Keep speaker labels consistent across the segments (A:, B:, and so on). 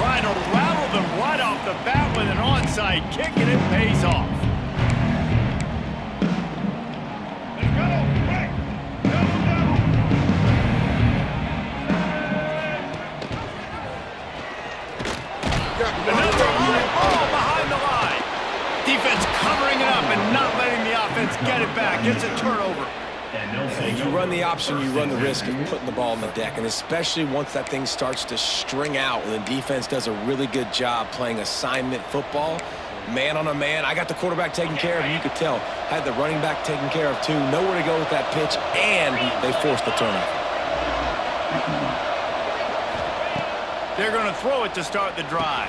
A: trying to rattle them right off the bat with an onside kick, and it pays off. Another high ball behind the line. Defense covering it up and not letting the offense get it back. It's a turnover.
B: If you run the option, you run the risk of putting the ball on the deck, and especially once that thing starts to string out and the defense does a really good job playing assignment football, man on a man. I got the quarterback taken care of, and you could tell. Had the running back taken care of, too. Nowhere to go with that pitch, and they forced the turnover.
A: They're going to throw it to start the drive.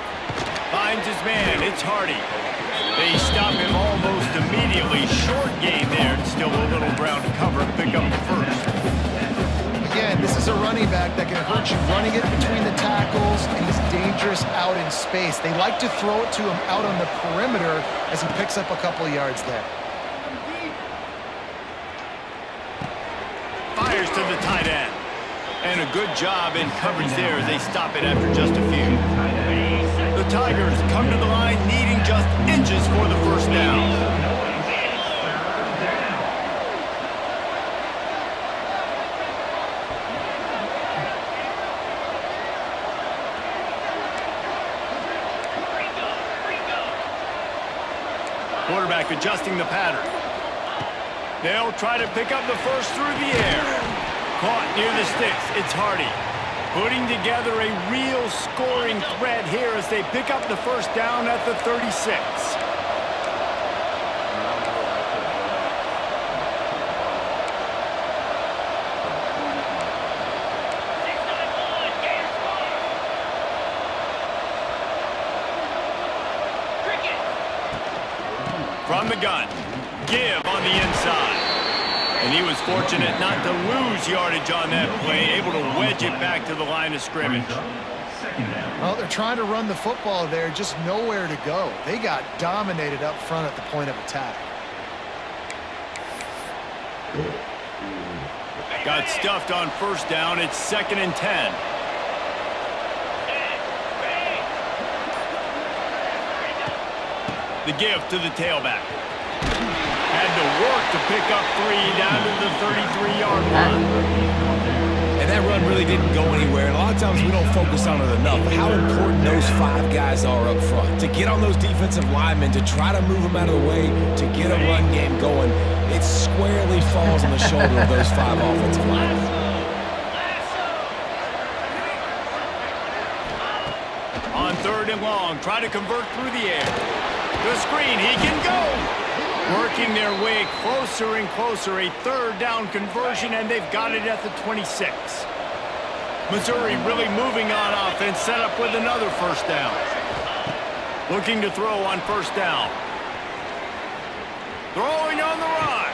A: Finds his man. It's Hardy. They stop him almost immediately. Short gain there. Still a little ground to cover. Pick up the first.
C: Again, this is a running back that can hurt you running it between the tackles, and he's dangerous out in space. They like to throw it to him out on the perimeter as he picks up a couple of yards there.
A: Fires to the tight end. And a good job in coverage there as they stop it after just a few. The Tigers come to the line needing just inches for the first down. Quarterback adjusting the pattern. They'll try to pick up the first through the air. Caught near the sticks. It's Hardy. Putting together a real scoring threat here as they pick up the first down at the 36. From the gun. Give on the inside. And he was fortunate not to lose yardage on that play, able to wedge it back to the line of scrimmage.
C: Well, they're trying to run the football there, just nowhere to go. They got dominated up front at the point of attack.
A: Got stuffed on first down. It's 2nd and 10. The give to the tailback. Had to work to pick up 3 down to the 33-yard line.
B: And that run really didn't go anywhere. And a lot of times we don't focus on it enough. How important those 5 guys are up front. To get on those defensive linemen, to try to move them out of the way, to get a run game going, it squarely falls on the shoulder of those 5 offensive linemen.
A: On 3rd and long, try to convert through the air. The screen, he can go. Working their way closer and closer, a 3rd down conversion, and they've got it at the 26. Missouri really moving on offense, set up with another first down. Looking to throw on first down. Throwing on the run.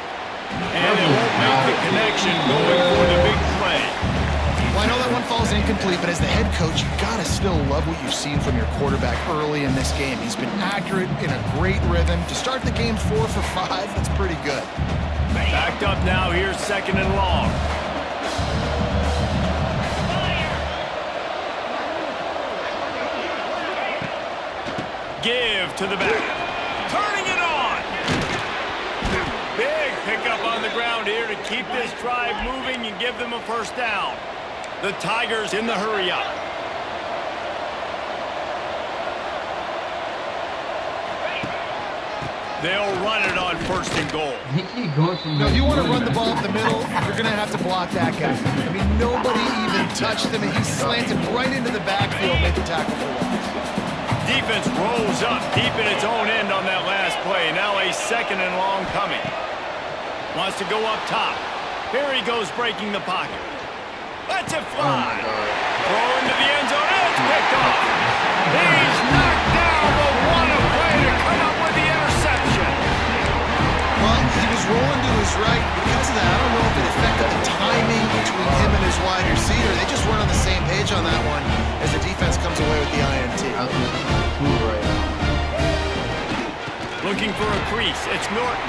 A: And it won't make the connection going for the big play.
C: Well, I know that one falls incomplete, but as the head coach, you gotta still love what you've seen from your quarterback early in this game. He's been accurate, in a great rhythm. To start the game 4 for 5, that's pretty good.
A: Backed up now, here's 2nd and long. Give to the back. Turning it on. Big pickup on the ground here to keep this drive moving and give them a first down. The Tigers in the hurry-up. They'll run it on 1st and goal.
C: No, you want to run the ball up the middle, you're going to have to block that guy. I mean, nobody even touched him, and he slanted right into the backfield, made the tackle for loss.
A: Defense rolls up deep in its own end on that last play. Now a 2nd and long coming. Wants to go up top. Here he goes breaking the pocket. Lets it fly. Throw into the end zone. It's picked off. He's knocked down, but what a play to come up with the interception.
C: Well, he was rolling to his right. Because of that, I don't know if it affected the timing between him and his wide receiver. They just weren't on the same page on that one as the defense comes away with the INT.
A: Looking for a crease. It's Norton.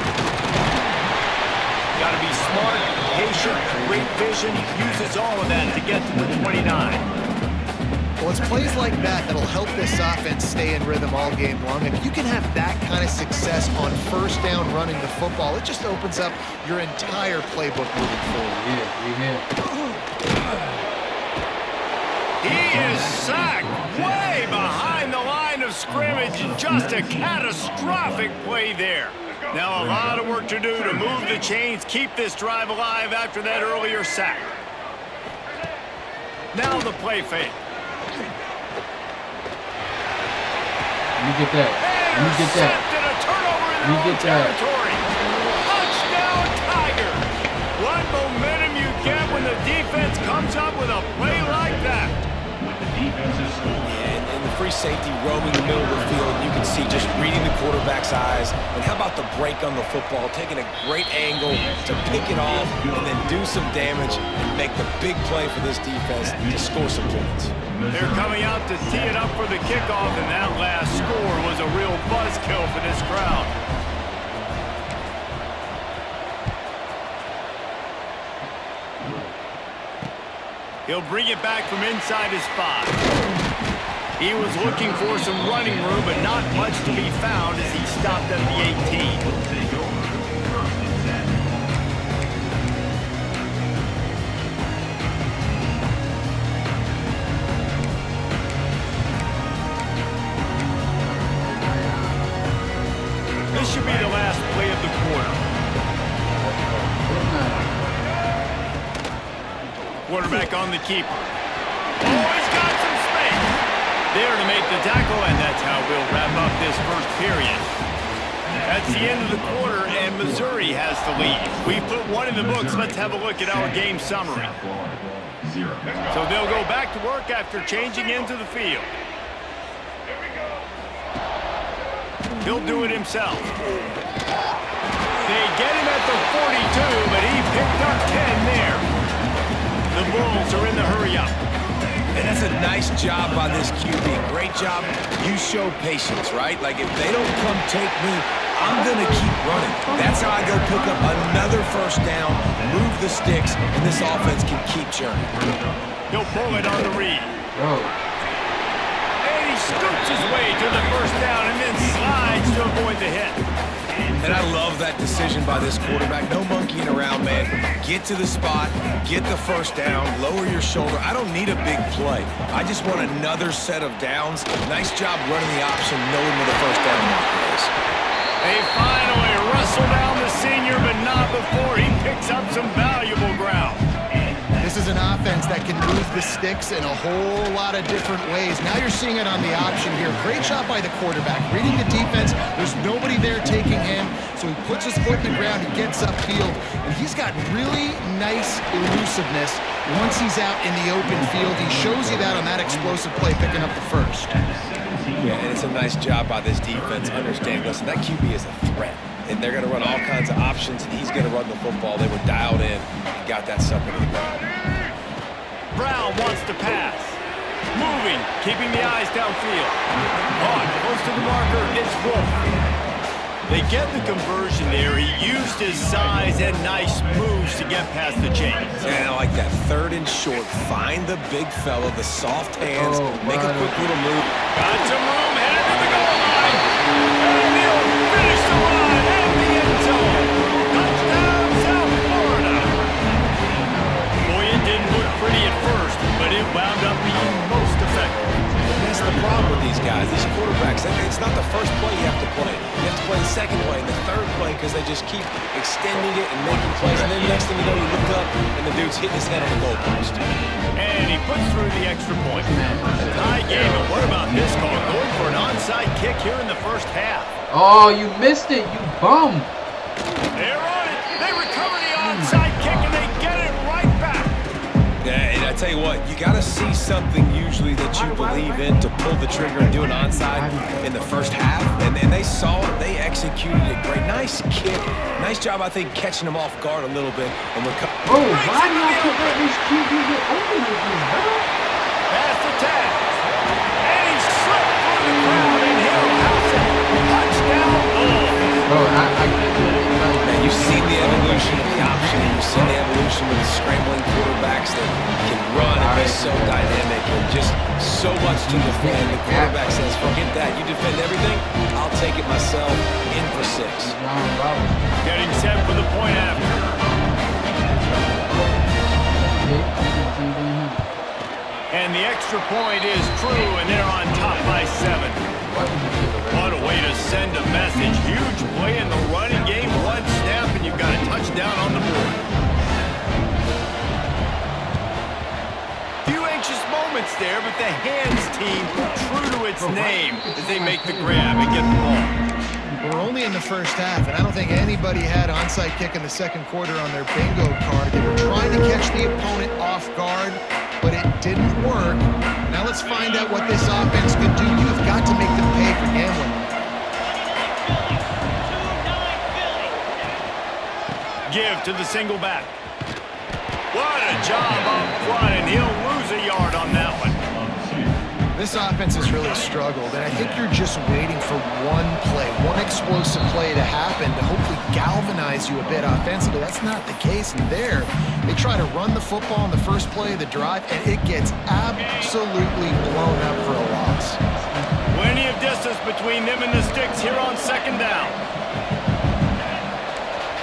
A: Got to be smart, patient, great vision. Uses all of that to get to the 29.
C: Well, it's plays like that that'll help this offense stay in rhythm all game long. If you can have that kind of success on first down running the football, it just opens up your entire playbook moving forward.
A: He is sacked way behind the line of scrimmage. Just a catastrophic play there. Now a lot of work to do to move the chains, keep this drive alive after that earlier sack. Now the play fake.
D: You get that. You get that.
A: A turnover in
D: You get that.
A: territory. Touchdown Tigers. What momentum you get when the defense comes up with a play like that.
B: And the free safety roaming the middle of the field, you can see just reading the quarterback's eyes. And how about the break on the football, taking a great angle to pick it off and then do some damage and make the big play for this defense to score some points.
A: They're coming out to tee it up for the kickoff, and that last score was a real buzzkill for this crowd. He'll bring it back from inside his 5. He was looking for some running room, but not much to be found as he stopped at the 18. This should be the last play of the quarter. Quarterback on the keeper. Oh, he's got some space. There to make the tackle, and that's how we'll wrap up this first period. That's the end of the quarter, and Missouri has the lead. We put one in the books. Let's have a look at our game summary. So they'll go back to work after changing into the field. He'll do it himself. They get him at the 42, but he picked up 10 there. The Bulls are in the hurry-up.
B: And that's a nice job by this QB. Great job. You show patience, right? Like, if they don't come take me, I'm going to keep running. That's how I go pick up another first down, move the sticks, and this offense can keep churning.
A: He'll pull it on the read. Scoots his way to the first down and then slides to avoid the hit.
B: And I love that decision by this quarterback. No monkeying around, man. Get to the spot, get the first down, lower your shoulder. I don't need a big play. I just want another set of downs. Nice job running the option, knowing where the first down marker is.
A: They finally wrestle down the senior, but not before he picks up some valuable ground.
C: This is an offense that can move the sticks in a whole lot of different ways. Now you're seeing it on the option here. Great job by the quarterback. Reading the defense, there's nobody there taking him, so he puts his foot in the ground, he gets upfield, and he's got really nice elusiveness once he's out in the open field. He shows you that on that explosive play, picking up the first.
B: Yeah, and it's a nice job by this defense understanding, listen, that QB is a threat. And they're going to run all kinds of options, and he's going to run the football. They were dialed in and got that sucker to the ground.
A: Brown wants to pass. Moving, keeping the eyes downfield. Caught close to the marker, it's Wolf. They get the conversion there. He used his size and nice moves to get past the chains.
B: And I like that. Third and short. Find the big fella, the soft hands, make a quick little move.
A: Got some room, headed to the goal line. And he'll finish the run at the end zone. Touchdown, South Florida. Boy, it didn't look pretty at first, but it wound up being most effective.
B: That's the problem with these guys, these quarterbacks. It's not the first play you have to play. You have to play the second play and the third play because they just keep extending it and making plays. And then next thing you know, you look up and the dude's hitting his head on the goalpost.
A: And he puts through the extra point. Tie game, and what about this call? Going for an onside kick here in the first half.
D: Oh, you missed it, you bum.
A: They're on it. They recover the onside kick, and they get it right back.
B: Yeah, and I tell you what, you got to see something usually that you believe in to pull the trigger and do an onside in the first half. And they saw it. They executed it great. Nice kick. Nice job, I think, catching them off guard a little bit. And we're
D: oh, why do I put let this QB get open with you, bro?
A: Pass the tag. And he slipped through the crowd, and he'll house it. Touchdown, Bulls.
D: Bro, I can't do it.
B: Man, you've seen the evolution of the option. You've seen the evolution of the scrambling quarterbacks that can run and be so dynamic and just so much to defend. The quarterback says, forget that. You defend everything, I'll take it myself. In for 6.
A: Getting set for the point after. And the extra point is true, and they're on top by 7. What a way to send a message. Huge play in the running game. One snap, and you've got a touchdown on the board. Few anxious moments there, but the hands team true to its name as they make the grab and get the ball.
C: We're only in the first half, and I don't think anybody had onside kick in the second quarter on their bingo card. They were trying to catch the opponent off guard, but it didn't work. Now let's find out what this offense could do. You've got to make them pay for gambling.
A: Give to the single back. What a job up front, and he'll lose a yard on that one.
C: This offense has really struggled, and I think you're just waiting for one play, one explosive play to happen to hopefully galvanize you a bit offensively. That's not the case there. They try to run the football on the first play of the drive, and it gets absolutely blown up for a loss.
A: Plenty of distance between them and the sticks here on second down.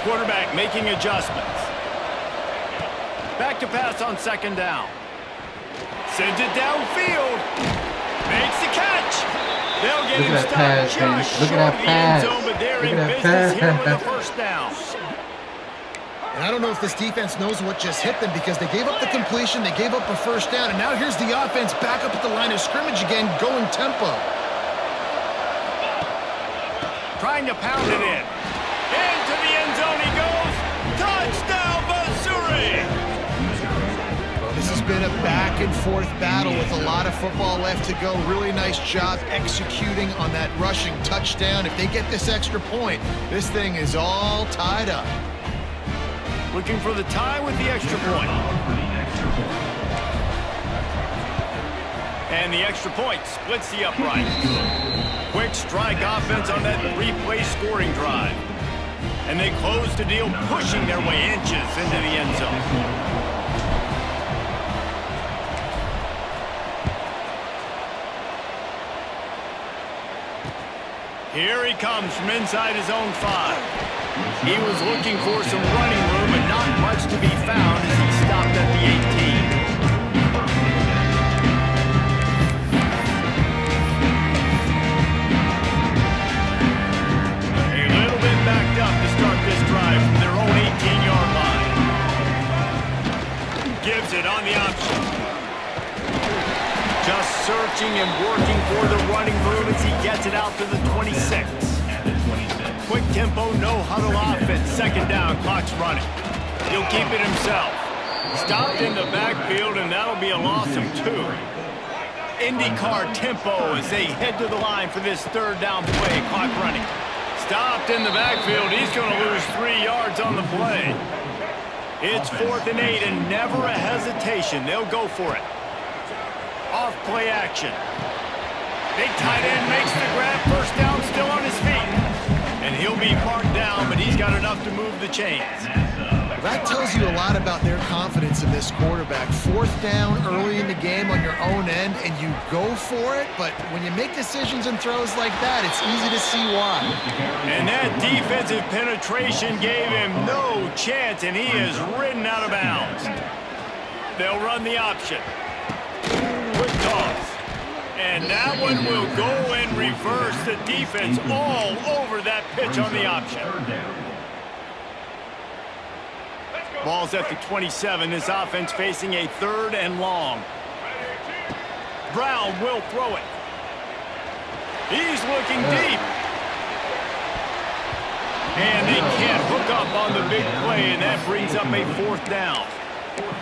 A: Quarterback making adjustments. Back to pass on second down. Sends it downfield. Makes the catch. They'll get him stopped just short of the end zone, but they're in business here with a first down.
C: And I don't know if this defense knows what just hit them because they gave up the completion, they gave up a first down, and now here's the offense back up at the line of scrimmage again, going tempo.
A: Trying to pound it in. Into the end zone he goes. Touchdown, Missouri!
C: This has been a back-and-forth battle with a lot of football left to go. Really nice job executing on that rushing touchdown. If they get this extra point, this thing is all tied up.
A: Looking for the tie with the extra point. And the extra point splits the uprights. Quick strike offense on that 3-play scoring drive. And they close the deal, pushing their way inches into the end zone. Here he comes from inside his own 5. He was looking for some running room, but not much to be found as he stopped at the 18. A little bit backed up to start this drive from their own 18-yard line. Gives it on the option. Just searching and working for the running move as he gets it out to the 26. Quick tempo, no huddle offense. Second down, clock's running. He'll keep it himself. Stopped in the backfield, and that'll be a loss of 2. IndyCar tempo as they head to the line for this third down play. Clock running. Stopped in the backfield. He's going to lose 3 yards on the play. It's 4th and 8, and never a hesitation. They'll go for it. Off play action. Big tight end makes the grab. First down, still on his feet. And he'll be marked down, but he's got enough to move the chains.
C: That tells you a lot about their confidence in this quarterback. 4th down early in the game on your own end, and you go for it. But when you make decisions and throws like that, it's easy to see why. And
A: that defensive penetration gave him no chance, and he is ridden out of bounds. They'll run the option. Quick toss. And that one will go in reverse. The defense all over that pitch on the option. Ball's at the 27. This offense facing a 3rd and long. Brown will throw it. He's looking deep. And they can't hook up on the big play, and that brings up a 4th down.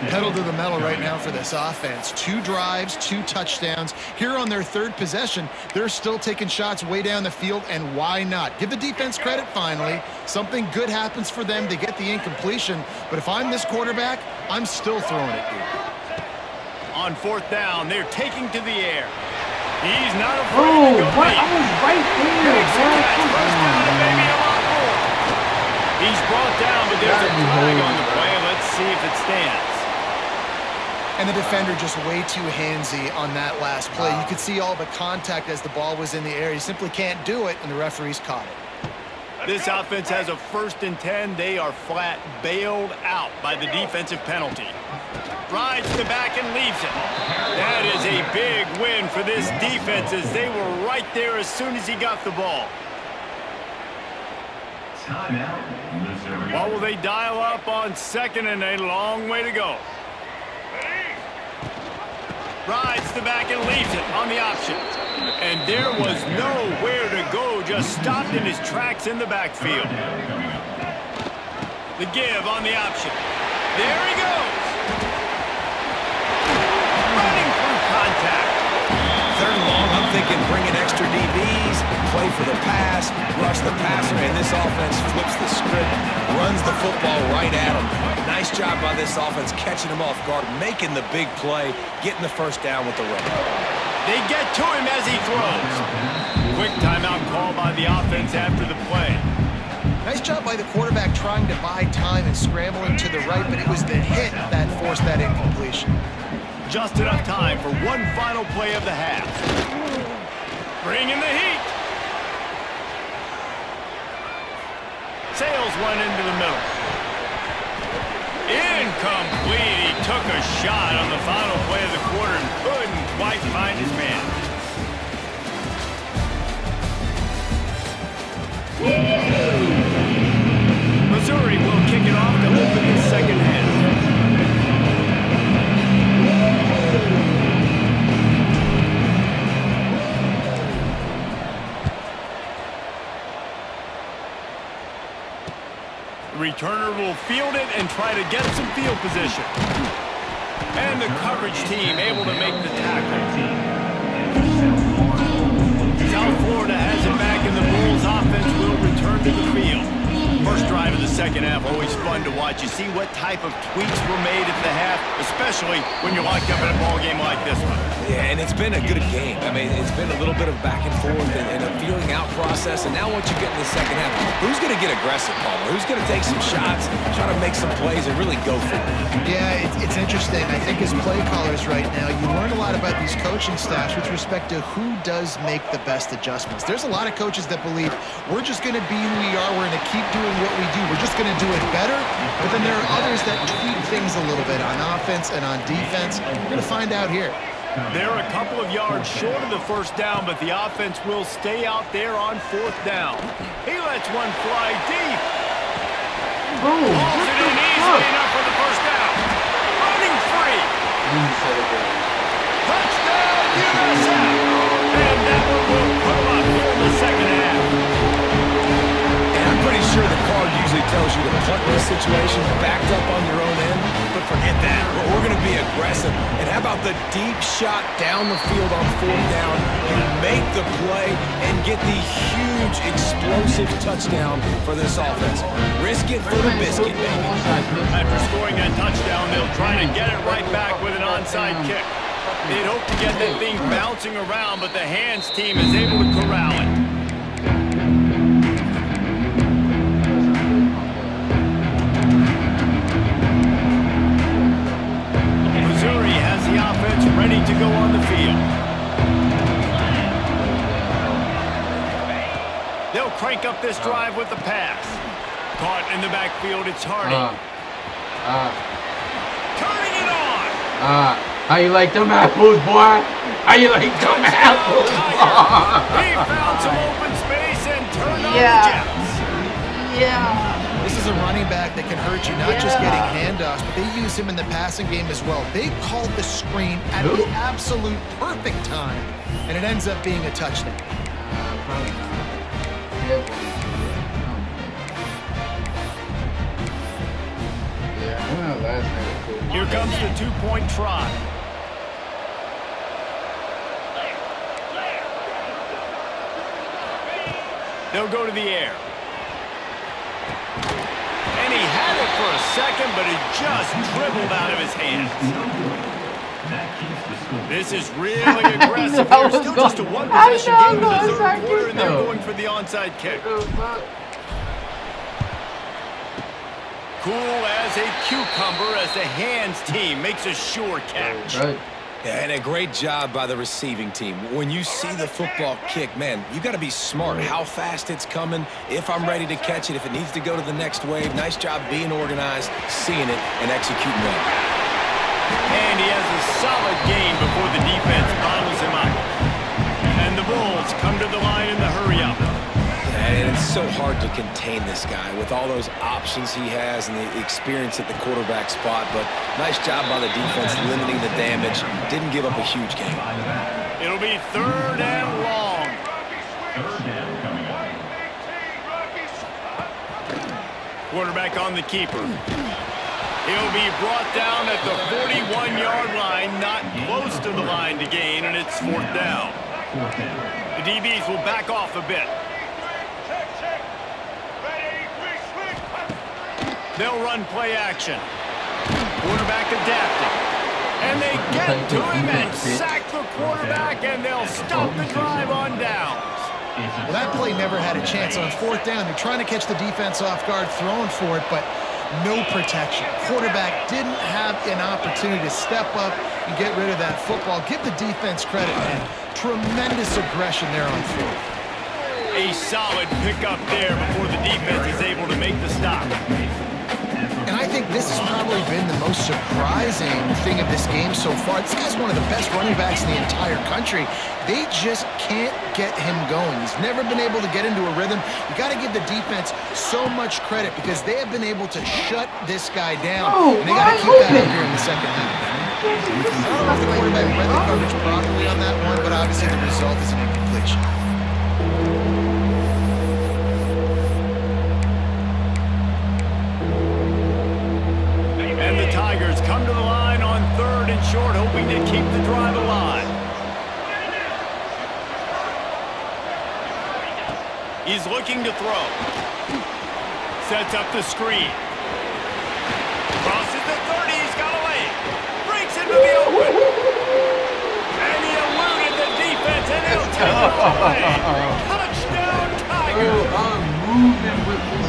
C: Pedal to the metal right now for this offense. 2 drives, 2 touchdowns. Here on their 3rd possession, they're still taking shots way down the field, and why not? Give the defense credit finally. Something good happens for them. They get the incompletion, but if I'm this quarterback, I'm still throwing it deep.
A: On 4th down, they're taking to the air. He's not afraid to go
D: what?
A: deep.
D: I was right there,
A: First down and maybe a lot more. He's brought down, but there's a flag on the play. Let's see if it stands.
C: And the defender just way too handsy on that last play. You could see all the contact as the ball was in the air. You simply can't do it, and the referees caught it.
A: This offense has a 1st and 10. They are flat bailed out by the defensive penalty. Drives the back and leaves it. That is a big win for this defense as they were right there as soon as he got the ball. What will they dial up on 2nd and a long way to go? Rides the back and leaves it on the option. And there was nowhere to go, just stopped in his tracks in the backfield. The give on the option. There he goes. Running through contact.
B: 3rd and long, I'm thinking bring in extra DBs, play for the pass, rush the passer, and this offense flips the script, runs the football right at him. Nice job by this offense catching him off guard, making the big play, getting the 1st down with the run.
A: They get to him as he throws. Quick timeout call by the offense after the play.
C: Nice job by the quarterback trying to buy time and scrambling to the right, but it was the hit that forced that incompletion.
A: Just enough time for one final play of the half. Bring in the heat. Sails one into the middle. Incomplete. He took a shot on the final play of the quarter and couldn't quite find his man. Missouri will kick it off to open the 2nd half. The returner will field it and try to get some field position. And the coverage team able to make the tackle. South Florida has it back, and the Bulls offense will return to the field. First drive of the 2nd half, always fun to watch. You see what type of tweaks were made at the half, especially when you're locked up in a ball game like this one.
B: Yeah, and it's been a good game. I mean, it's been a little bit of back and forth and a feeling out process. And now once you get in the 2nd half, who's going to get aggressive, Palmer? Who's going to take some shots, try to make some plays, and really go for it?
C: Yeah, it's interesting. I think as play callers right now, you learn a lot about these coaching staffs with respect to who does make the best adjustments. There's a lot of coaches that believe we're just going to be who we are. We're going to keep doing what we do. We're just going to do it better. But then there are others that tweak things a little bit on offense and on defense. We're going to find out here.
A: They're a couple of yards short of the 1st down, but the offense will stay out there on 4th down. He lets one fly deep.
D: Boom.
A: Hauls it in easily enough for the 1st down. Running free. Touchdown, USA! And that one will put him up here in the 2nd half.
B: And I'm pretty sure the card usually tells you to punt in this situation, backed up on your own end. But forget that. We're going to be aggressive. And how about the deep shot down the field on 4th down? You make the play and get the huge explosive touchdown for this offense. Risk it for the biscuit, baby.
A: After scoring that touchdown, they'll try to get it right back with an onside kick. They'd hope to get that thing bouncing around, but the hands team is able to corral it. Missouri has the offense ready to go on the field. They'll crank up this drive with the pass. Caught in the backfield, it's Hardy. Turning it on.
E: How you like them apples, boy? How you like them apples, boy?
A: He found some open space and turned on the Jets.
E: Yeah.
C: This is a running back that can hurt you, not just getting handoffs, but they use him in the passing game as well. They called the screen at the absolute perfect time, and it ends up being a touchdown.
E: Probably not.
A: Here comes the 2-point try. They'll go to the air. And he had it for a second, but it just dribbled out of his hands. This is really aggressive here. Still just a one-possession game in the 3rd quarter, and they're going for the onside kick. Cool as a cucumber as the hands team makes a sure catch.
E: Right.
B: Yeah, and a great job by the receiving team. When you see the football kick, man, you got to be smart. How fast it's coming, if I'm ready to catch it, if it needs to go to the next wave. Nice job being organized, seeing it, and executing well.
A: And he has a solid game before the defense bottles him up. And the Bulls come to the line in the hurry-up.
B: And it's so hard to contain this guy with all those options he has and the experience at the quarterback spot. But nice job by the defense limiting the damage. Didn't give up a huge game.
A: It'll be 3rd and long. Quarterback on the keeper. He'll be brought down at the 41-yard line, not close to the line to gain, and it's 4th down. The DBs will back off a bit. They'll run play action. Quarterback adapting. And they get to him and sack the quarterback, and they'll stop the drive on downs.
C: Well, that play never had a chance. On 4th down, they're trying to catch the defense off guard, throwing for it, but no protection. Quarterback didn't have an opportunity to step up and get rid of that football. Give the defense credit, man. Tremendous aggression there on 4th.
A: A solid pickup there before the defense is able to make the stop.
C: And I think this has probably been the most surprising thing of this game so far. This guy's one of the best running backs in the entire country. They just can't get him going. He's never been able to get into a rhythm. You got to give the defense so much credit because they have been able to shut this guy down. And they got to keep that up here in the second half. I don't know if the quarterback read the coverage properly on that one, but obviously the result is an incompletion.
A: And the Tigers come to the line on 3rd and short, hoping to keep the drive alive. He's looking to throw. Sets up the screen. Crosses the 30, he's got a lane. Breaks into the open. And he eluded the defense, and he'll take it away. Touchdown, Tigers.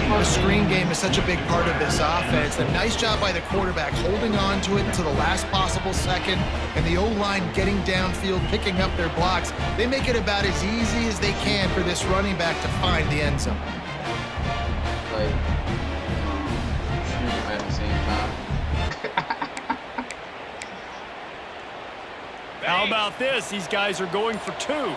C: The screen game is such a big part of this offense. A nice job by the quarterback holding on to it to the last possible second, and the O-line getting downfield, picking up their blocks. They make it about as easy as they can for this running back to find the end zone.
E: Like, shoot at the same time.
A: How about this? These guys are going for 2.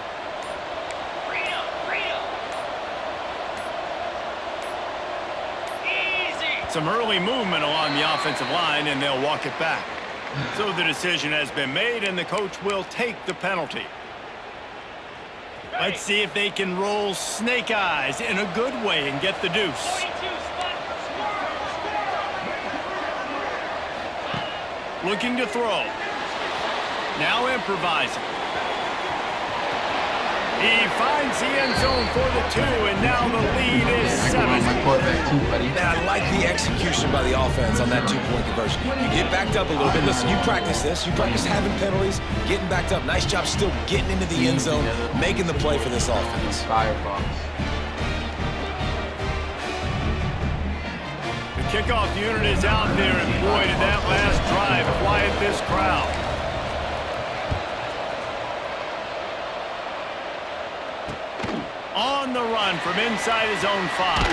A: Some early movement along the offensive line, and they'll walk it back. So the decision has been made, and the coach will take the penalty. Let's see if they can roll snake eyes in a good way and get the deuce. Looking to throw. Now improvising. He finds the end zone for the 2, and now the lead is 7.
E: My quarterback too, buddy.
B: Man, I like the execution by the offense on that 2-point conversion. You get backed up a little bit. Listen, you practice this. You practice having penalties, getting backed up. Nice job still getting into the end zone, making the play for this offense.
E: Firefox.
A: The kickoff unit is out there, and boy, did that last drive quiet this crowd. On the run from inside his own 5.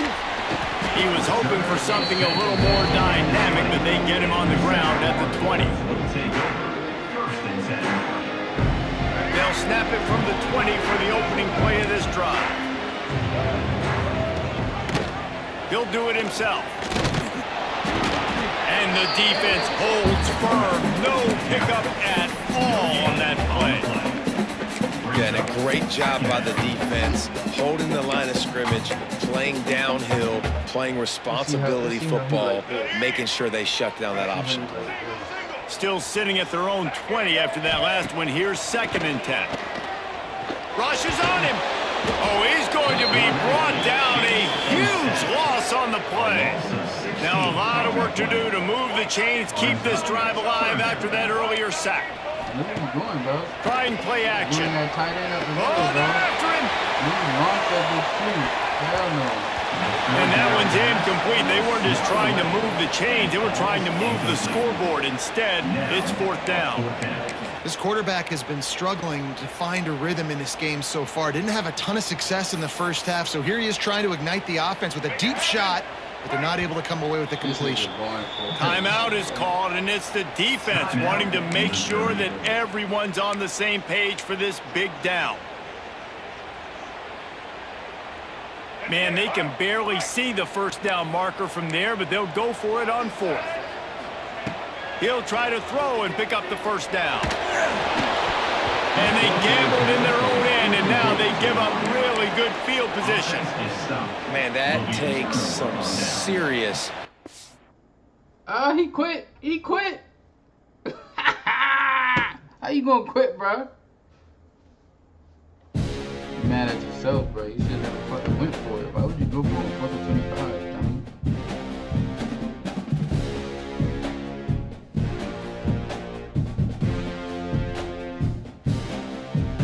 A: He was hoping for something a little more dynamic, but they get him on the ground at the 20. They'll snap it from the 20 for the opening play of this drive. He'll do it himself. And the defense holds firm. No pickup at all on that play.
B: Yeah, and a great job by the defense, holding the line of scrimmage, playing downhill, playing responsibility football, making sure they shut down that option play.
A: Still sitting at their own 20 after that last one. Here's 2nd and 10. Rushes on him. Oh, he's going to be brought down. A huge loss on the play. Now a lot of work to do to move the chains, keep this drive alive after that earlier sack.
E: Look what he's doing, bro.
A: Trying play action.
E: Moving that tight end up the
A: Oh,
E: middle,
A: they're
E: bro.
A: after him.
E: Moving off that big shoe. Hell no.
A: And that one's incomplete. They weren't just trying to move the chains. They were trying to move the scoreboard. Instead, it's 4th down.
C: This quarterback has been struggling to find a rhythm in this game so far. Didn't have a ton of success in the first half, so here he is trying to ignite the offense with a deep shot, but they're not able to come away with the completion.
A: Timeout is called, and it's the defense wanting to make sure that everyone's on the same page for this big down. Man, they can barely see the 1st down marker from there, but they'll go for it on 4th. He'll try to throw and pick up the 1st down. And they gambled in their own end, and now they give up really good field position.
B: Man, that takes some serious...
E: He quit. He quit. How you gonna quit, bro? You're mad at yourself, bro. You should have never fucking went for it. Why would you go for a fucking 25, dummy?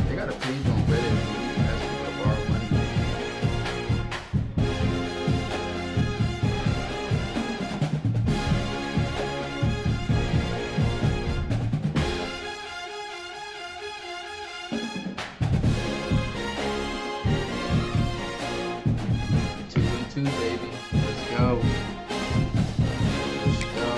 E: They got a page on Reddit. That's what the bar money. Two, baby. Let's go. Let's go.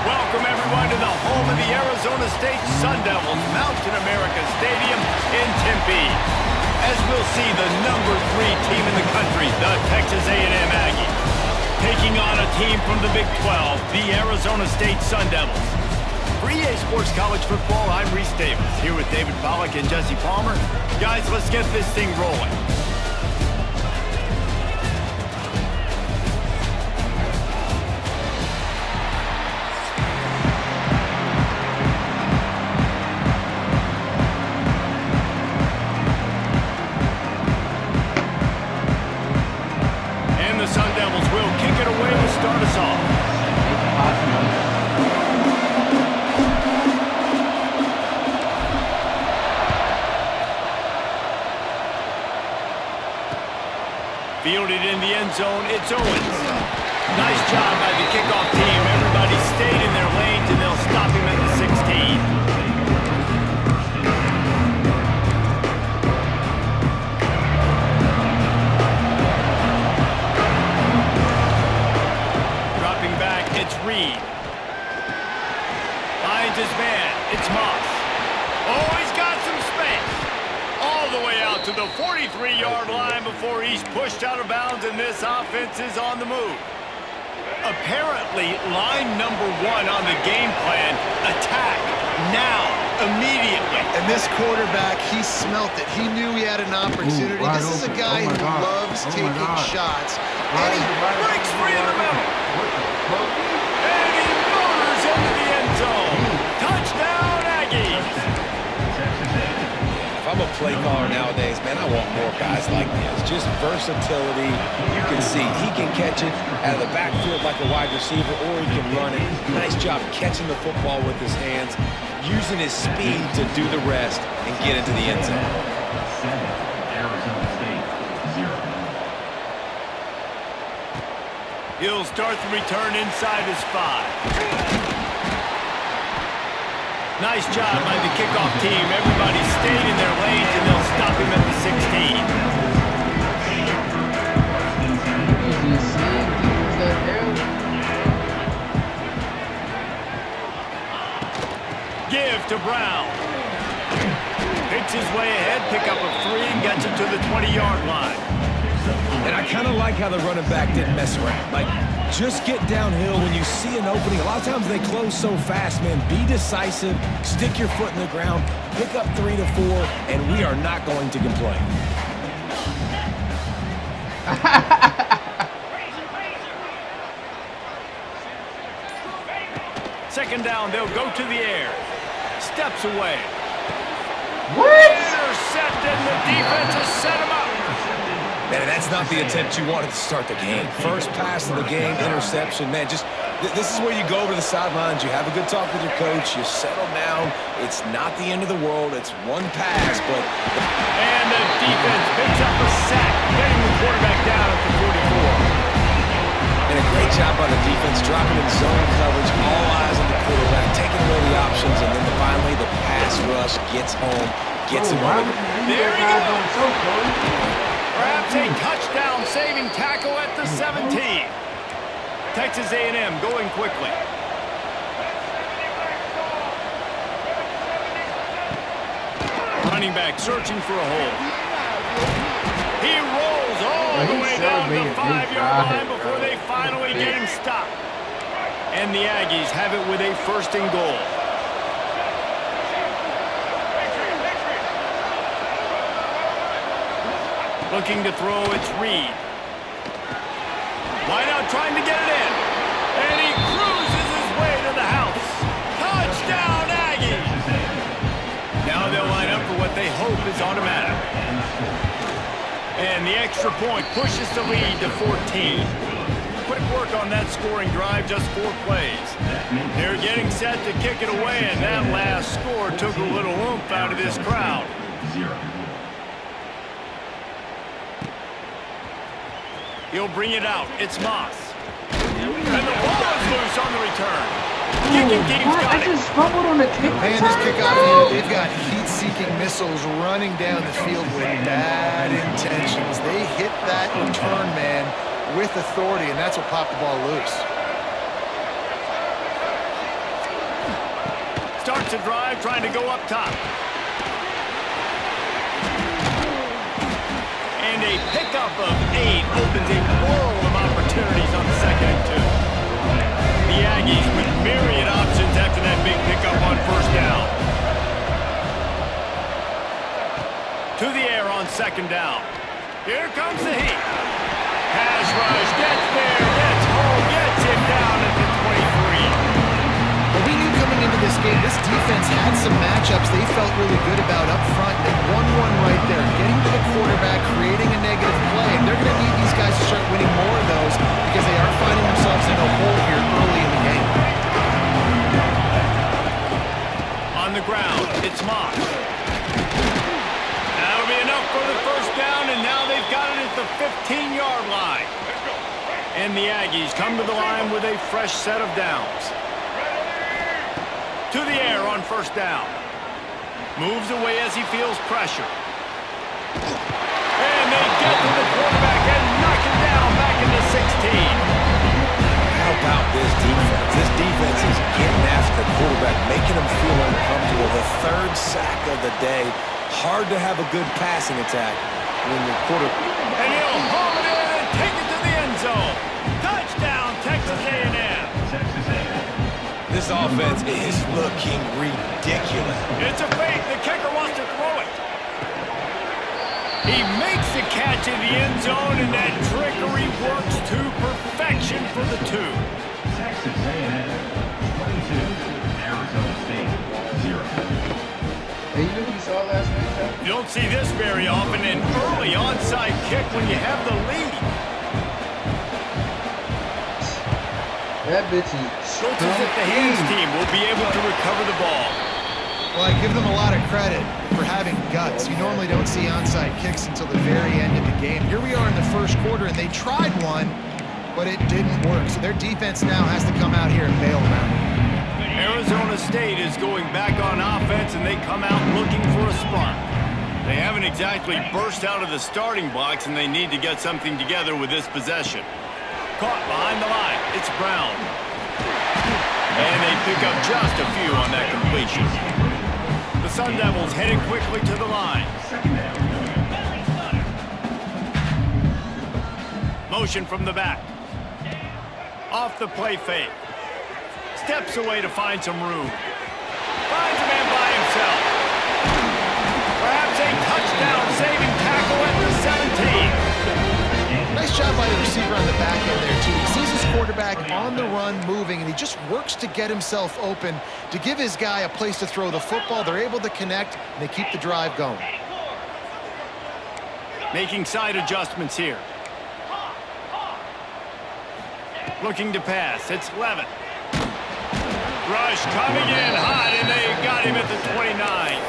A: Welcome, everyone, to the home of the Arizona State Sun Devils, Mountain America Stadium in Tempe. As we'll see, the #3 team in the country, the Texas A&M Aggies, taking on a team from the Big 12, the Arizona State Sun Devils. For EA Sports College Football, I'm Reese Davis, here with David Pollack and Jesse Palmer. Guys, let's get this thing rolling. And the Sun Devils will kick it away to start us off. Fielded in the end zone, it's Owens. Nice job by the kickoff team. Everybody stayed in their lanes, and they'll stop him at the 16. Dropping back, it's Reed. Finds his man, it's Moss. Oh, he's got some space. All the way out to the 43-yard line before he's pushed out of bounds, and this offense is on the move. Apparently, line #1 on the game plan, attack, now, immediately.
C: And this quarterback, he smelt it. He knew he had an opportunity.
E: Ooh,
C: this is a guy who loves taking shots. And he
A: Breaks free in the middle.
E: What the fuck?
A: And he motors into the end zone. Touchdown, Aggies.
B: If I'm a play caller nowadays, man, I want more guys like this. Just versatility. You can see he can catch it out of the backfield like a wide receiver, or he can run it. Nice job catching the football with his hands, using his speed to do the rest and get into the end zone.
A: He'll start the return inside his 5. Nice job by the kickoff team. Everybody stayed in their lanes, and they'll stop him at the 16. Give to Brown. Picks his way ahead, pick up a 3, and gets it to the 20-yard line.
B: And I kind of like how the running back didn't mess around. Like, just get downhill when you see an opening. A lot of times they close so fast, man. Be decisive, stick your foot in the ground, pick up 3 to 4, and we are not going to complain.
A: Second down, they'll go to the air. Steps away.
E: What?
A: Intercepted, the defense has set him up.
B: Man, that's not the attempt you wanted to start the game. First pass of the game, interception. Man, just this is where you go over to the sidelines. You have a good talk with your coach. You settle down. It's not the end of the world. It's one pass, but...
A: And the defense picks up a sack, getting the quarterback down at the 44.
B: And a great job by the defense, dropping in zone coverage, all eyes on the quarterback, taking away the options, and then finally the pass rush gets home, gets him on.
A: There he goes. Perhaps a touchdown-saving tackle at the 17. Texas A&M going quickly. Running back searching for a hole. He rolls all the way down the 5-yard line before they finally get him stopped. And the Aggies have it with a 1st and goal. Looking to throw, it's Reed. Wide out trying to get it in. And he cruises his way to the house. Touchdown, Aggies! Now they'll line up for what they hope is automatic. And the extra point pushes the lead to 14. Quick work on that scoring drive, just 4 plays. They're getting set to kick it away, and that last score took a little oomph out of this crowd. He'll bring it out. It's Moss. And the ball is loose on the return. Kicking team's got
D: I just fumbled on the kick.
C: Man, this kickoff unit, they've got heat-seeking missiles running down the field with bad intentions. They hit that return man with authority, and that's what popped the ball loose.
A: Starts a drive, trying to go up top. And a pickup of 8 opens a world of opportunities on 2nd and 2. The Aggies with myriad options after that big pickup on 1st down. To the air on 2nd down. Here comes the heat. Pass rush, gets there, gets home, gets him down at the 23.
C: Well, we knew coming into this game, this defense had some matchups they felt really good about up front. They won one right there, getting to the quarterback, creating a negative play, and they're going to need these guys to start winning more of those because they are finding themselves in a hole here early in the game.
A: On the ground, it's Moss. That'll be enough for the 1st down, and now they've got it at the 15-yard line. And the Aggies come to the line with a fresh set of downs. To the air on 1st down. Moves away as he feels pressure. And they get to the quarterback and knock him down back into 16.
B: How about this defense? This defense is getting after the quarterback, making him feel uncomfortable. The 3rd sack of the day. Hard to have a good passing attack when your quarterback...
A: And he'll haul it in and take it to the end zone. Touchdown, Texas A&M.
B: This offense is looking ridiculous.
A: It's a fake. The kicker wants to throw it. He makes the catch in the end zone, and that trickery works to perfection for the 2.
F: Texas A&M 22, Arizona State 0.
E: Hey, you know who you saw last night?
A: You don't see this very often, an early onside kick when you have the lead.
E: That bitch is
A: Schultz is at the hands team will be able to recover the ball.
C: Well, I give them a lot of credit for having guts. You normally don't see onside kicks until the very end of the game. Here we are in the 1st quarter, and they tried one, but it didn't work. So their defense now has to come out here and bail them out.
A: Arizona State is going back on offense, and they come out looking for a spark. They haven't exactly burst out of the starting blocks, and they need to get something together with this possession. Caught behind the line. It's Brown. And they pick up just a few on that completion. The Sun Devils heading quickly to the line. Motion from the back. Off the play fake. Steps away to find some room. Finds a man by himself. Perhaps a touchdown-saving tackle at the 17.
C: Nice job by the receiver on the back end there, too. He sees his quarterback on the run moving, and he just works to get himself open to give his guy a place to throw the football. They're able to connect, and they keep the drive going.
A: Making side adjustments here. Looking to pass. It's Levitt. Rush coming in hot, and they got him at the 29.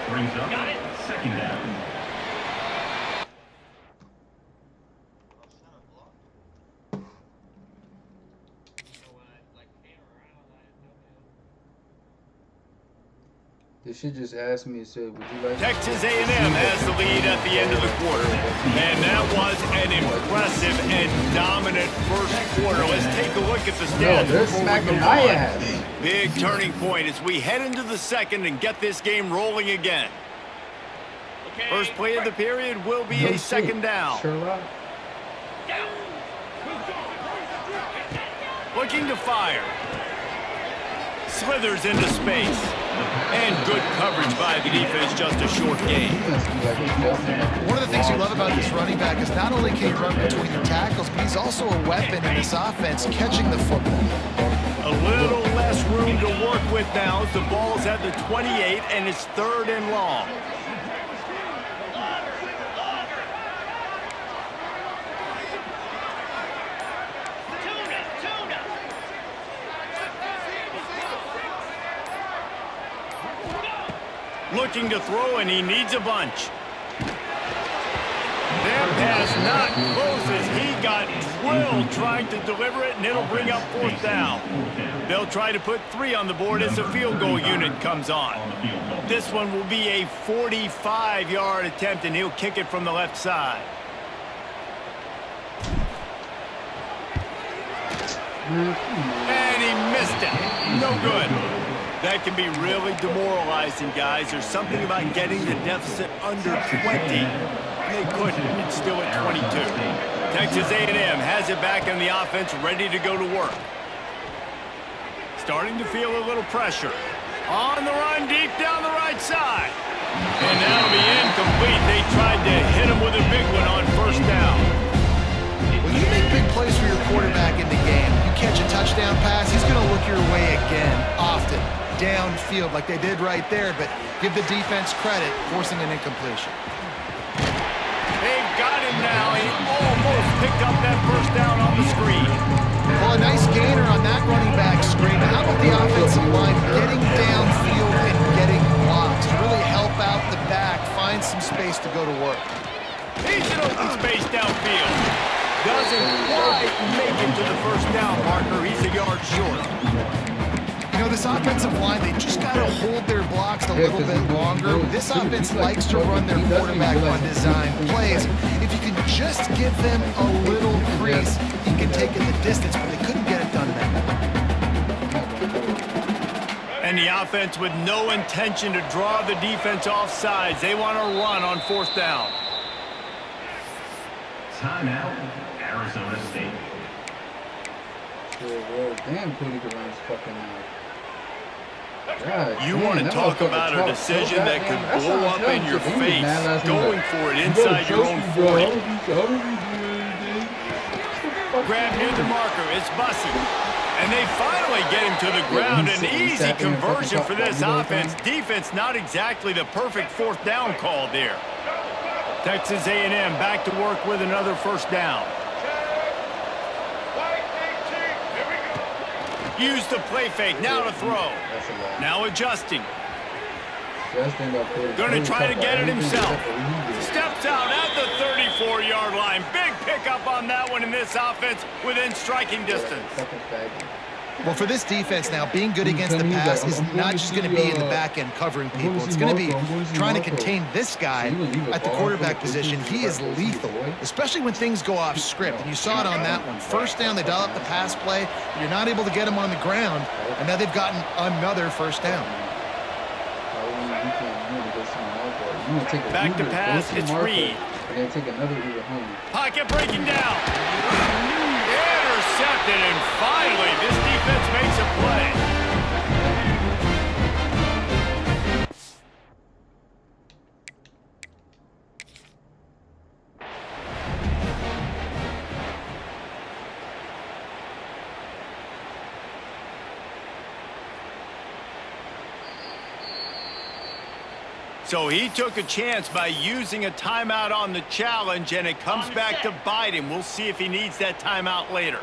F: Brings up second down.
E: They should just ask me and say, would you like
A: Texas A&M has the lead at the end of the quarter. And that was an impressive and dominant first quarter. Let's take a look at the
E: No,
A: stats
E: they're
A: before we
E: smacking
A: move
E: my
A: on.
E: ass.
A: Big turning point as we head into the second and get this game rolling again. First play of the period will be
E: No
A: a
E: shit.
A: second down.
E: Sherlock.
A: Looking to fire. Slithers into space. And good coverage by the defense, just a short gain.
E: He must be like a jumping.
C: One of the things you love about this running back is not only can he run between the tackles, but he's also a weapon in this offense, catching the football.
A: A little less room to work with now as the ball's at the 28 and it's third and long. Looking to throw, and he needs a bunch. That pass not close as he got drilled trying to deliver it, and it'll bring up fourth down. They'll try to put 3 on the board as the field goal unit comes on. This one will be a 45-yard attempt, and he'll kick it from the left side. And he missed it. No good. That can be really demoralizing, guys. There's something about getting the deficit under 20. They couldn't. It's still at 22. Texas A&M has it back in the offense, ready to go to work. Starting to feel a little pressure. On the run, deep down the right side. And that'll be incomplete. They tried to hit him with a big one on first down.
C: When you make big plays for your quarterback in the game, you catch a touchdown pass, he's going to look your way again, often, downfield like they did right there, but give the defense credit, forcing an incompletion.
A: They've got him now. He almost picked up that first down on the screen.
C: Well, a nice gainer on that running back screen. How about the offensive line getting downfield and getting blocks to really help out the back, find some space to go to work?
A: He's in open space downfield. Doesn't quite make it to the first down marker. He's a yard short.
C: You know, this offensive line, they just got to hold their blocks a little bit longer. This offense likes to run their quarterback on design plays. If you can just give them a little crease, he can take it the distance, but they couldn't get it done then.
A: And the offense with no intention to draw the defense off sides. They want to run on fourth down.
F: Timeout, Arizona State.
E: Damn, Cooley could run his fucking mouth. God,
A: You
E: damn,
A: want to
E: that
A: talk
E: motherfucker
A: about a
E: talks
A: decision
E: so
A: that could
E: goddamn-
A: blow
E: that's
A: up
E: what I'm
A: in your
E: saying. He was
A: face,
E: mad last night.
A: going for it inside your own 40. Grab near the marker. It's Bussey. And they finally get him to the ground. An easy conversion for this offense. Defense not exactly the perfect fourth down call there. Texas A&M back to work with another first down. Use the play fake. Now to throw. Now adjusting.
E: Best thing I put is
A: Gonna try to get it himself.
E: Steps
A: Steps out at the 34-yard line. Big pickup on that one in this offense within striking distance.
C: Well, for this defense now, being good against the pass is not just going to be in the back end covering people. It's going to be trying to contain this guy at the quarterback position. He is lethal, especially when things go off script. And you saw it on that one. First down, they dial up the pass play. You're not able to get him on the ground, and now they've gotten another first down.
A: Back to pass, it's Reed.
E: And then take another Uber home.
A: Pocket breaking down. Intercepted, and finally, this defense makes a play. So he took a chance by using a timeout on the challenge, and it comes back to bite him. We'll see if he needs that timeout later.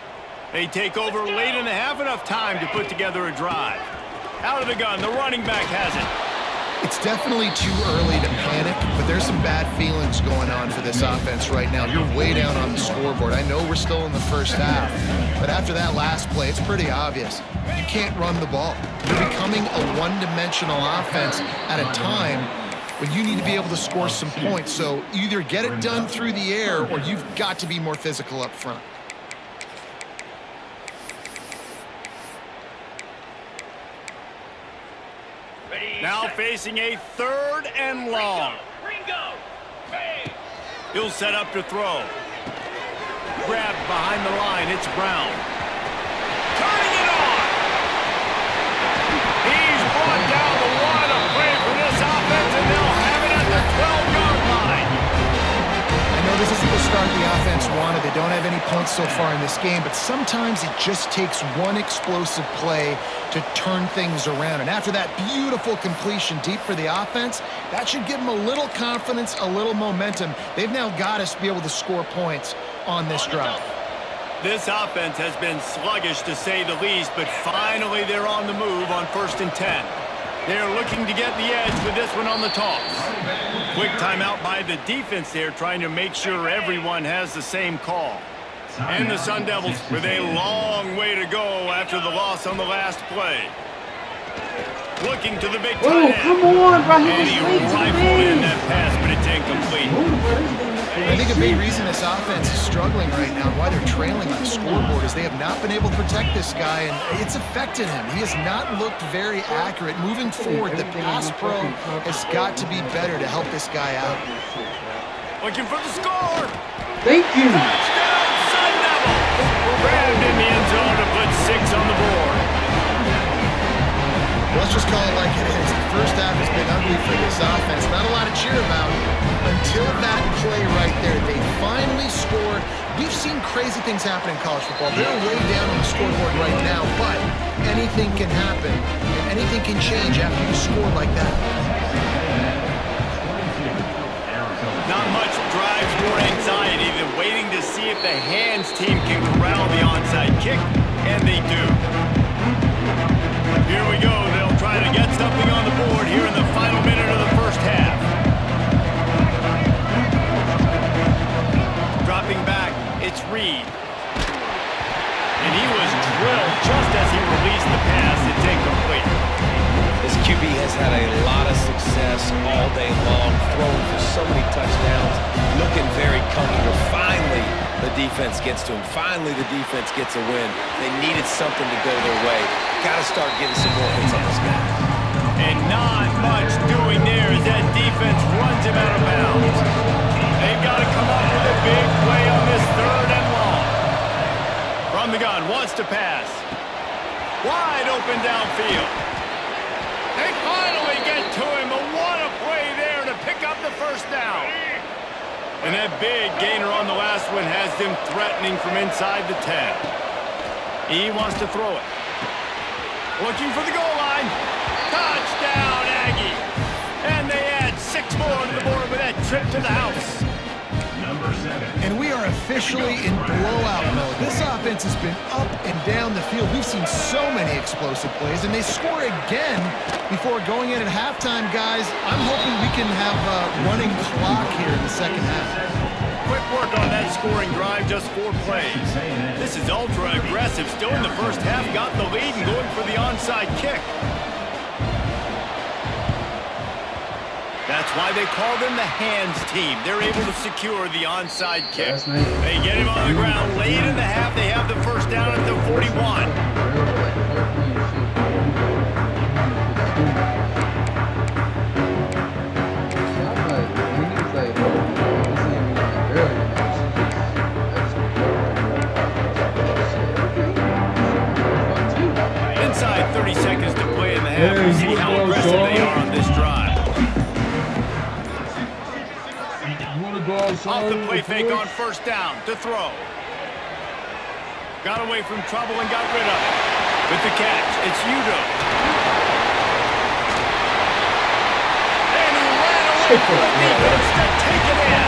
A: They take over late and they have enough time to put together a drive. Out of the gun, the running back has it.
C: It's definitely too early to panic, but there's some bad feelings going on for this offense right now. You're way down on the scoreboard. I know we're still in the first half, but after that last play, it's pretty obvious. You can't run the ball. You're becoming a one-dimensional offense at a time when you need to be able to score some points. So either get it done through the air or you've got to be more physical up front.
A: Now facing a 3rd and long. He'll set up to throw. Grabbed behind the line, it's Brown. Turning it on! He's brought down the line of play for this offense, and they'll have it at the 12-yard line.
C: I know this isn't the start the offense wanted. They don't have any points so far in this game, but sometimes it just takes one explosive play to turn things around. And after that beautiful completion deep for the offense, that should give them a little confidence, a little momentum. They've now got us to be able to score points on this drive.
A: This offense has been sluggish, to say the least, but finally they're on the move on 1st and 10. They're looking to get the edge with this one on the toss. Quick timeout by the defense there, trying to make sure everyone has the same call. And the Sun Devils with a long way to go after the loss on the last play. Looking to the big tight end.
D: Come on, bro.
A: And he rifled in that pass, but it's incomplete.
C: I think a big reason this offense is struggling right now and why they're trailing on the scoreboard is they have not been able to protect this guy, and it's affected him. He has not looked very accurate. Moving forward, the pass pro has got to be better to help this guy out.
A: Looking for the score.
D: Thank you.
A: Touchdown, Sun Devils. Grabbed in the end zone to put 6 on the board.
C: Let's just call it like it is. The first half has been ugly for this offense. Not a lot to cheer about until that play right there. They finally scored. We've seen crazy things happen in college football. They're way down on the scoreboard right now, but anything can happen, and anything can change after you score like that.
A: Not much drives more anxiety than waiting to see if the hands team can corral the onside kick, and they do. Here we go. They'll try to get something on the board here in the final minute of the first half. Dropping back, it's Reed. And he was drilled just as he released the pass. It's incomplete.
B: This QB has had a lot of success all day long, throwing for so many touchdowns, looking very comfortable. Finally, the defense gets to him. Finally, the defense gets a win. They needed something to go their way. Got to start getting some more hits on this guy.
A: And not much doing there as that defense runs him out of bounds. They've got to come up with a big play on this 3rd and long. From the gun, wants to pass. Wide open downfield. They finally get to him, but what a play there to pick up the first down. And that big gainer on the last one has them threatening from inside the 10. He wants to throw it. Looking for the goal line. Touchdown, Aggie. And they add 6 more to the board with that trip to the house.
F: Number 7.
C: And we are officially in blowout mode. This offense has been up and down the field. We've seen so many explosive plays, and they score again before going in at halftime, guys. I'm hoping we can have a running clock here in the second half.
A: Quick work on that scoring drive, just 4 plays. This is ultra aggressive, still in the first half, got the lead and going for the onside kick. That's why they call them the hands team. They're able to secure the onside kick. They get him on the ground late in the half. They have the first down at the 41. Inside 30 seconds to play in the half. We'll see how aggressive they are on this drive. Off the play fake on first down to throw. Got away from trouble and got rid of it. With the catch, it's Udo. And he ran away from the defense to take it in.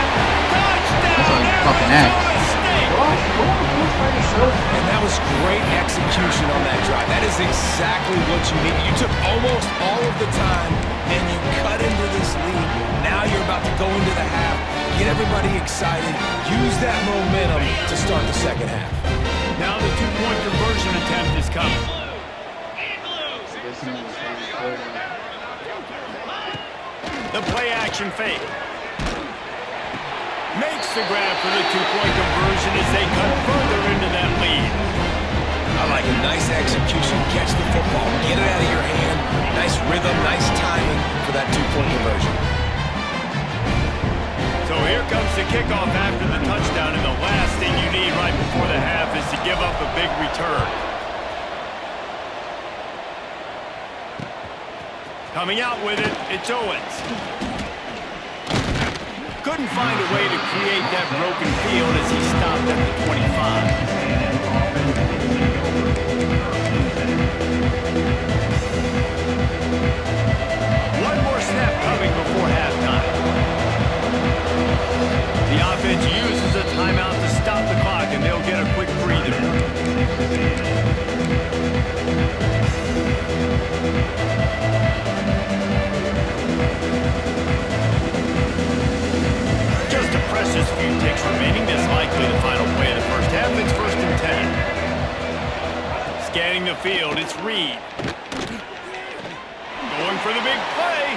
A: Touchdown, Arizona State.
B: And that was great execution on that drive. That is exactly what you need. You took almost all of the time and you cut into this lead. Now you're about to go into the half. Get everybody excited. Use that momentum to start the second half.
A: Now the two-point conversion attempt is coming. The play action fake. Makes the grab for the two-point conversion as they cut further into that lead.
B: I like it. Nice execution. Catch the football. Get it out of your hand. Nice rhythm, nice timing for that two-point conversion.
A: So here comes the kickoff after the touchdown, and the last thing you need right before the half is to give up a big return. Coming out with it, it's Owens. Couldn't find a way to create that broken field as he stopped at the 25. One more snap coming before halftime. The offense uses a timeout to stop the clock, and they'll get a quick breather. Just a precious few ticks remaining. This likely the final play of the first half. It's 1st and 10. Scanning the field, it's Reed. Going for the big play.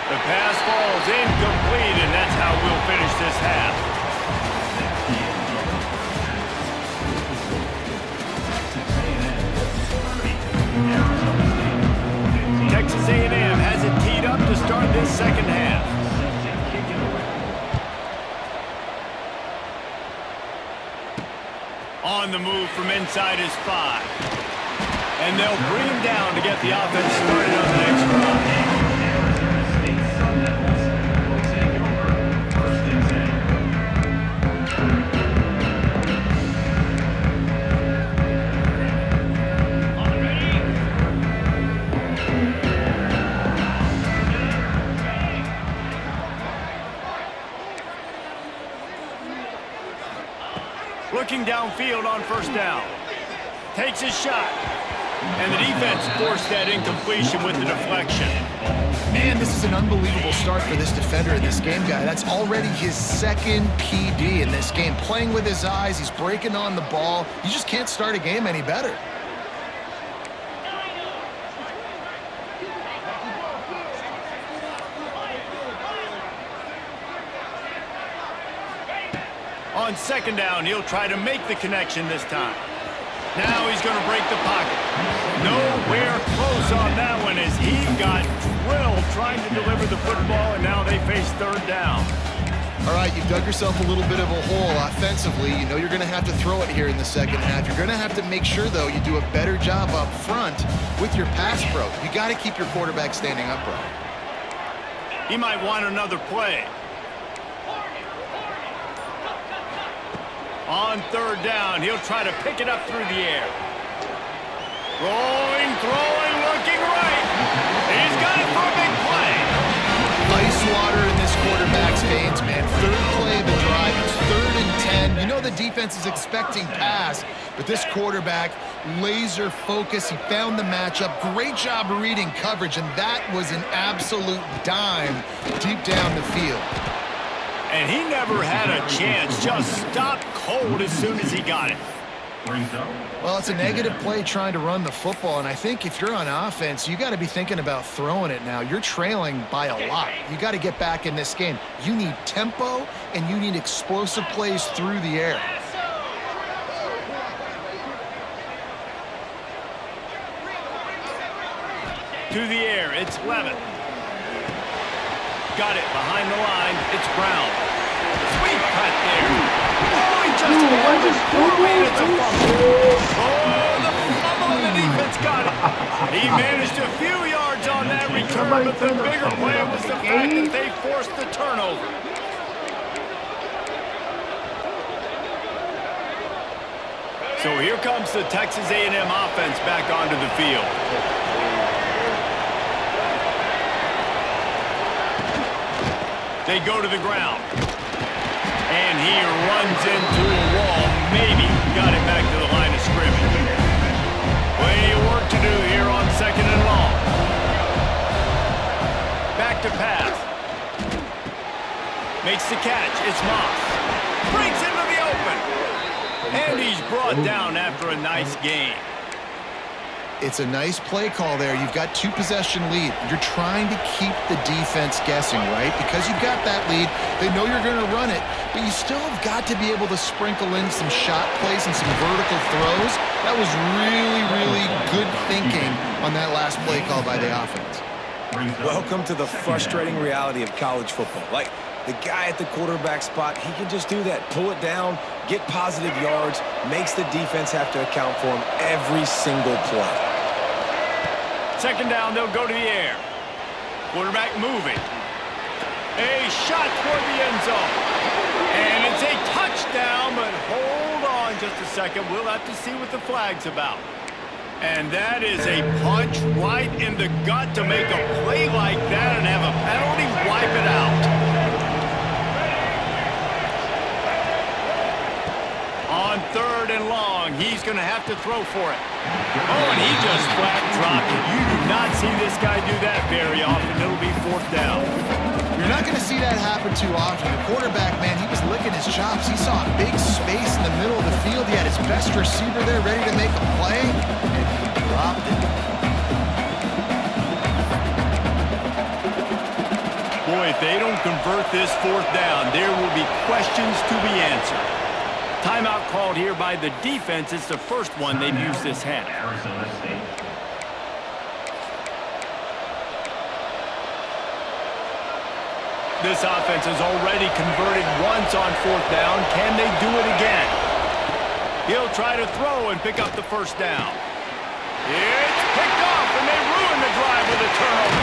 A: The pass falls incomplete, and that's how we'll finish this half. Texas A&M has it teed up to start this second half. On the move from inside is 5. And they'll bring him down to get the offense started on the next drive. Looking downfield on first down. Takes his shot. And the defense forced that incompletion with the deflection.
C: Man, this is an unbelievable start for this defender in this game, guy. That's already his second PB in this game. Playing with his eyes, he's breaking on the ball. You just can't start a game any better.
A: On second down, he'll try to make the connection this time. Now he's going to break the pocket. Nowhere close on that one as he got drilled trying to deliver the football, and now they face third down.
C: All right, you've dug yourself a little bit of a hole offensively. You know you're going to have to throw it here in the second half. You're going to have to make sure, though, you do a better job up front with your pass pro. You got to keep your quarterback standing upright.
A: He might want another play. On third down, he'll try to pick it up through the air. Rolling, throwing, looking right. He's got it for a big play.
C: Ice water in this quarterback's veins, man. Third play of the drive. defense is expecting pass, but this quarterback, laser focus. He found the matchup. Great job reading coverage, and that was an absolute dime deep down the field.
A: And he never had a chance. Just stopped cold as soon as he got it.
C: Well, it's a negative play trying to run the football, and I think if you're on offense, you got to be thinking about throwing it now. You're trailing by a lot. You got to get back in this game. You need tempo, and you need explosive plays through the air.
A: To the air, it's Levin. Got it behind the line. It's Brown. Sweet cut there. Oh, he just it's a fumble. Oh, the fumble and the defense got it. He managed a few yards on that return, but the bigger play was the fact that they forced the turnover. So here comes the Texas A&M offense back onto the field. They go to the ground. And he runs into a wall. Maybe got it back to the line of scrimmage. Plenty of work to do here on 2nd and long. Back to pass. Makes the catch. It's Moss. Breaks into the open. And he's brought down after a nice gain.
C: It's a nice play call there. You've got 2-possession lead. You're trying to keep the defense guessing, right? Because you've got that lead, they know you're going to run it, but you still have got to be able to sprinkle in some shot plays and some vertical throws. That was really, really good thinking on that last play call by the offense.
B: Welcome to the frustrating reality of college football. Like, the guy at the quarterback spot, he can just do that. Pull it down, get positive yards, makes the defense have to account for him every single play.
A: 2nd down, they'll go to the air. Quarterback moving. A shot toward the end zone. And it's a touchdown, but hold on just a second. We'll have to see what the flag's about. And that is a punch right in the gut to make a play like that and have a penalty wipe it out. On 3rd and long, he's going to have to throw for it. Oh, and he just flat dropped it. You do not see this guy do that very often. It'll be 4th down.
C: You're not going to see that happen too often. The quarterback, man, he was licking his chops. He saw a big space in the middle of the field. He had his best receiver there ready to make a play, and he dropped it.
A: Boy, if they don't convert this 4th down, there will be questions to be answered. Timeout called here by the defense. It's the first one they've used this half.
F: Arizona State.
A: This offense has already converted once on 4th down. Can they do it again? He'll try to throw and pick up the 1st down. It's picked off, and they ruin the drive with a turnover.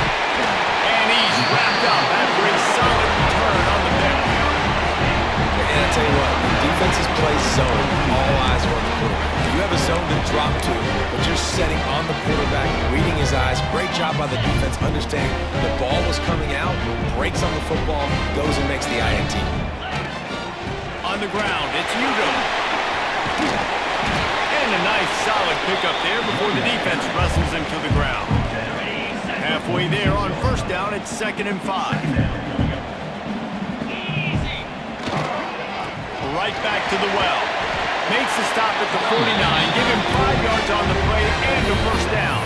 A: And he's wrapped up after a solid return on the bench.
B: And I tell you what, defenses play zone, all eyes are on the quarterback. You have a zone to drop to, but you're setting on the quarterback, reading his eyes. Great job by the defense, understanding the ball was coming out, breaks on the football, goes and makes the INT.
A: On the ground, it's Udo. And a nice solid pickup there before the defense wrestles him to the ground. Halfway there on 1st down, it's 2nd and 5. Right back to the well. Makes the stop at the 49. Give him 5 yards on the play and a 1st down.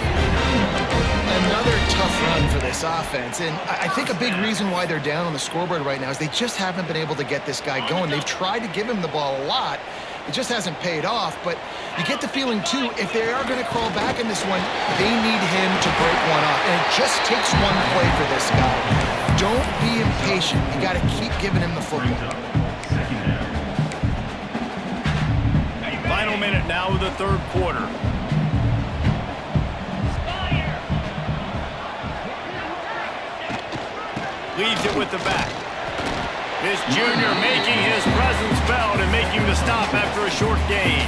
C: Another tough run for this offense, and I think a big reason why they're down on the scoreboard right now is they just haven't been able to get this guy going. They've tried to give him the ball a lot. It just hasn't paid off, but you get the feeling, too, if they are going to crawl back in this one, they need him to break one off, and it just takes one play for this guy. Don't be impatient. You got to keep giving him the football.
A: Final minute now of the 3rd quarter. Leaves it with the back. This junior making his presence felt and making the stop after a short gain.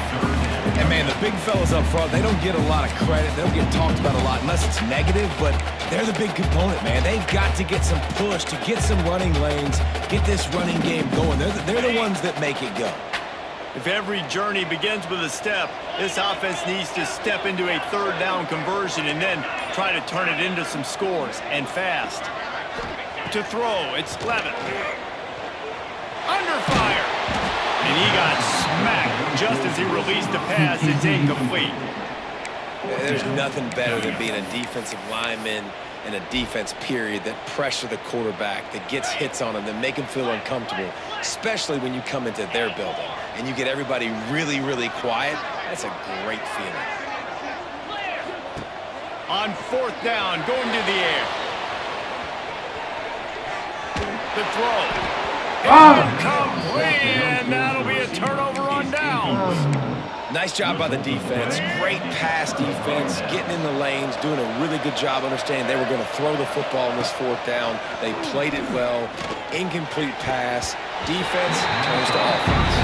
B: And, man, the big fellas up front, they don't get a lot of credit. They don't get talked about a lot unless it's negative, but they're the big component, man. They've got to get some push, to get some running lanes, get this running game going. They're the ones that make it go.
A: If every journey begins with a step, this offense needs to step into a third down conversion and then try to turn it into some scores, and fast. To throw, it's Levitt. Under fire. And he got smacked just as he released the pass. It's incomplete.
B: There's nothing better than being a defensive lineman and a defense period that pressure the quarterback, that gets hits on him, that make him feel uncomfortable, especially when you come into their building and you get everybody really, really quiet. That's a great feeling.
A: On fourth down, going to the air. The throw. Incomplete, and that'll be a turnover on downs.
B: Nice job by the defense. Great pass defense, getting in the lanes, doing a really good job understanding they were going to throw the football on this fourth down. They played it well. Incomplete pass. Defense turns to offense.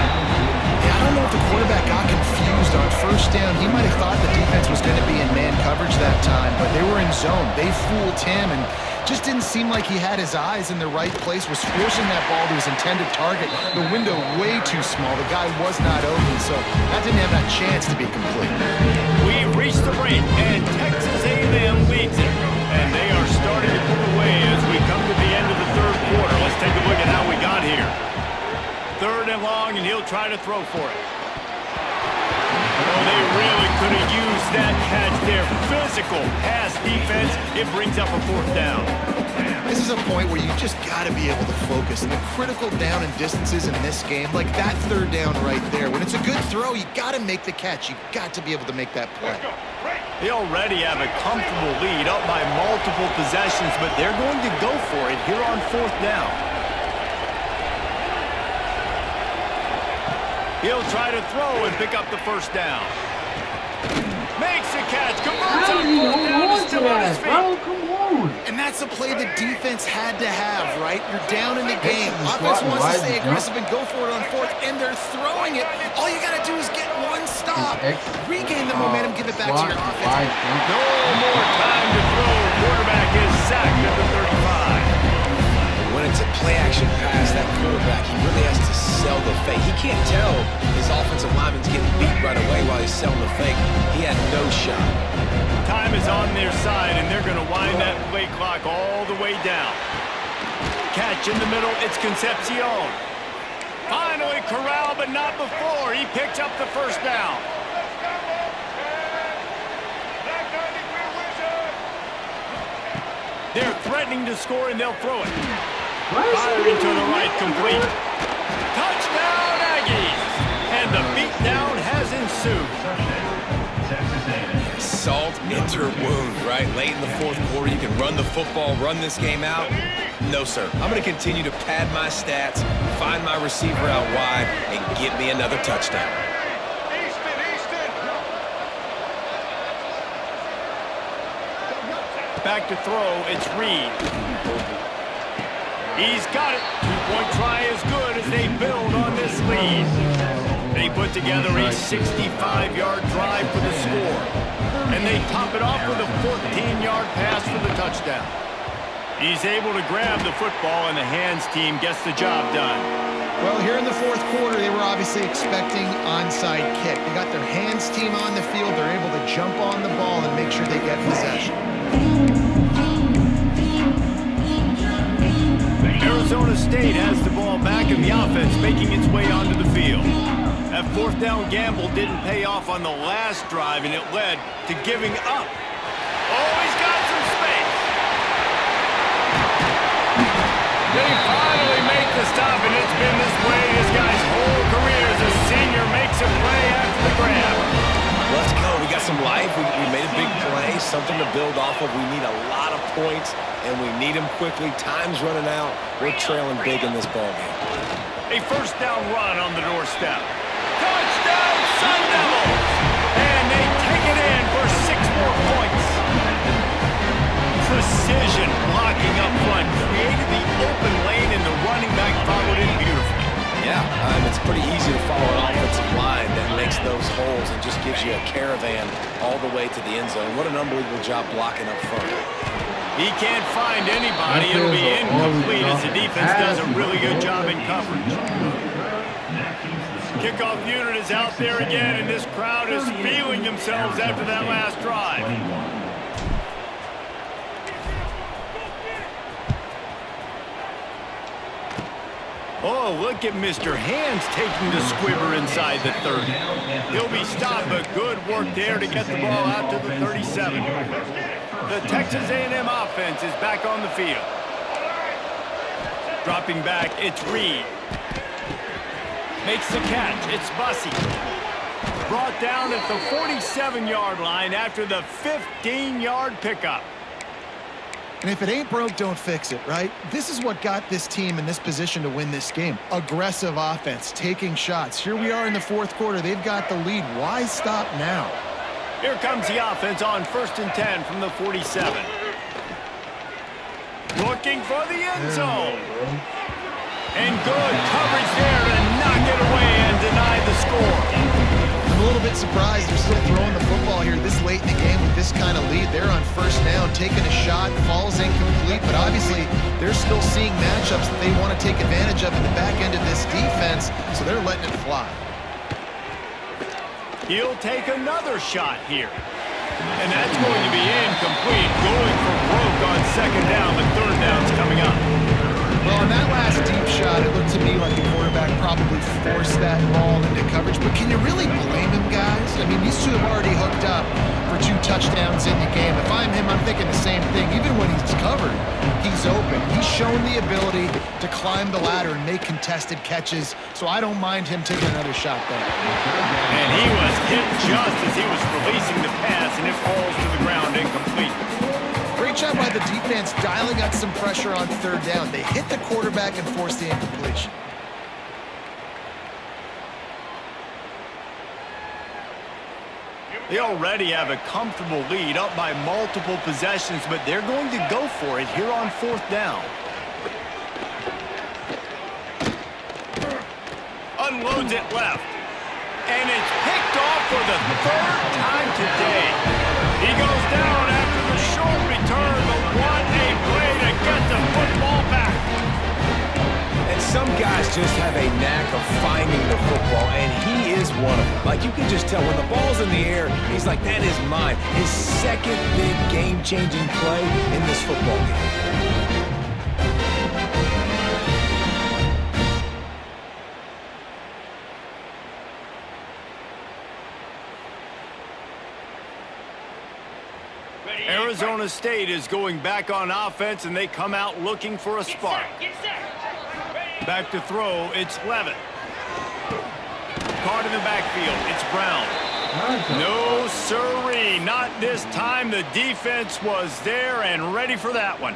C: Yeah, I don't know if the quarterback got confused on first down. He might have thought the defense was going to be in man coverage that time, but they were in zone. They fooled him and just didn't seem like he had his eyes in the right place, was forcing that ball to his intended target. The window way too small. The guy was not open, so that didn't have that chance to be complete.
A: We've reached the break, and Texas A&M leads it. And they are starting to pull away as we come to the end of the third quarter. Let's take a look at how we got here. Third and long, and he'll try to throw for it. Oh, they really could have used that catch there. Physical pass defense. It brings up a fourth down.
C: This is a point where you just got to be able to focus. And the critical down and distances in this game, like that third down right there, when it's a good throw, you got to make the catch. You got to be able to make that play.
A: They already have a comfortable lead up by multiple possessions, but they're going to go for it here on fourth down. He'll try to throw and pick up the first down. Makes a catch, converts on fourth down, is still on his feet.
E: Bro, come on.
C: And that's the play the defense had to have, right? You're down in the game. Offense wants to stay aggressive and go for it on fourth, and they're throwing it. All you got to do is get one stop. Regain the momentum, give it back to your offense.
A: No more time to throw. Quarterback is sacked at the 35.
B: When it's a play-action pass, that quarterback, he really has to sell the fake. He can't tell his offensive lineman's getting beat right away while he's selling the fake. He had no shot.
A: Time is on their side, and they're going to wind that play clock all the way down. Catch in the middle, it's Concepcion. Finally corralled, but not before. He picks up the first down. They're threatening to score, and they'll throw it. Firing to the right, complete. Touchdown, Aggies! And the beatdown has ensued.
B: Salt into wound, right? Late in the fourth quarter, you can run the football, run this game out. No, sir. I'm going to continue to pad my stats, find my receiver out wide, and get me another touchdown.
A: Back to throw, it's Reed. He's got it. Two-point try is good as they build on this lead. They put together a 65-yard drive for the score. And they top it off with a 14-yard pass for the touchdown. He's able to grab the football, and the hands team gets the job done.
C: Well, here in the fourth quarter, they were obviously expecting onside kick. They got their hands team on the field. They're able to jump on the ball and make sure they get possession.
A: Arizona State has the ball back, and the offense making its way onto the field. That fourth down gamble didn't pay off on the last drive, and it led to giving up. Oh, he's got some space. They finally make the stop, and it's been this way his guy's whole career as a senior makes a play after the grab.
B: Let's go. We got some life. We made a big play, something to build off of. We need a lot of points, and we need them quickly. Time's running out. We're trailing big in this ballgame.
A: A first down run on the doorstep. Touchdown, Sun Devils! And they take it in for 6 more points. Precision blocking up front created the open lane, and the running back followed it beautifully.
B: Yeah, it's pretty easy to follow an offensive line that makes those holes and just gives you a caravan all the way to the end zone. What an unbelievable job blocking up front.
A: He can't find anybody. It'll be incomplete as the defense does a really good job in coverage.
F: That keeps the
A: Kickoff unit is out there again, and this crowd is feeling themselves after that last drive.
F: 21.
A: Oh, look at Mr. Hands taking the squibber inside the 30. He'll be stopped, but good work there to get the ball out to the 37. The Texas A&M offense is back on the field. Dropping back, it's Reed. Makes the catch, it's Bussey. Brought down at the 47-yard line after the 15-yard pickup.
C: And if it ain't broke, don't fix it, right? This is what got this team in this position to win this game. Aggressive offense, taking shots. Here we are in the fourth quarter. They've got the lead. Why stop now?
A: Here comes the offense on 1st and 10 from the 47. Looking for the end zone. And good coverage there to knock it away and deny the score.
C: I'm a little bit surprised they're still throwing the football here this late in the game with this kind of lead. They're on 1st down, taking a shot, falls incomplete, but obviously they're still seeing matchups that they want to take advantage of in the back end of this defense, so they're letting it fly.
A: He'll take another shot here. And that's going to be incomplete, going for broke on 2nd down, but 3rd down's coming up.
C: Well, on that last deep shot, it looked to me like the quarterback probably forced that ball into coverage. But can you really blame him, guys? I mean, these two have already hooked up for 2 touchdowns in the game. If I'm him, I'm thinking the same thing. Even when he's covered, he's open. He's shown the ability to climb the ladder and make contested catches. So I don't mind him taking another shot there.
A: And he was hit just as he was releasing the pass, and it falls to the ground incomplete.
C: Great job by the defense dialing up some pressure on 3rd down. They hit the quarterback and forced the incompletion.
A: They already have a comfortable lead up by multiple possessions, but they're going to go for it here on 4th down. Unloads it left. And it's picked off for the 3rd time today. He goes down after the short return, but what a play to get the football back.
B: And some guys just have a knack of finding the football, and he is one of them. Like, you can just tell when the ball's in the air, he's like, that is mine. His 2nd big game-changing play in this football game.
A: Arizona State is going back on offense, and they come out looking for a spark. Back to throw, it's Levitt. Caught in the backfield, it's Brown. No siree, not this time. The defense was there and ready for that one.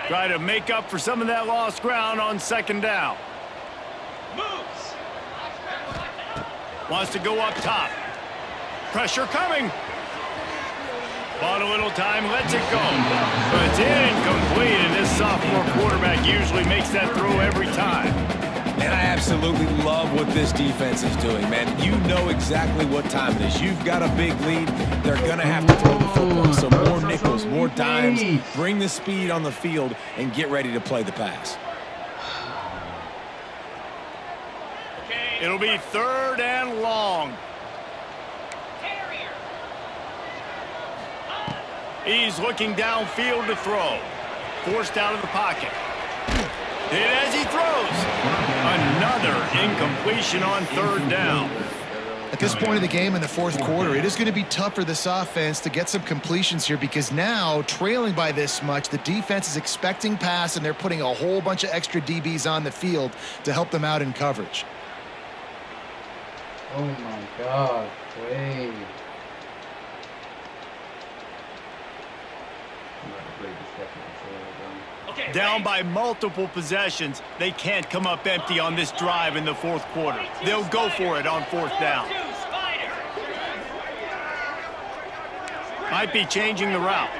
A: Try to make up for some of that lost ground on 2nd down. Wants to go up top. Pressure coming. Bought a little time, lets it go. But it's incomplete, and this sophomore quarterback usually makes that throw every time.
B: And I absolutely love what this defense is doing, man. You know exactly what time it is. You've got a big lead. They're going to have to throw the football. So more nickels, more dimes, bring the speed on the field, and get ready to play the pass.
A: It'll be 3rd and long. He's looking downfield to throw. Forced out of the pocket. Hit as he throws. Another incompletion on 3rd down.
C: At this point of the game in the 4th quarter, it is going to be tough for this offense to get some completions here because now, trailing by this much, the defense is expecting pass, and they're putting a whole bunch of extra DBs on the field to help them out in coverage.
E: Oh my God, wait.
A: Down by multiple possessions, they can't come up empty on this drive in the 4th quarter. They'll go for it on 4th down. Might be changing the route.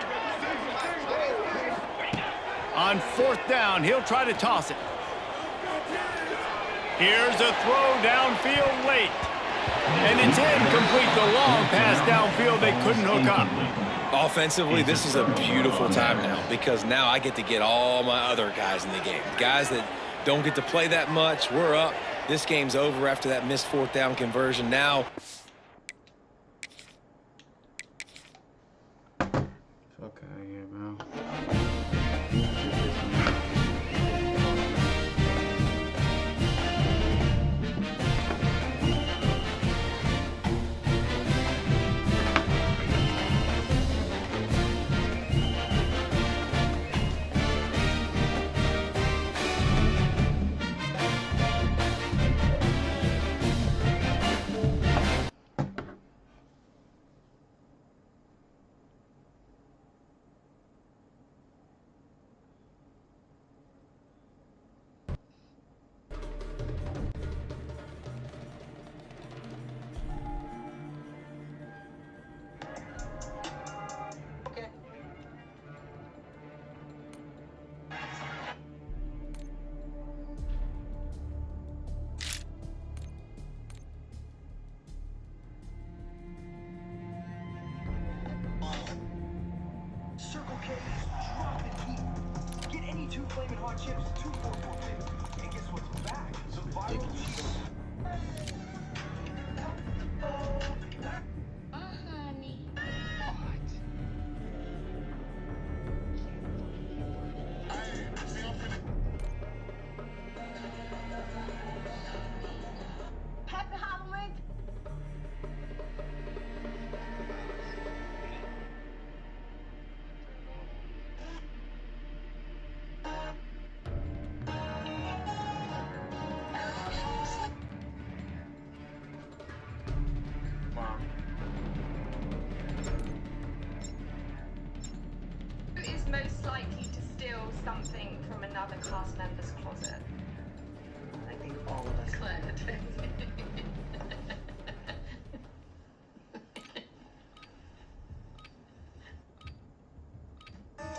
A: On 4th down, he'll try to toss it. Here's a throw downfield late. And the 10 complete the long pass downfield. They couldn't hook up.
B: Offensively, this is a beautiful time now because now I get to get all my other guys in the game. Guys that don't get to play that much, we're up. This game's over after that missed 4th down conversion. Now,
E: Fuck out of here, bro.
G: Circle K is dropping heat. Get any 2 flaming hot chips, 2 for $4.50. And guess what's back? Some viral cheese.
H: Happy Halloween.
I: Who is most likely to steal something from another cast member's closet?
G: I think all of us.
I: Claire.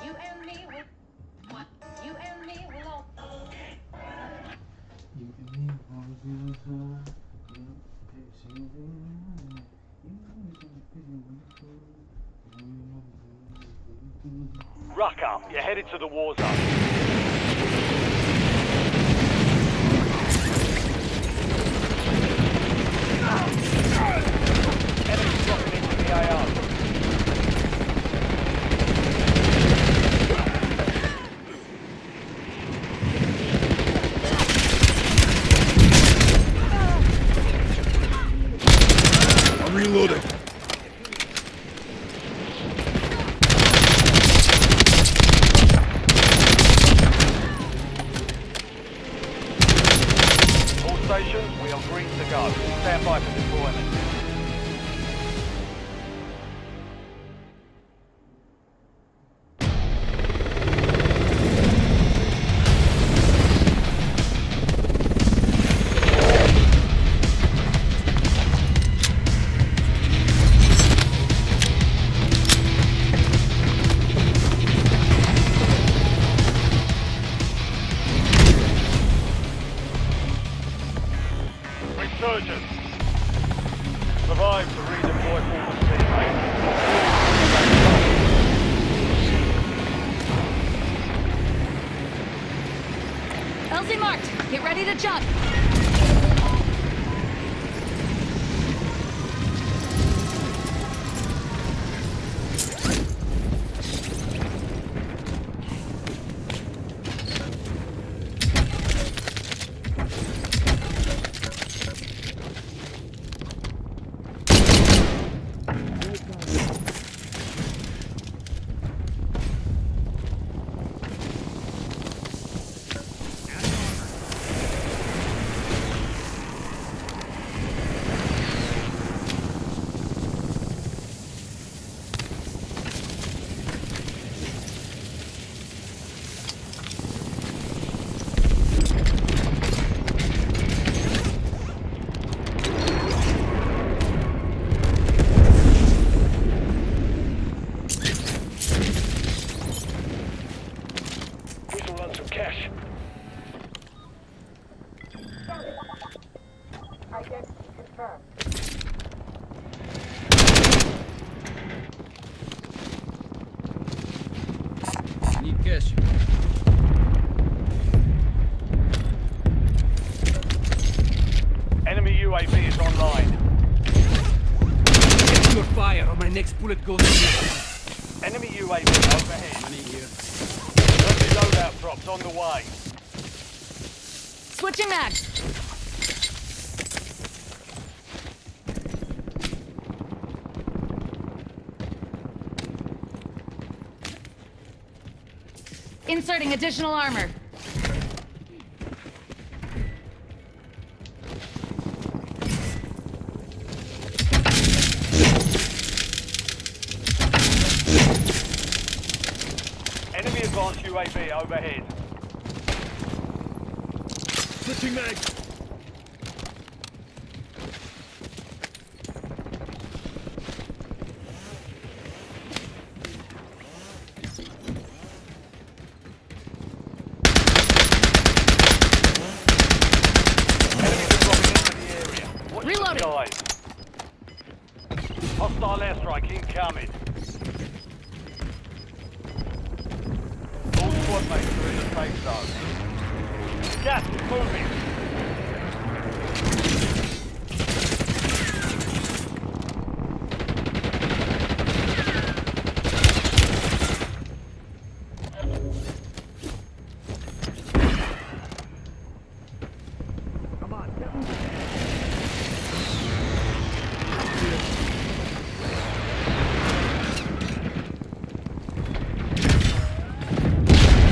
H: You and me will. What? You and me will all.
E: You can leave all the other.
A: Ruck up. You're headed to the war zone. Enemy dropping into the AR.
B: I'm reloading.
A: All stations, we are green to go. Stand by for deployment. Resurgence. Survive to redeploy forward teammate.
J: LZ marked. Get ready to jump.
H: Identity confirmed.
K: next bullet goes to this.
A: Enemy UAV overhead.
K: Money here.
A: Friendly loadout drops on the way.
J: Switching mags. Inserting additional armor.
A: Enemy advanced UAV overhead.
K: Switching mags.
J: Reloading.
A: Hostile airstrike incoming. All squad mates are in the safe zone. Gas is moving.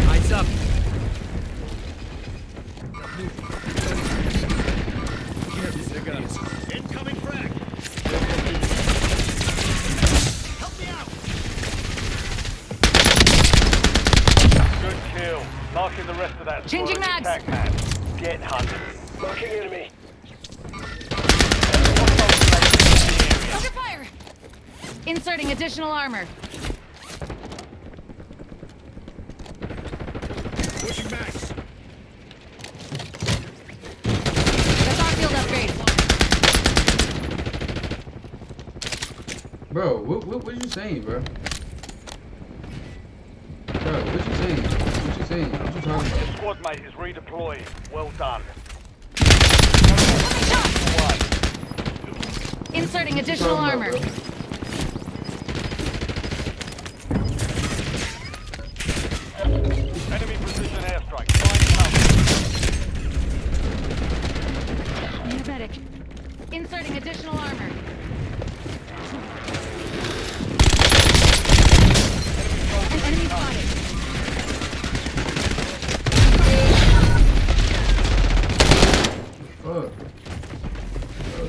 K: Eyes up.
A: Incoming frag. Help me out. Good kill. Marking the rest of that squad.
J: Changing mags.
A: Attack man. Get hunted. Marking enemy.
J: Under fire. Inserting additional armor.
A: Pushing max.
J: That's our field upgrade.
E: Bro, what you saying, bro? Bro, what you saying? What you saying? What you talking
A: Your
E: about?
A: squad mate is redeployed. Well done.
J: Inserting additional
E: Talking
J: armor.
E: about, bro?
A: Enemy precision airstrike. Find cover.
J: Medic. Inserting additional armor. An enemy spotted.
E: Fuck. Bro,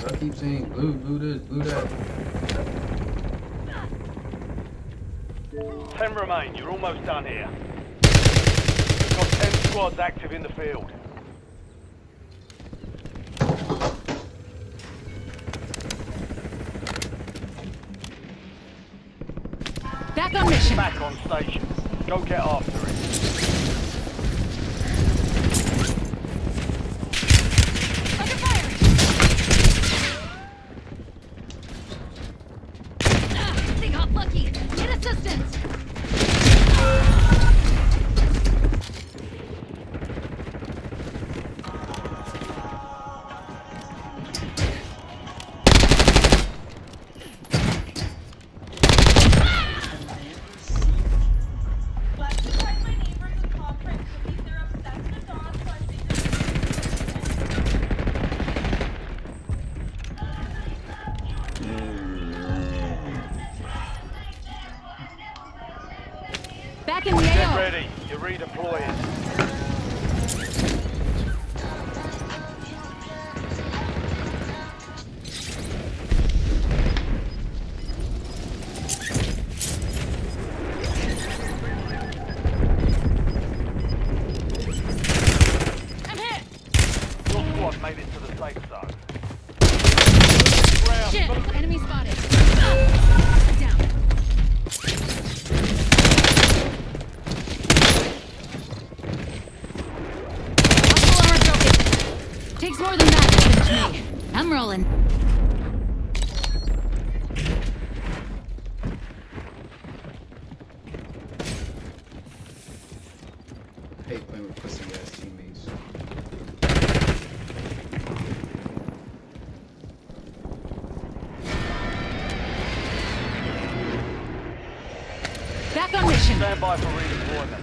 E: I keep saying blue this, blue that.
A: 10 remain. You're almost done here. We've got 10 squads active in the field.
J: Back on mission.
A: Back on station. Go get after it.
J: Under fire. They got lucky. Need assistance. Back in the
A: Get
J: AO.
A: ready. You're redeploying.
J: I'm hit.
A: Your squad made it to the safe zone. Ground.
J: Shit. Enemy spotted. Down. Hostile armor broken. Takes more than that to finish me. I'm rolling.
E: I hate playing with pussy ass teammates.
J: position.
A: Stand by for redeployment.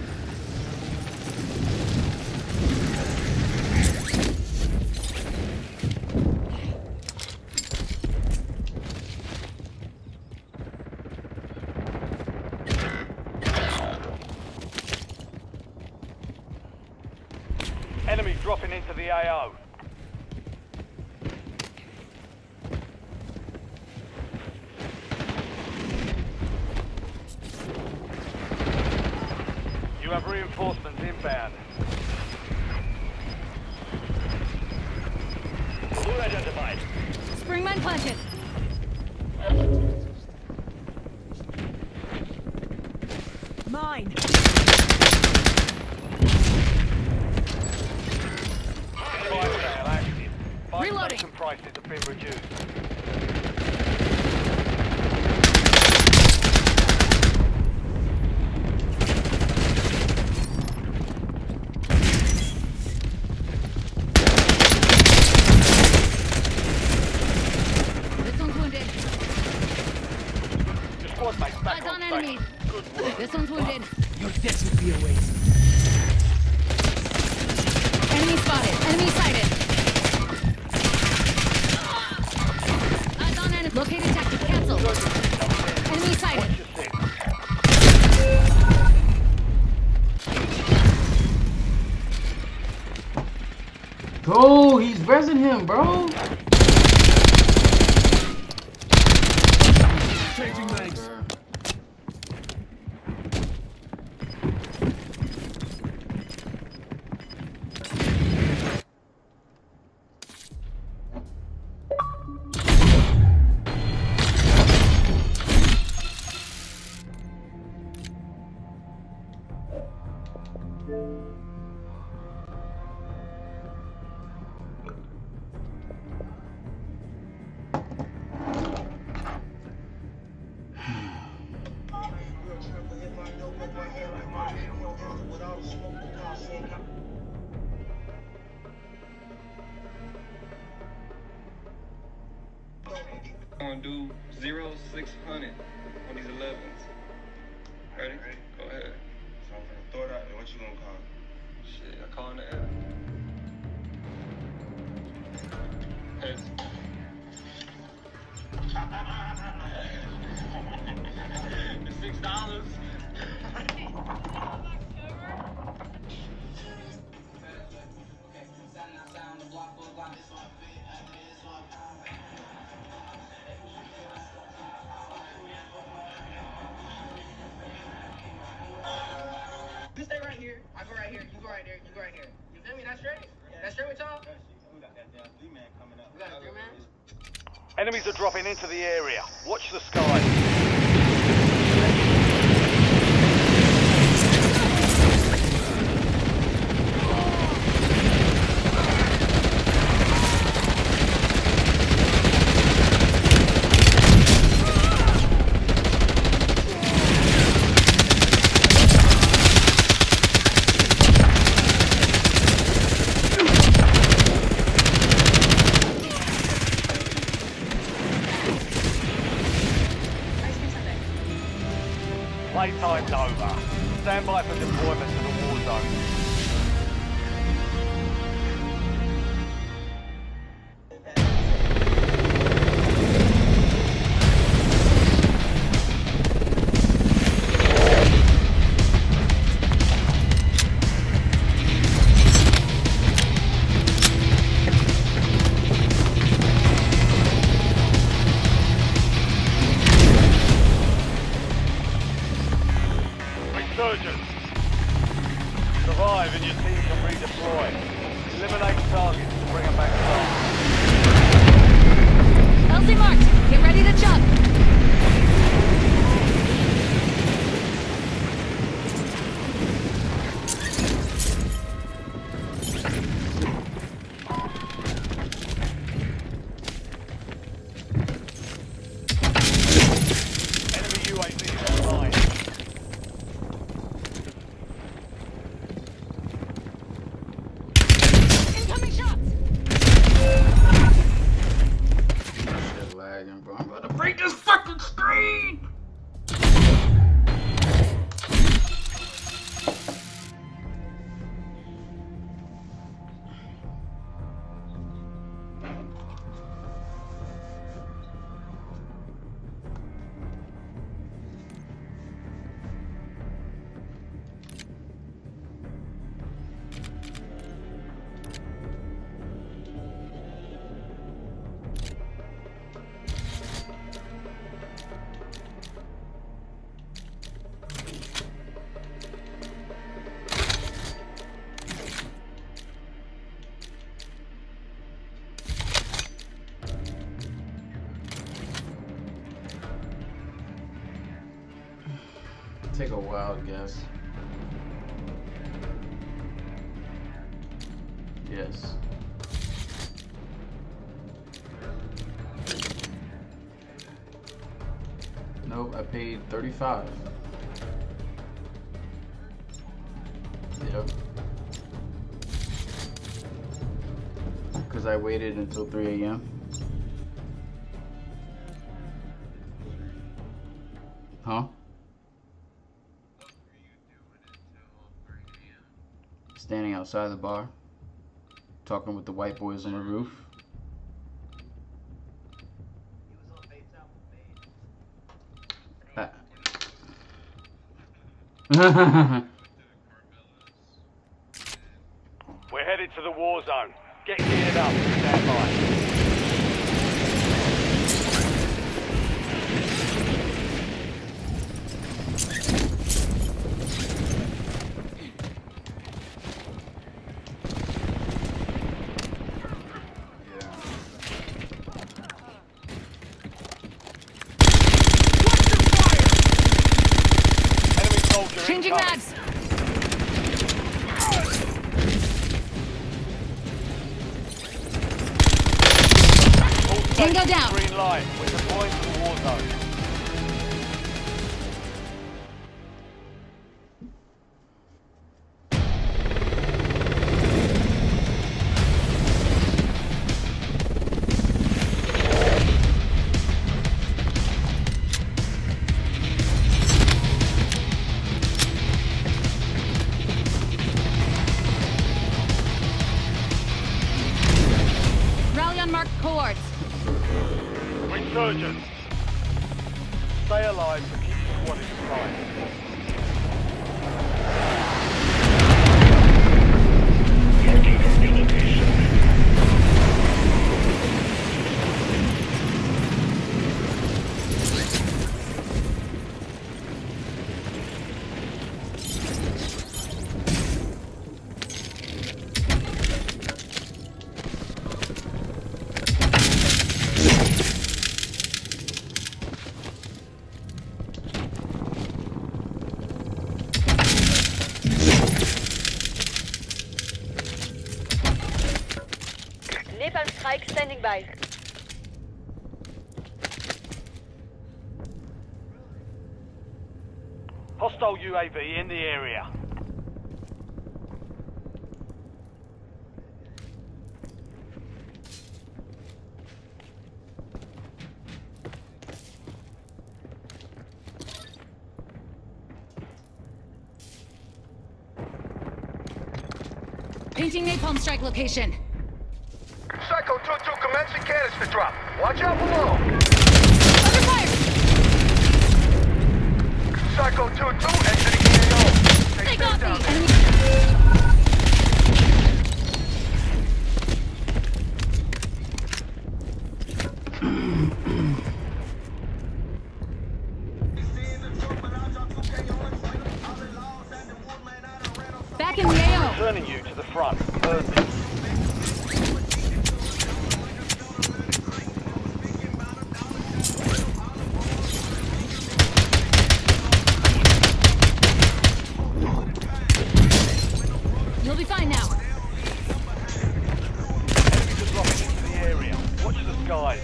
A: Enemy dropping into the AO. You have reinforcements inbound. Who identified?
J: Springman planted. Mine.
A: Reloading. Prices have been reduced.
J: This one's wounded.
A: Your squad mates back
J: Eyes on
A: on
J: enemies.
A: station. Good work.
J: This one's wounded.
K: Your deaths would be a waste.
J: Enemy spotted. Enemy sighted. Eyes on enemy. Located tactic canceled. Enemy sighted.
A: Watch your six.
E: Bro, he's resin him, bro.
K: Changing legs.
L: Gonna do 0-600 on these 11s. Ready? Go ahead. So I'm gonna throw it out there. What you gonna call it? Shit, I call in the air. Heads. It's $6.
M: You stay right here. I go right here. You go right there. You go right here. You feel me? That's straight? That's straight with y'all? We got that damn 3-man coming up. We got a 3-man?
A: Enemies are dropping into the area. Watch the sky. Playtime's over. Stand by for deployment to the war zone. Resurgence. Survive and your team can redeploy. Eliminate targets to bring them back home.
J: LC marked. Get ready to jump.
A: Enemy UAV online.
J: Incoming shots.
E: Shit lagging, bro. I'm about to break this fucking screen. take a wild guess. Yes. Nope, I paid 35. Yep. Because I waited until 3 a.m. Huh? Standing outside the bar, talking with the white boys on the roof.
A: We're headed to the war zone. Get geared up. Stand by.
J: Changing mags. Tango down.
A: Green light. We're deploying to the war zone.
J: Rally on marked cohorts.
A: Resurgence. Stay alive to keep the squad inside.
H: Strike standing by.
A: Hostile UAV in the area.
J: Painting napalm strike location.
G: Psycho 2-2 commencing canister drop. Watch out below.
J: Under fire!
G: Psycho 2-2 exiting AO.
J: They got me! Enemy. Back in the AO.
A: Turning you to the front.
J: You'll be fine now.
A: Enemies are dropping into the area. Watch the skies.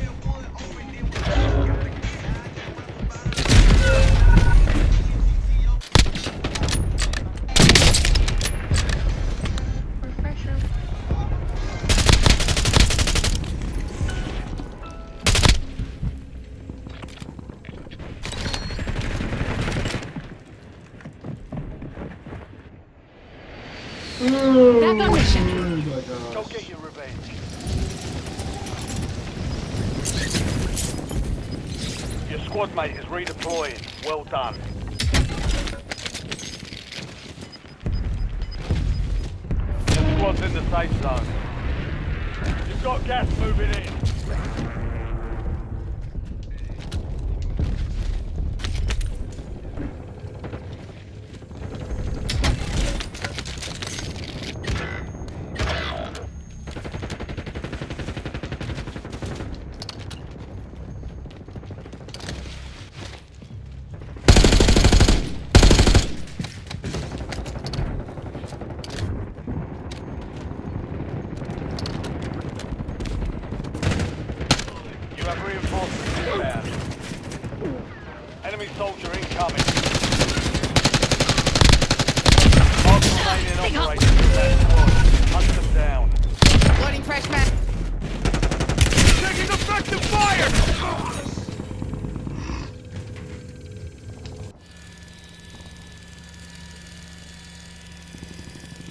J: Back on mission.
A: Go get your revenge. Your squad mate is redeploying. Well done. Your squad's in the safe zone. You've got gas moving in. reinforcements inbound. Enemy soldier incoming. Mark remaining operators in that squad. Hunt them down.
M: Loading fresh man.
A: Taking effective fire!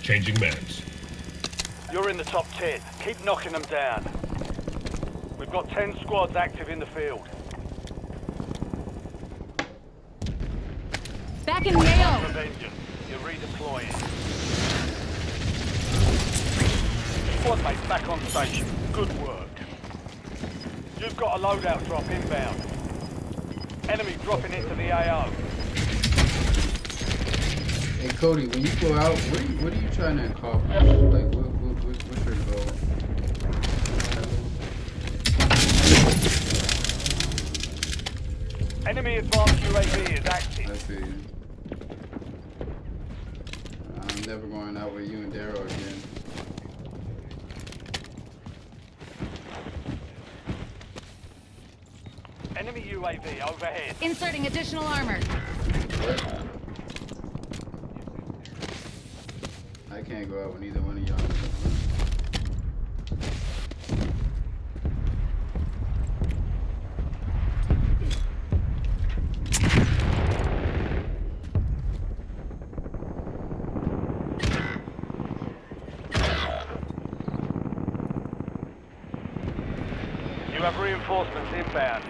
F: Changing mags.
A: You're in the top 10. Keep knocking them down. We've got 10 squads active in the field.
J: Back in the AO.
A: For vengeance. You're redeploying. Squad mates back on station. Good work. You've got a loadout drop inbound. Enemy dropping into the AO.
E: Hey Cody, when you go out, what are you trying to accomplish? Like, what's your goal?
A: Enemy advanced UAV is active.
E: I see. I'm never going out with you and Daryl again.
A: Enemy UAV overhead.
J: Inserting additional armor.
E: I can't go out with either one of y'all.
A: You have reinforcements inbound.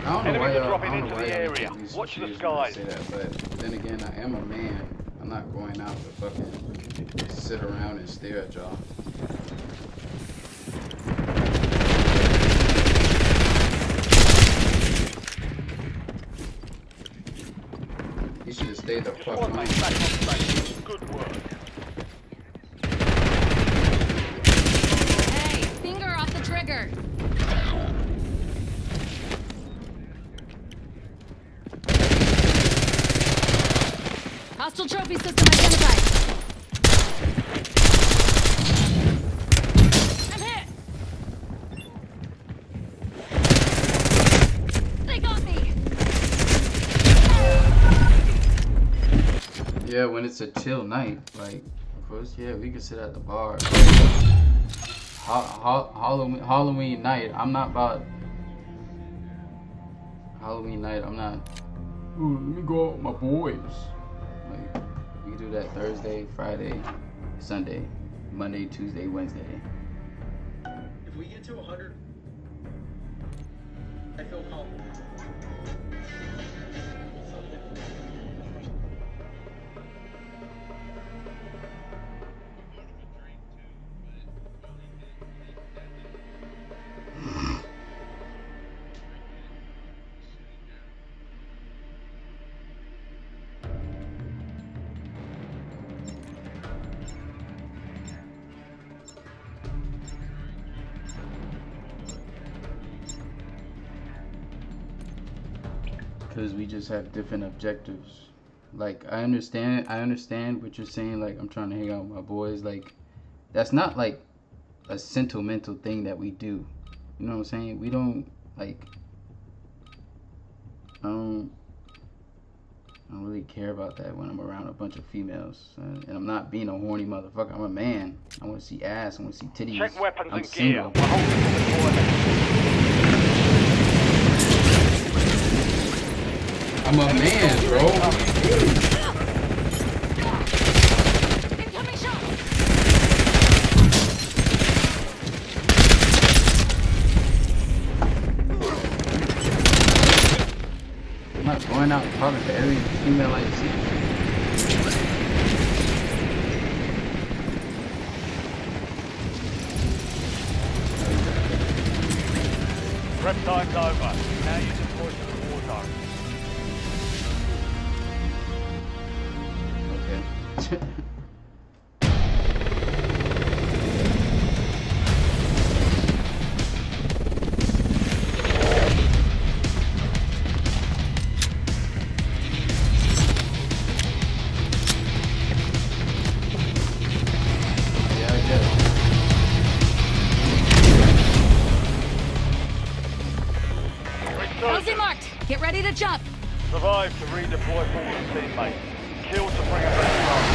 E: I don't know why
A: Enemies are
E: y'all
A: dropping into the area. Watch the skies.
E: Say that, but then again, I am a man. I'm not going out to fucking sit around and stare at y'all. You should have stayed the fuck home.
A: Good work.
J: Hey, finger off the trigger. Hostile trophy system identified. I'm hit. They got me.
E: Yeah, when it's a chill night, like, of course, yeah, we can sit at the bar. Halloween night, I'm not about. Halloween night, I'm not. Ooh, let me go out with my boys. Like, we can do that Thursday, Friday, Sunday, Monday, Tuesday, Wednesday.
M: If we get to 100, I feel confident.
E: Because we just have different objectives. Like, I understand what you're saying. Like, I'm trying to hang out with my boys. Like, that's not like a sentimental thing that we do. You know what I'm saying? We don't, like, I don't really care about that when I'm around a bunch of females. And I'm not being a horny motherfucker. I'm a man. I want to see ass. I want to see titties.
A: Check weapons
E: I'm
A: and
E: single.
A: gear. We're holding the deployment.
E: I'm a man, bro.
J: Incoming shot.
E: I'm not going out and talking to every female I see.
A: Prep time's over. Now you deploy to the war zone.
E: Okay.
J: Switch up!
A: Survive to redeploy fallen teammates. Kill to bring them back home.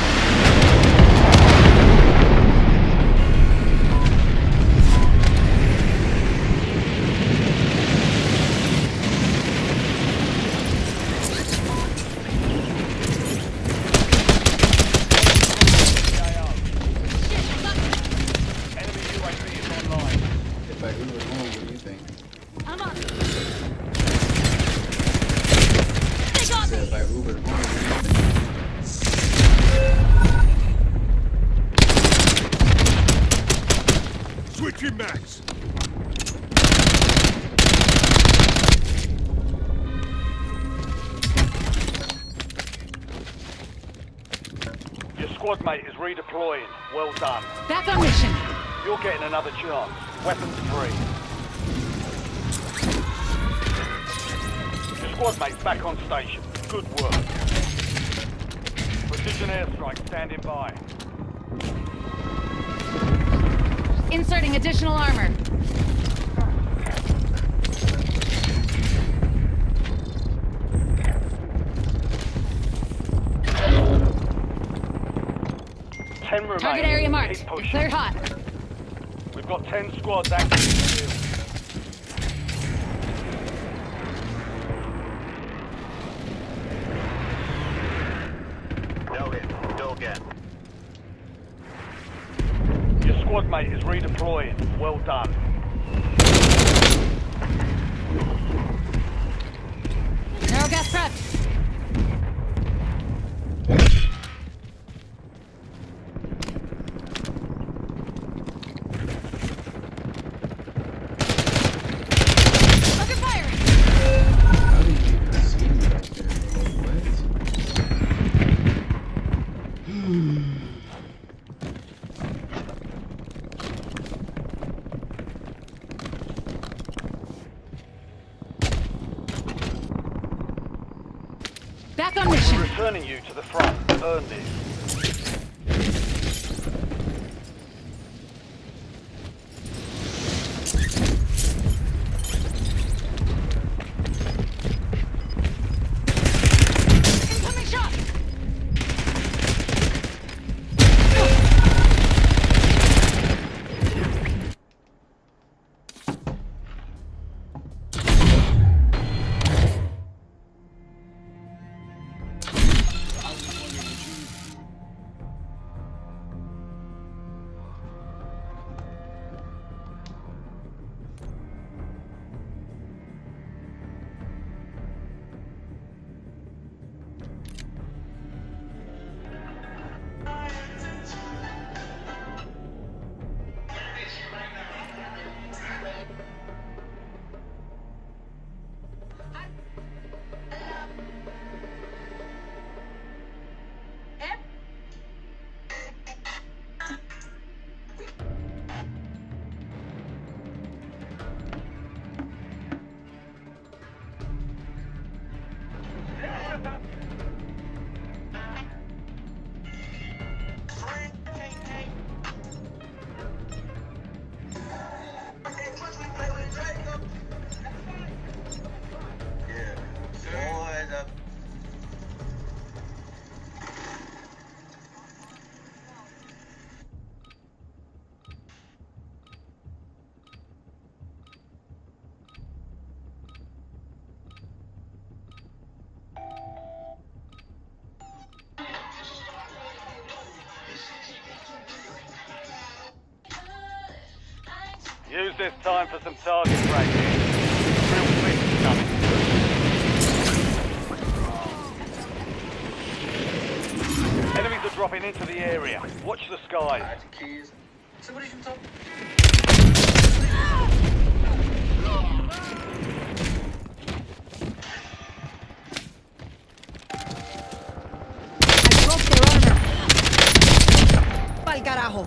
A: Enemy UAV is online.
E: If I do it home, what do you think?
J: I'm up.
E: I said if I Uber home, what do you think?
K: Switching max.
A: Your squad mate is redeploying. Well done.
J: Back on mission.
A: You're getting another chance. Weapons free. Your squad mate's back on station. Good work. Precision airstrike standing by.
J: Inserting additional armor. Target area marked.
A: Keep
J: You're
A: pushing.
J: cleared hot.
A: We've got 10 squads active in the field. No hit. Go again. Your squad mate is redeploying. Well done.
J: Narrow gas prepped. Open fire!
E: How did you even see me back there, bro? What?
J: Back on mission.
A: We're returning you to the front. Earn this.
J: Incoming shot!
A: Use this time for some target practice. Real quick coming. Enemies are dropping into the area. Watch the skies.
M: Somebody shoot something.
N: I broke their armor. Pa'l carajo.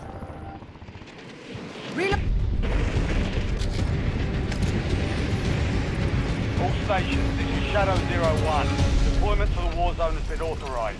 N: Reload.
A: All stations, this is Shadow 01. Deployment to the war zone has been authorized.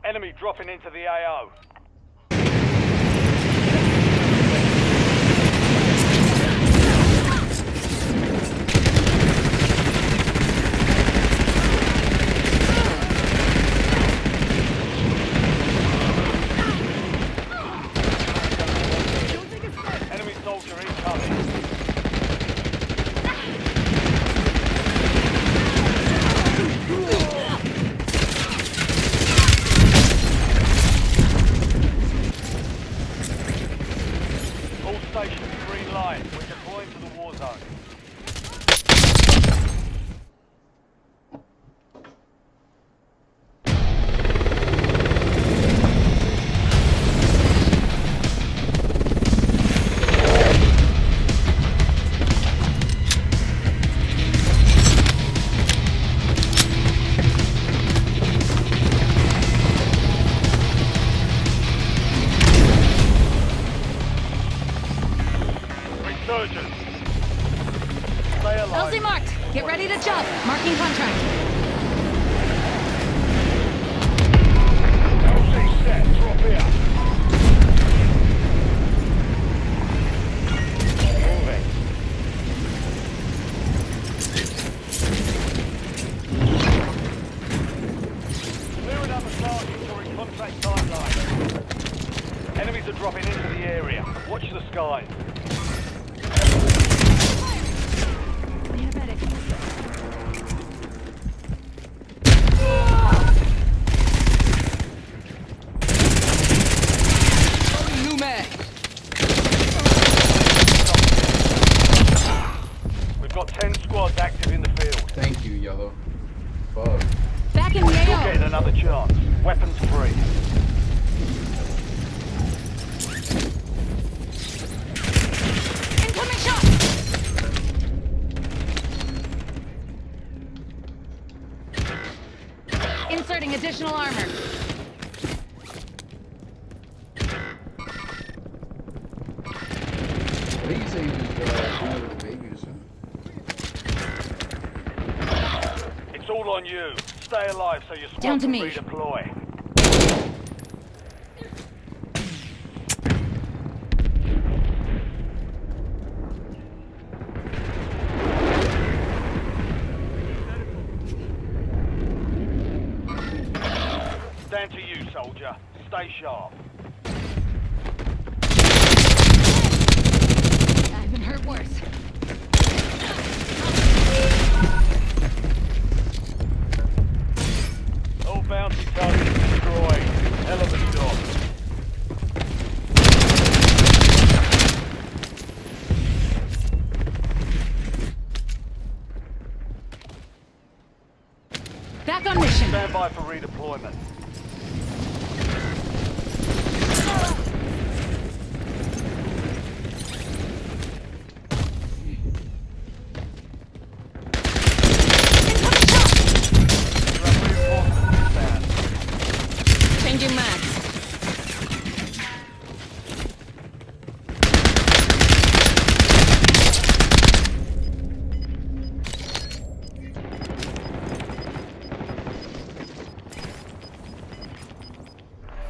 O: Enemy dropping into the AO. Enemy soldier incoming. All stations green light. We're deploying to the war zone. Resurgence. Stay alive.
J: LZ marked. Get ready to jump. Marking contract.
O: LZ set. Drop here. Moving. Clearing up the target during contact timeline. Enemies are dropping into the area. Watch the skies.
J: Need a medic.
K: New mag.
O: We've got 10 squads active in the field.
E: Thank you, Yellow. Fuck.
J: Back in the
O: You're
J: AO.
O: getting another chance. Weapons free.
J: Incoming shot. Inserting additional armor.
E: What do you say you just doing with the baby or something?
O: It's all on you. Stay alive so your squad
J: Down to
O: can
J: me.
O: redeploy. Stand to you, soldier. Stay sharp.
J: I've been hurt worse.
O: All bounty targets destroyed. Hell of a job.
J: Back on mission.
O: Stand by for redeployment.
J: Changing mags.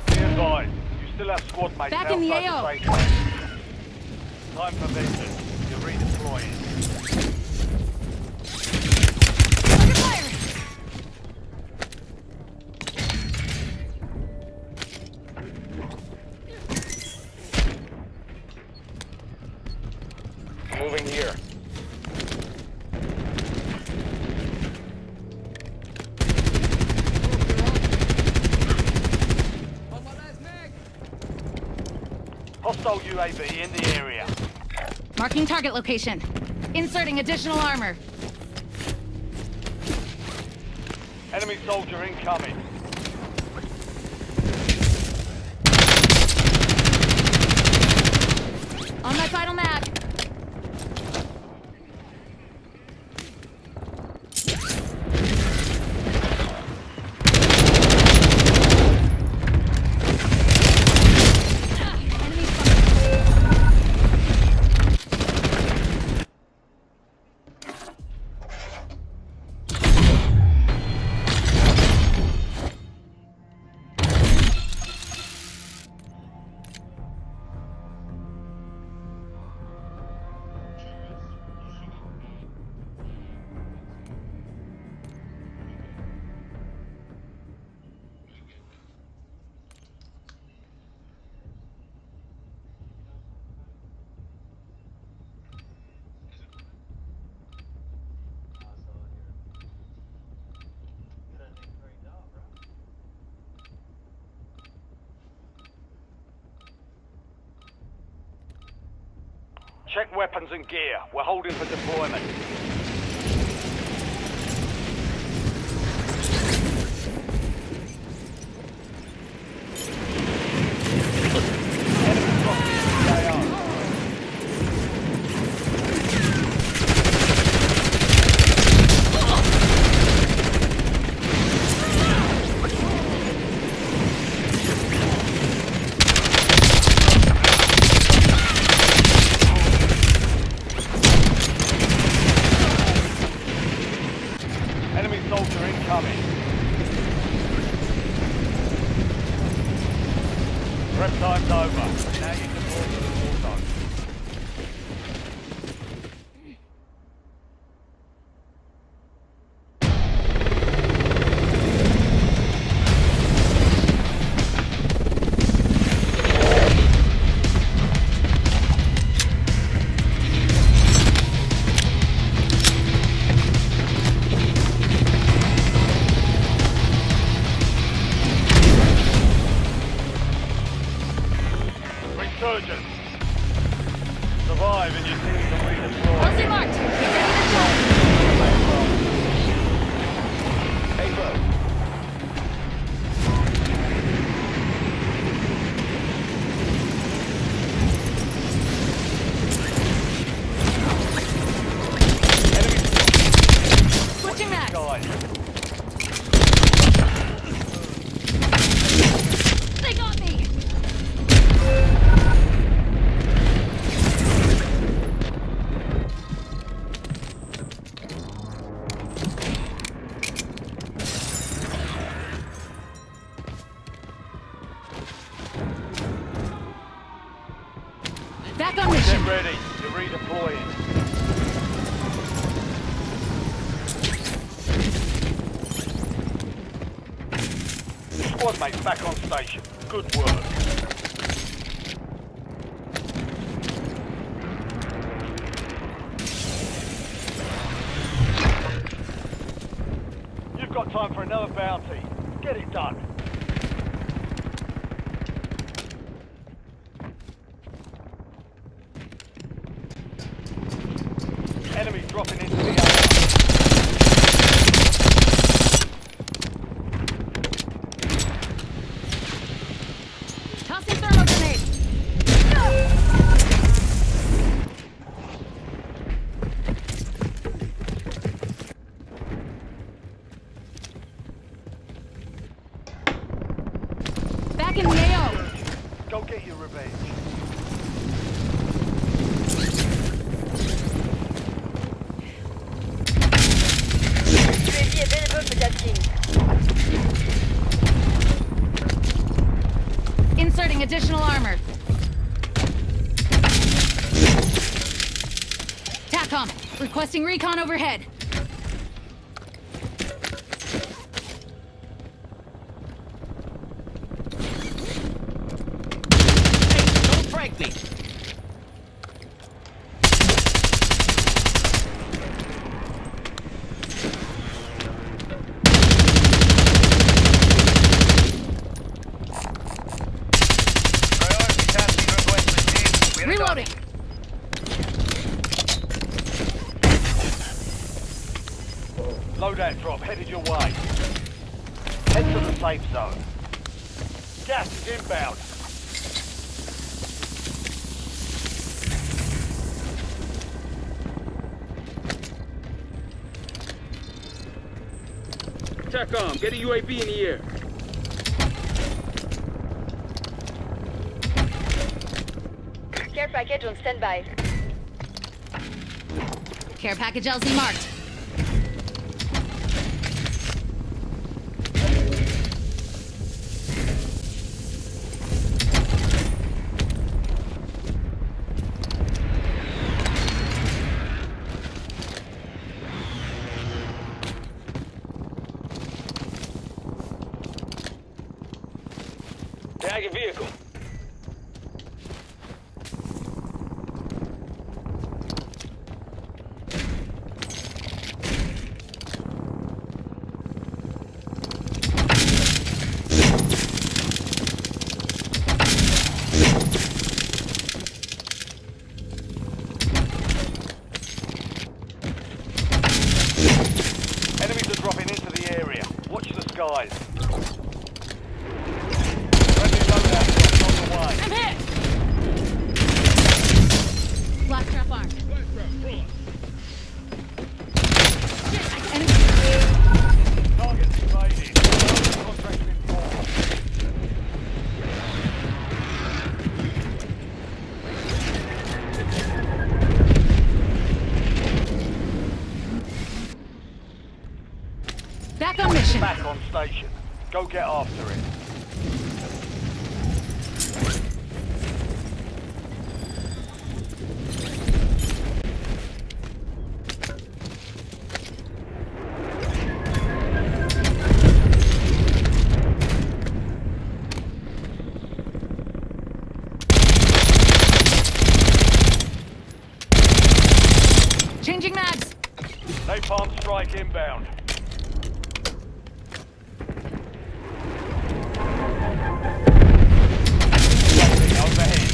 O: Be advised, you still have squad mates
J: Back in the
O: outside
J: AO.
O: safe zone. Time for vengeance. You're redeploying.
J: Under fire.
O: Moving here. Hostile UAV in the area.
J: Marking target location. Inserting additional armor.
O: Enemy soldier incoming.
J: On my final mag.
O: Check weapons and gear. We're holding for deployment. Enemy dropping into the AO. Enemy soldier incoming. Prep time's over. Now you can move to the war zone. Resurgence. Survive and your team can redeploy.
J: Closely marked. Get ready to jump.
O: Hey, bro.
J: Switching max. They got me. Back on mission.
O: Get ready. You're redeploying. Squad mates back on station. Good work. You've got time for another bounty. Get it done. Enemy dropping into the AO.
J: Tossing thermal grenade. Back in the AO.
O: Go get your revenge.
N: UAV available for testing.
J: Inserting additional armor. TACOM, requesting recon overhead.
K: Don't break me.
J: Reloading.
O: Loadout drop headed your way. Head to the safe zone. Gas is inbound.
K: TACOM, get a UAV in the air.
N: Care package on standby.
J: Care package LZ marked.
K: Tagging vehicle.
O: skies. Friendly loadout is on the way.
J: I'm hit! Blast trap armed.
O: Targets evaded. Contract informed.
J: Back on mission.
O: Back on station. Go get after it.
J: Changing mags.
O: Napalm strike inbound. Overhead.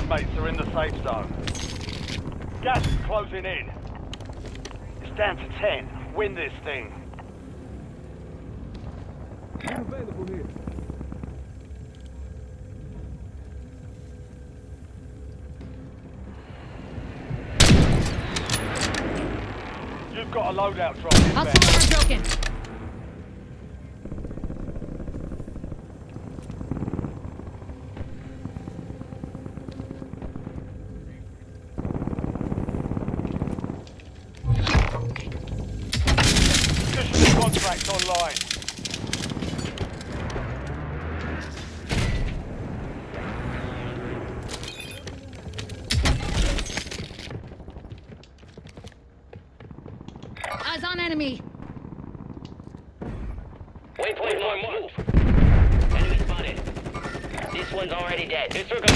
O: Mates are in the safe zone. Gas is closing in. It's down to 10. Win this thing.
K: Available here.
O: You've got a loadout drop inbound.
J: Hostile armor broken.
O: Contract online.
J: Eyes on enemy.
K: Waypoint mark, move. Enemy spotted. This one's already dead. Disregard.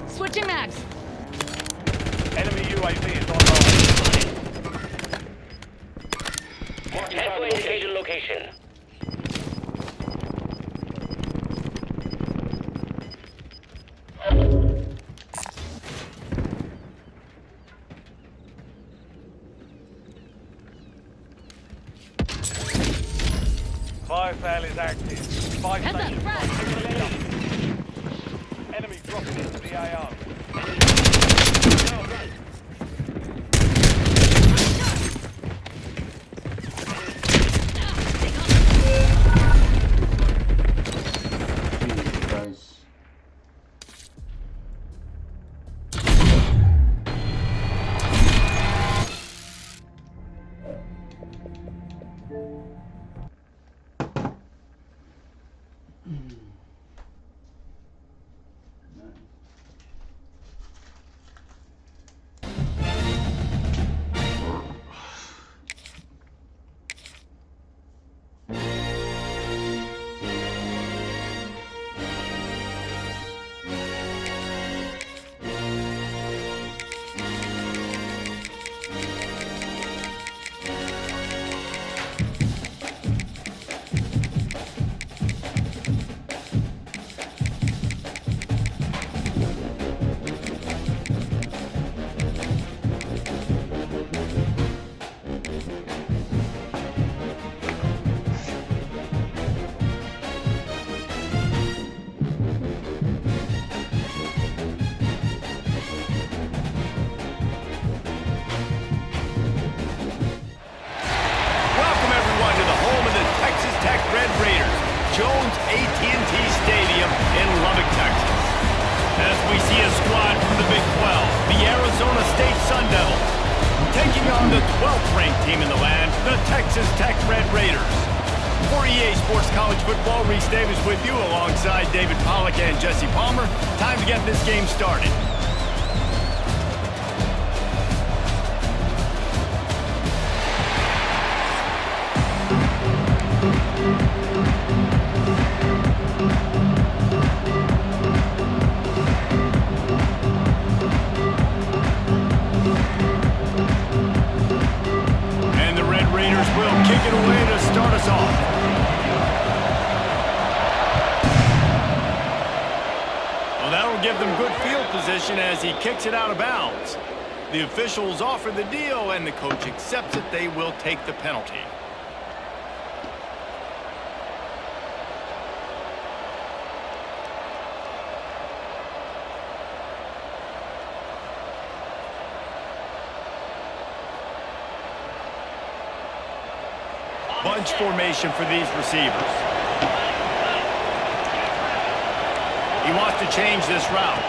J: Switching mags.
O: Enemy UAV is online.
K: Halfway indication location.
O: Fire sale is active. Five
J: Heads up,
O: stations.
J: front.
O: Enemy dropping into the AO.
A: As we see a squad from the Big 12, the Arizona State Sun Devils, taking on the 12th-ranked team in the land, the Texas Tech Red Raiders. For EA Sports College Football, Reese Davis with you alongside David Pollack and Jesse Palmer. Time to get this game started. Give them good field position as he kicks it out of bounds. The officials offer the deal and the coach accepts it. They will take the penalty. Bunch formation for these receivers. He wants to change this route.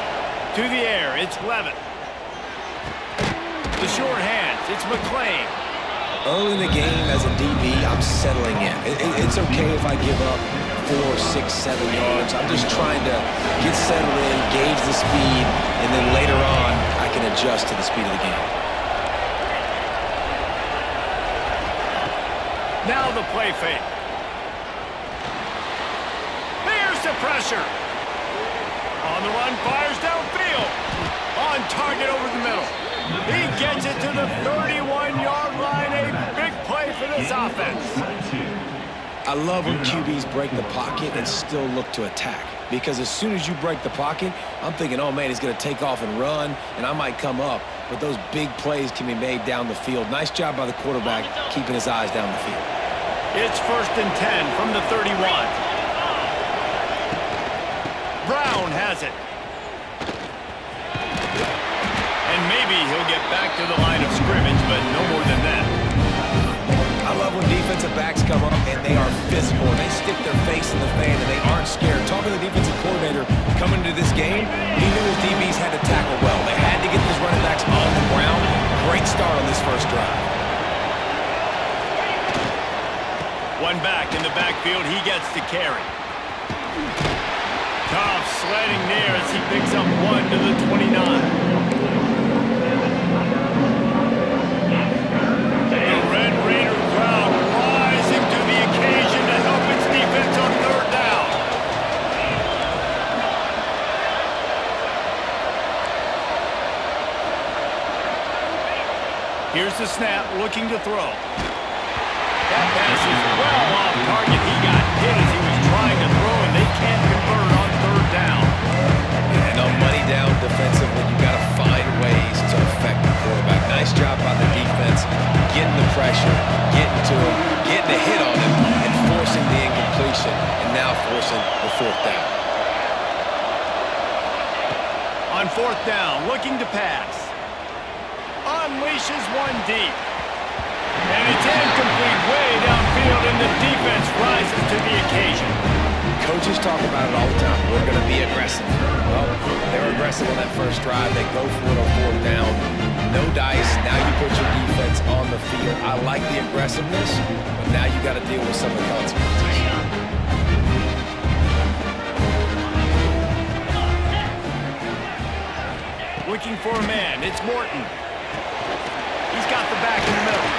A: To the air, it's Levitt. The short hands, it's McClain.
B: Early in the game as a DB, I'm settling in. It's okay if I give up 4, 6, 7 yards. I'm just trying to get settled in, gauge the speed, and then later on, I can adjust to the speed of the game.
A: Now the play fake. There's the pressure. On the run, fires downfield. On target over the middle. He gets it to the 31-yard line. A big play for this offense.
B: I love when QBs break the pocket and still look to attack. Because as soon as you break the pocket, I'm thinking, oh, man, he's going to take off and run, and I might come up. But those big plays can be made down the field. Nice job by the quarterback keeping his eyes down the field.
A: It's 1st and 10 from the 31. Brown has it. And maybe he'll get back to the line of scrimmage, but no more than that.
B: I love when defensive backs come up and they are physical. They stick their face in the fan and they aren't scared. Talking to the defensive coordinator coming into this game, he knew his DBs had to tackle well. They had to get these running backs on the ground. Great start on this first drive.
A: One back in the backfield, he gets to carry. Tough sledding near as he picks up 1 to the 29. The Red Raider crowd rising to the occasion to help its defense on 3rd down. Here's the snap, looking to throw. That pass is well off target. He got hit as he was trying to throw, and they can't convert on 3rd down.
B: And on money down defensively, you got to find ways to affect the quarterback. Nice job by the defense, getting the pressure, getting to him, getting a hit on him, and forcing the incompletion, and now forcing the 4th down.
A: On 4th down, looking to pass. Unleashes one deep. And it's incomplete way downfield, and the defense rises to the occasion.
B: Coaches talk about it all the time. We're going to be aggressive. Well, they were aggressive on that first drive. They go for it on 4th down. No dice. Now you put your defense on the field. I like the aggressiveness, but now you got to deal with some of the consequences.
A: Looking for a man. It's Morton. He's got the back in the middle.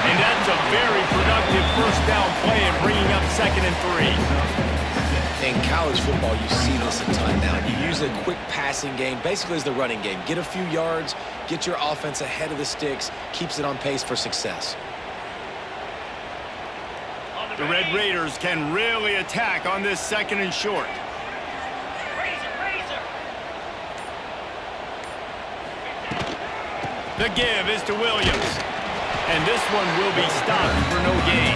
A: And that's a very productive 1st down play and bringing up 2nd and 3.
B: In college football, you see this a ton now. You use a quick passing game, basically as the running game. Get a few yards, get your offense ahead of the sticks, keeps it on pace for success.
A: The Red Raiders can really attack on this 2nd and short. The give is to Williams. And this one will be stopped for no gain.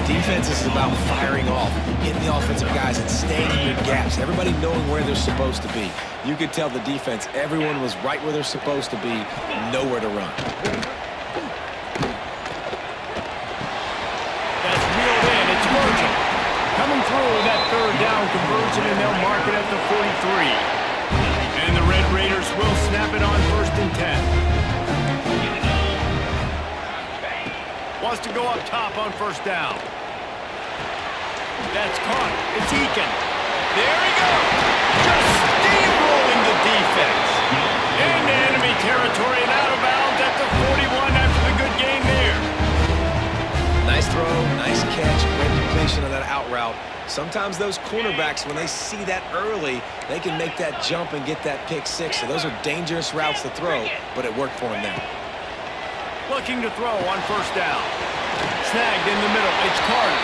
B: Defense is about firing off, getting the offensive guys and staying in your gaps. Everybody knowing where they're supposed to be. You could tell the defense, everyone was right where they're supposed to be, nowhere to run.
A: That's reeled in. It's Virgil coming through that 3rd third down conversion, and they'll mark it at the 43. And the Red Raiders will snap it on 1st and 10. Wants to go up top on 1st down. That's caught. It's Eakin. There he goes. Just steamrolling the defense. Into enemy territory and out of bounds at the 41 after the good gain there.
B: Nice throw, nice catch, great completion of that out route. Sometimes those cornerbacks, when they see that early, they can make that jump and get that pick six. So those are dangerous routes to throw, but it worked for him there.
A: Looking to throw on 1st down. Snagged in the middle. It's Carter.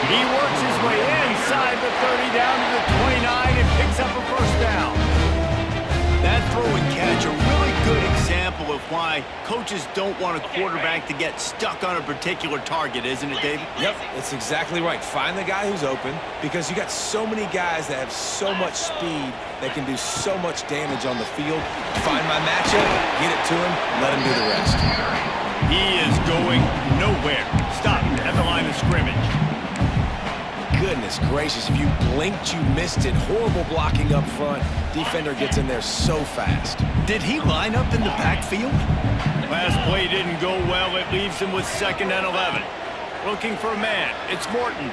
A: He works his way inside the 30 down to the 29 and picks up a 1st down. That throw and catch, a really good example of why coaches don't want a quarterback to get stuck on a particular target, isn't it, David?
B: Yep, it's exactly right. Find the guy who's open, because you got so many guys that have so much speed that can do so much damage on the field. Find my matchup, get it to him, let him do the rest.
A: He is going nowhere. Stop at the line of scrimmage.
B: Goodness gracious, if you blinked, you missed it. Horrible blocking up front. Defender gets in there so fast.
A: Did he line up in the backfield? Last play didn't go well. It leaves him with 2nd and 11. Looking for a man. It's Morton.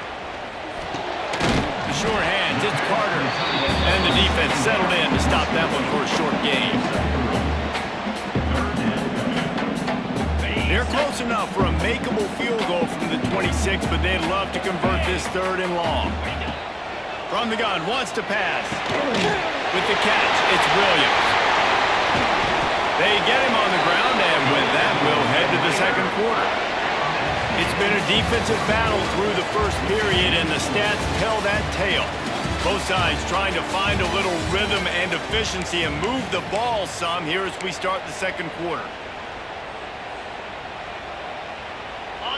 A: The sure hands. It's Carter. And the defense settled in to stop that one for a short gain. They're close enough for a makeable field goal from the 26, but they'd love to convert this 3rd and long. From the gun, wants to pass. With the catch, it's Williams. They get him on the ground, and with that, we'll head to the 2nd quarter. It's been a defensive battle through the 1st period, and the stats tell that tale. Both sides trying to find a little rhythm and efficiency and move the ball some here as we start the 2nd quarter.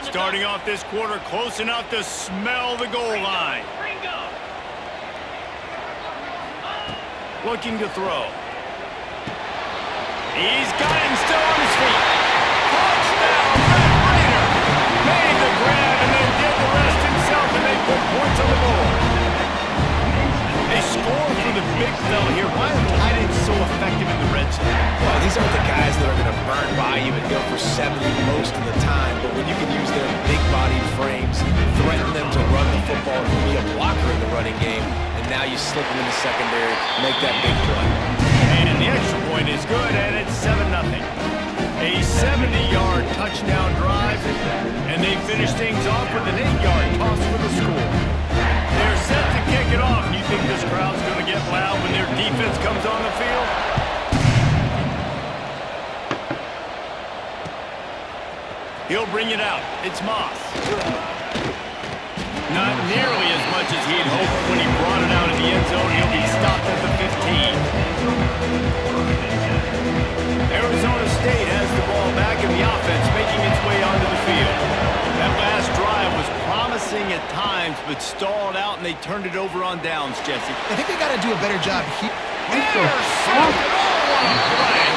A: Starting off this quarter close enough to smell the goal line. Looking to throw. He's got him still on his feet. Touchdown, Red Raider. Made the grab and then did the rest himself, and they put points on the board. They score for the big fella here. Why are tight ends so effective in the red zone?
B: Well, these aren't the guys that are going to burn by you and go for 70 most of the time, but when you can use their big-bodied frames, threaten them to run the football and be a blocker in the running game, and now you slip them in the secondary, make that big play.
A: And the extra point is good, and it's 7-0. A 70-yard touchdown drive, and they finish things off with an 8-yard toss for the score. They're set to kick it off. You think this crowd's going to get loud when their defense comes on the field? He'll bring it out. It's Moss. Not nearly as much as he'd hoped when he brought it out of the end zone. He'll be stopped at the 15. Arizona State has the ball back in the offense, making its way onto the field. That last drive was promising at times, but stalled out, and they turned it over on downs, Jesse.
C: I think they got to do a better job here.
A: Intercepted! Oh, what a play!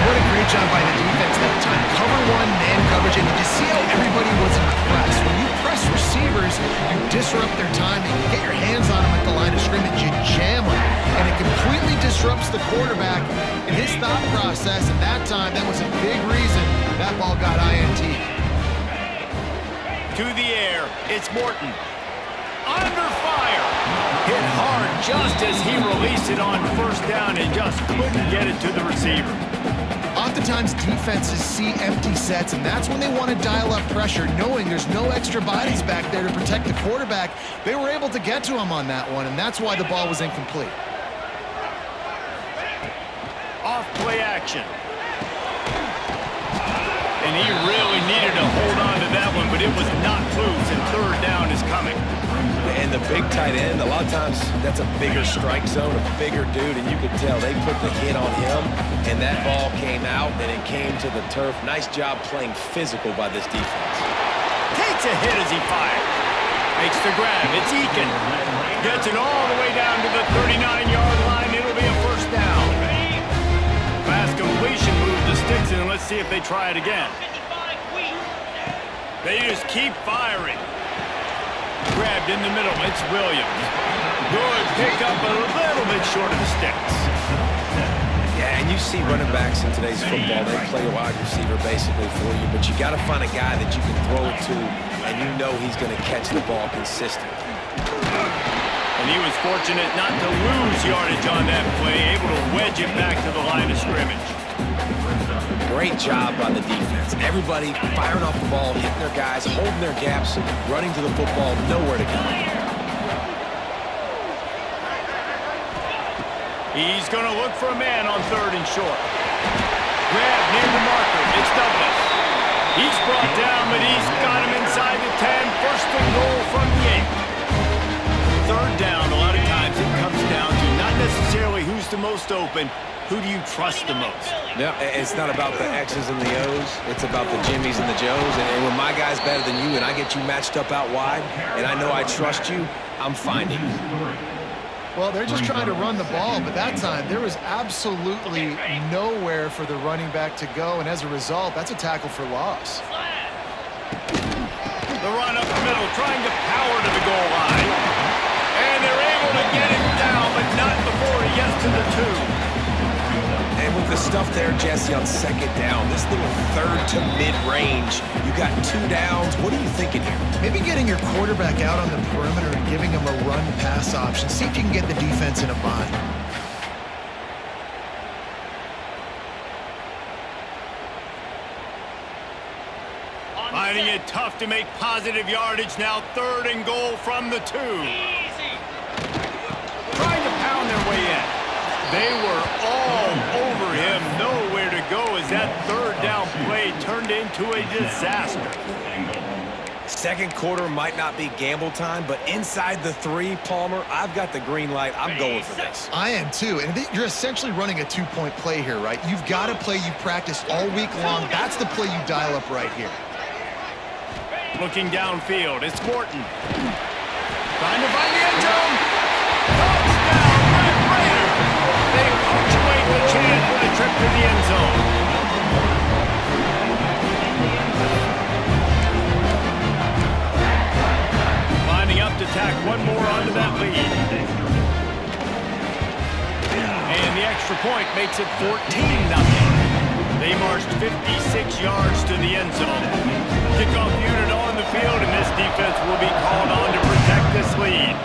C: What a great job by the defense that time. Cover one, man coverage, and you just see how everybody was impressed. When you press receivers, you disrupt their timing. You get your hands on them at the line of scrimmage, you jam them, and it completely disrupts the quarterback in his thought process. At that time, that was a big reason that ball got INT.
A: To the air, it's Morton. Under fire. Hit hard just as he released it on 1st down and just couldn't get it to the receiver.
C: Oftentimes, defenses see empty sets, and that's when they want to dial up pressure, knowing there's no extra bodies back there to protect the quarterback. They were able to get to him on that one, and that's why the ball was incomplete.
A: Off play action. And he really needed to hold on to that one, but it was not loose, and 3rd down is coming.
B: And the big tight end, a lot of times that's a bigger strike zone, a bigger dude, and you could tell they put the hit on him, and that ball came out, and it came to the turf. Nice job playing physical by this defense.
A: Takes a hit as he fires. Makes the grab. It's Eakin. Gets it all the way down to the 39-yard line. It'll be a 1st down. Fast completion moves the sticks in, and let's see if they try it again. They just keep firing. Grabbed in the middle. It's Williams. Good pickup, a little bit short of the sticks.
B: Yeah, and you see running backs in today's football, they play a wide receiver basically for you, but you got to find a guy that you can throw it to, and you know he's going to catch the ball consistently.
A: And he was fortunate not to lose yardage on that play, able to wedge it back to the line of scrimmage.
B: Great job by the defense. Everybody firing off the ball, hitting their guys, holding their gaps, running to the football, nowhere to go.
A: He's going to look for a man on 3rd and short. Grab near the marker. It's Douglas. He's brought down, but he's got him inside the 10. First and goal from the 8. 3rd down, a lot of times it comes down to not necessarily who's the most open, who do you trust the most?
B: Yeah, it's not about the X's and the O's. It's about the Jimmys and the Joes. And when my guy's better than you and I get you matched up out wide and I know I trust you, I'm finding you.
C: Well, they're just trying to run the ball, but that time there was absolutely nowhere for the running back to go, and as a result, that's a tackle for loss.
A: The run up the middle, trying to power to the goal line. And they're able to get him down, but not before he gets to the 2.
B: And with the stuff there, Jesse, on 2nd down, this little 3rd to mid-range, you got 2 downs. What are you thinking here?
C: Maybe getting your quarterback out on the perimeter and giving him a run-pass option. See if you can get the defense in a bind.
A: Finding it tough to make positive yardage now. 3rd and goal from the 2. Trying to pound their way in. They were all over him. Nowhere to go as that 3rd down play turned into a disaster.
B: 2nd quarter might not be gamble time, but inside the 3, Palmer, I've got the green light. I'm going for this.
C: I am too, and you're essentially running a 2-point play here, right? You've got a play you've practiced all week long. That's the play you dial up right here.
A: Looking downfield, it's Morton. Trying to find the end zone. Touchdown, Red Raiders! They punctuate the chance with a trip to the end zone. Lining up to tack one more onto that lead. And the extra point makes it 14-0. They marched 56 yards to the end zone. Kickoff unit on the field, and this defense will be called on to protect this lead.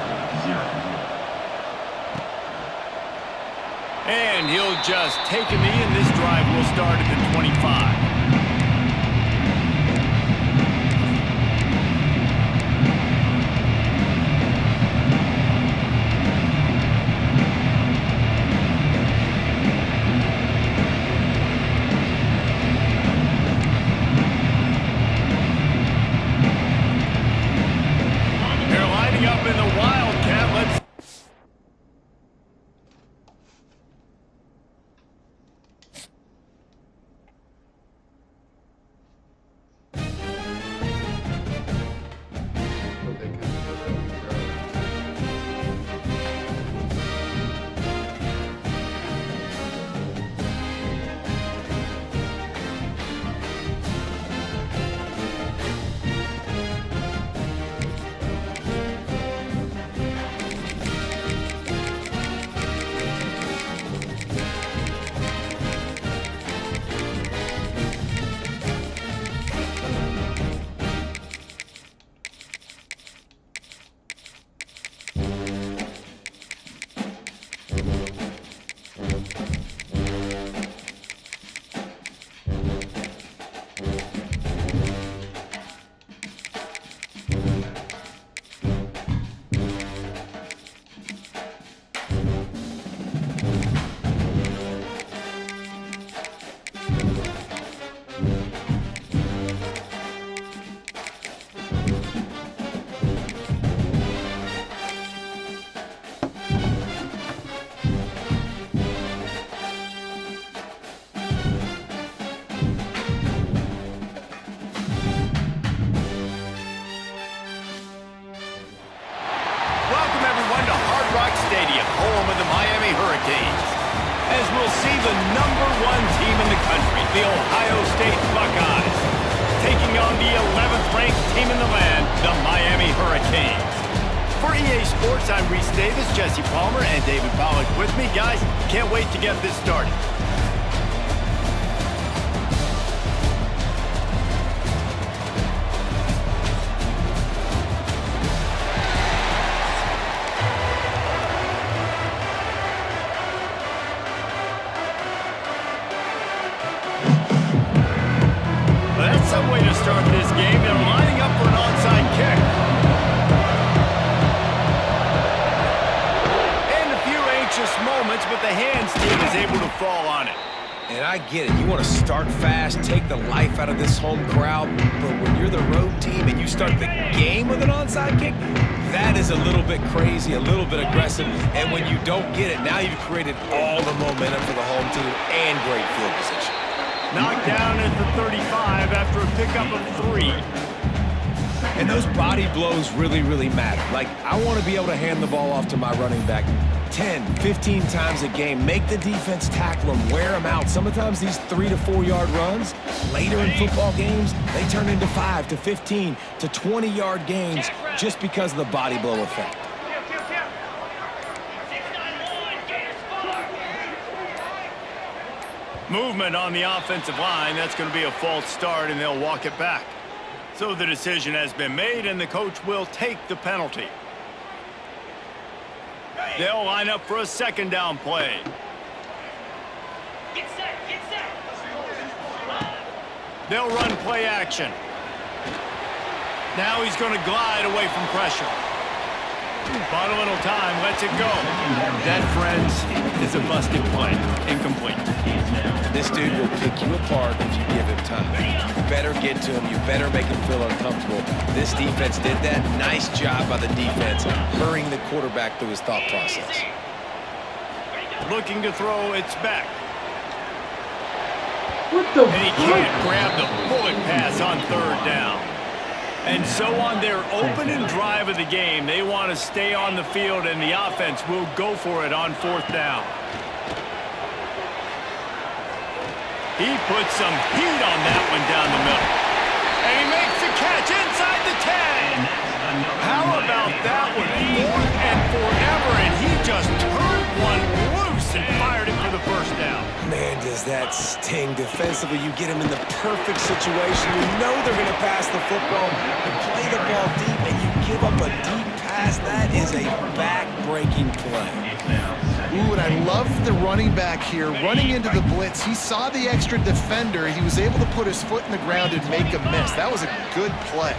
A: And he'll just take a knee, and this drive will start at the 25. Up in the Wildcat, let's... As we'll see the #1 team in the country, the Ohio State Buckeyes, taking on the 11th ranked team in the land, the Miami Hurricanes. For EA Sports, I'm Reese Davis, Jesse Palmer, and David Pollack with me. Guys, can't wait to get this started. That's some way to start this game. They're lining up for an onside kick. And a few anxious moments, but the hands team is able to fall on it.
B: And I get it. You want to start fast, take the life out of this home crowd, but when you're the road team and you start the game with an onside kick, that is a little bit crazy, a little bit aggressive, and when you don't get it, now you've created all the momentum for the home team and great field position.
A: Knocked down at the 35 after a pickup of 3.
B: And those body blows really, really matter. Like, I want to be able to hand the ball off to my running back 10, 15 times a game. Make the defense tackle them, wear them out. Sometimes these 3 to 4 yard runs, later in football games, they turn into 5 to 15 to 20 yard gains just because of the body blow effect.
A: Movement on the offensive line. That's going to be a false start, and they'll walk it back. So the decision has been made, and the coach will take the penalty. They'll line up for a second down play.
K: Get set, get set.
A: They'll run play action. Now he's going to glide away from pressure. Bought a little time, lets it go. That, friends, is a busted play. Incomplete.
B: This dude will pick you apart if you give him time. You better get to him. You better make him feel uncomfortable. This defense did that. Nice job by the defense, hurrying the quarterback through his thought process.
A: Looking to throw, it's back.
D: What the
A: And he can't grab the bullet pass on third down. And so on their opening drive of the game, they want to stay on the field, and the offense will go for it on fourth down. He puts some heat on that one down the middle. And he makes the catch inside the 10. How about that one? Fourth and forever, and he just turned one loose and fired it for the first down.
B: Man, does that sting defensively. You get him in the perfect situation. You know they're going to pass the football. You play the ball deep, and you give up a deep pass. That is a back-breaking play.
C: Ooh, and I love the running back here. Running into the blitz, he saw the extra defender. He was able to put his foot in the ground and make a miss. That was a good play.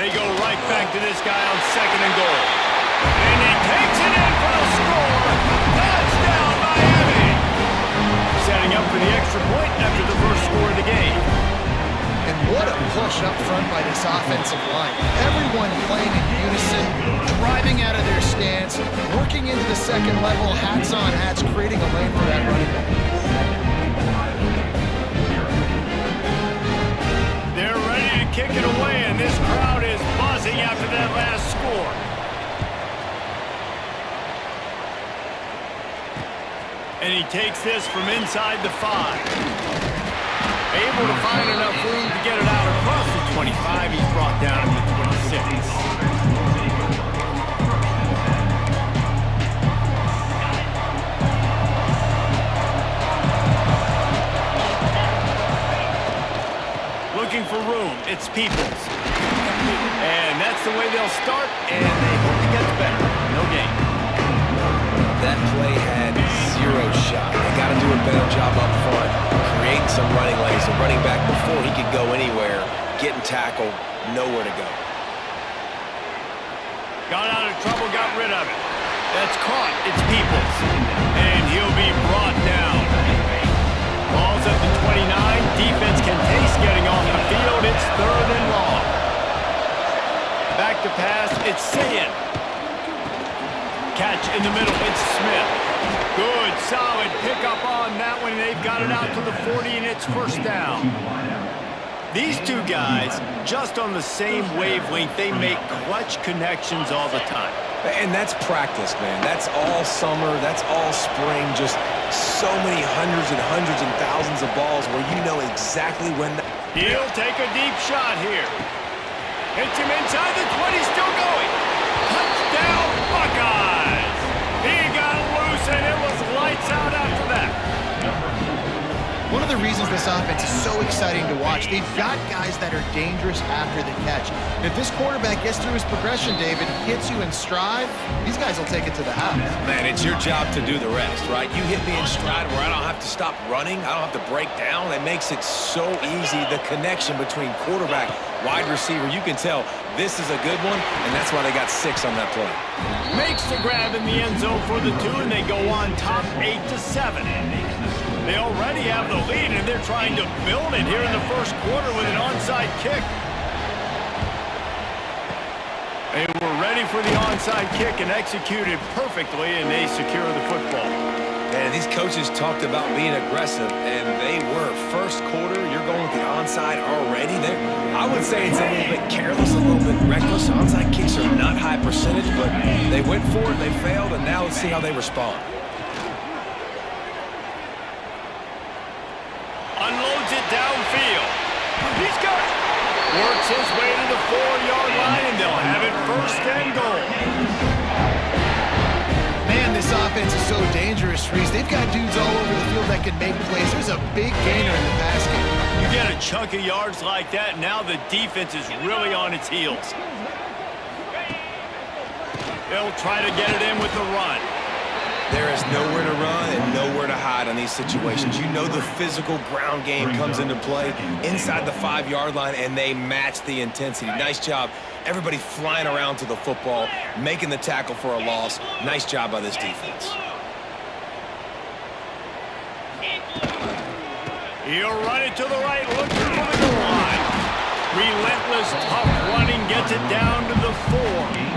A: They go right back to this guy on second and goal. And he takes it in for the score. Touchdown, Miami! Setting up for the extra point after the first score of the game.
C: And what a push up front by this offensive line. Everyone playing in unison, driving out of their stance, working into the second level, hats on hats, creating a lane for that running back.
A: They're ready to kick it away, and this crowd is buzzing after that last score. And he takes this from inside the 5. Able to find enough room to get it out across the 25. He's brought down to the 26. Looking for room. It's Peoples. And that's the way they'll start, and they hope it gets better. No gain.
B: That play had zero shot. They got to do a better job up front, creating some running lanes. The running back, before he could go anywhere, getting tackled, nowhere to go.
A: Got out of trouble, got rid of it. That's caught. It's Peoples. And he'll be brought down. Ball's at the 29. Defense can taste getting off the field. It's third and long. Back to pass. It's Sayin. Catch in the middle. It's Smith. Good, solid pickup on that one. They've got it out to the 40, and it's first down. These two guys, just on the same wavelength, they make clutch connections all the time.
B: And that's practice, man. That's all summer. That's all spring. Just so many hundreds and thousands of balls where you know exactly when.
A: He'll take a deep shot here. Hits him inside the 20, still going. Touchdown, Buckeyes! He got loose, and it was lights out after that.
C: One of the reasons this offense is so exciting to watch, they've got guys that are dangerous after the catch. And if this quarterback gets through his progression, David, hits you in stride, these guys will take it to the house.
B: Man, it's your job to do the rest, right? You hit me in stride where I don't have to stop running. I don't have to break down. It makes it so easy, the connection between quarterback, wide receiver. You can tell this is a good one, and that's why they got 6 on that play.
A: Makes the grab in the end zone for the 2, and they go on top 8-7. They already have the lead, and they're trying to build it here in the first quarter with an onside kick. They were ready for the onside kick and executed perfectly, and they secure the football.
B: Man, these coaches talked about being aggressive, and they were. First quarter, you're going with the onside already. I would say it's a little bit careless, a little bit reckless. Onside kicks are not high percentage, but they went for it, they failed, and now let's see how they respond.
A: Unloads it downfield. He's got it. Works his way to the 4-yard line, and they'll have it 1st and goal.
C: Man, this offense is so dangerous, Reese. They've got dudes all over the field that can make plays. There's a big gainer in the pass game.
A: You get a chunk of yards like that, now the defense is really on its heels. They'll try to get it in with the run.
B: There is nowhere to run and nowhere to hide on these situations. You know the physical ground game comes into play inside the 5-yard line, and they match the intensity. Nice job. Everybody flying around to the football, making the tackle for a loss. Nice job by this defense.
A: He'll run it to the right, looking for the goal line. Relentless, tough running, gets it down to the 4.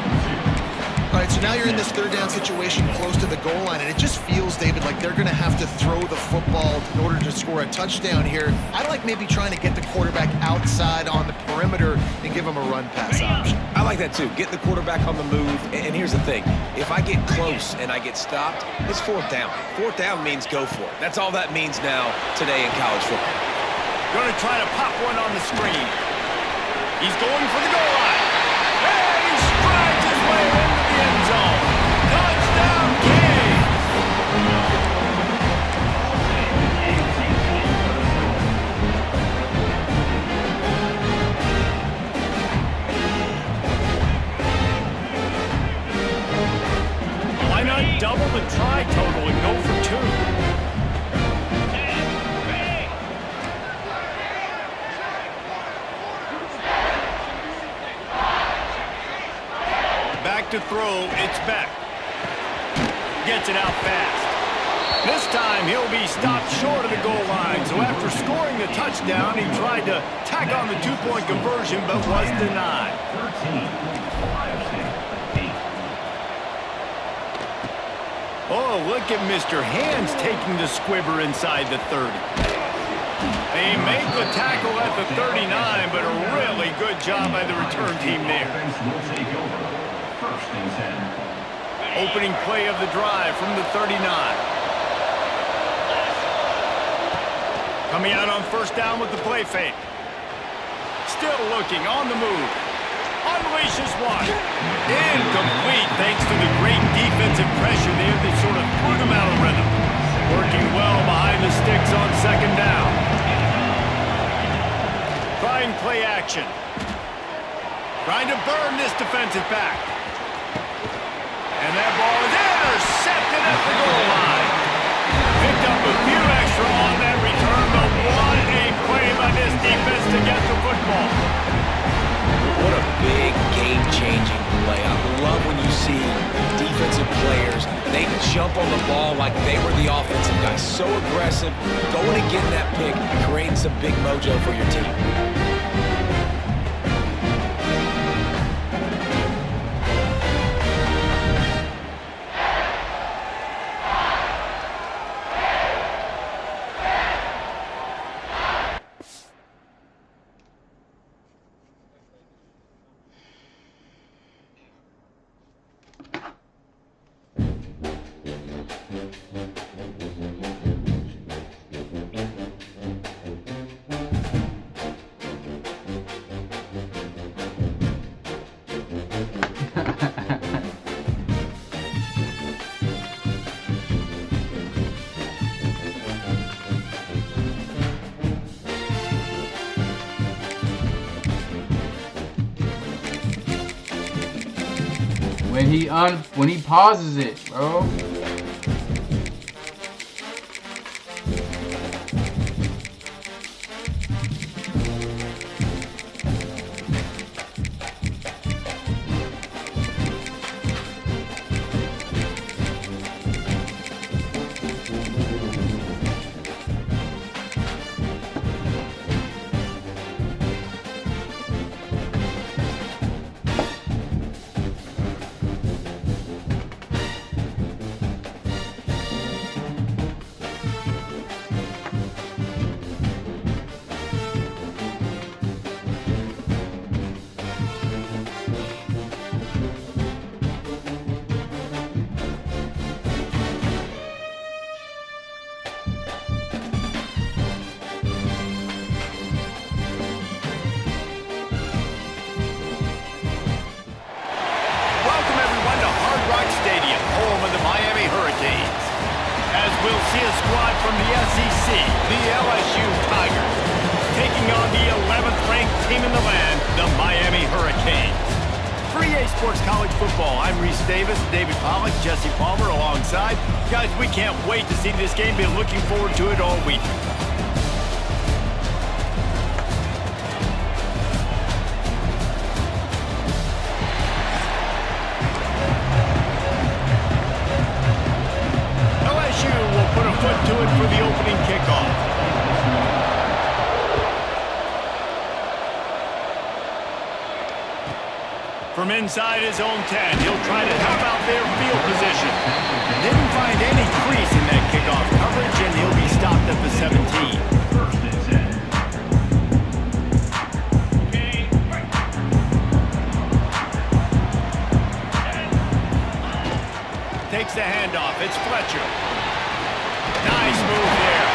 C: All right, so now you're in this 3rd down situation close to the goal line, and it just feels, David, like they're going to have to throw the football in order to score a touchdown here. I like maybe trying to get the quarterback outside on the perimeter and give him a run-pass option.
B: I like that, too. Get the quarterback on the move. And here's the thing. If I get close and I get stopped, it's 4th down. 4th down means go for it. That's all that means now today in college football.
A: Going to try to pop one on the screen. He's going for the goal line. And he strides his way into the end zone. Touchdown, King! Why not double the try total and go for 2? To throw, it's back. Gets it out fast. This time he'll be stopped short of the goal line. So after scoring the touchdown, he tried to tack on the 2-point conversion, but was denied. Oh, look at Mr. Hands taking the squibber inside the 30. They make the tackle at the 39, but a really good job by the return team there. Opening play of the drive from the 39. Coming out on 1st down with the play fake. Still looking on the move. Unleashes one. Incomplete thanks to the great defensive pressure there that sort of threw them out of rhythm. Working well behind the sticks on 2nd down. Trying play action. Trying to burn this defensive back. And that ball is intercepted at the goal line. Picked up a few extra on that return, but what a play by this defense to get the football.
B: What a big game-changing play. I love when you see defensive players, they jump on the ball like they were the offensive guys. So aggressive, going and getting that pick, creating some big mojo for your team.
E: When he pauses it, bro.
A: We'll see a squad from the SEC, the LSU Tigers, taking on the 11th ranked team in the land, the Miami Hurricanes. For EA Sports College Football, I'm Reese Davis, David Pollack, Jesse Palmer alongside. Guys, we can't wait to see this game. Been looking forward to it all week. Put a foot to it for the opening kickoff. From inside his own 10, he'll try to help out their field position. Didn't find any crease in that kickoff coverage, and he'll be stopped at the 17. Takes the handoff. It's Fletcher. Nice move there.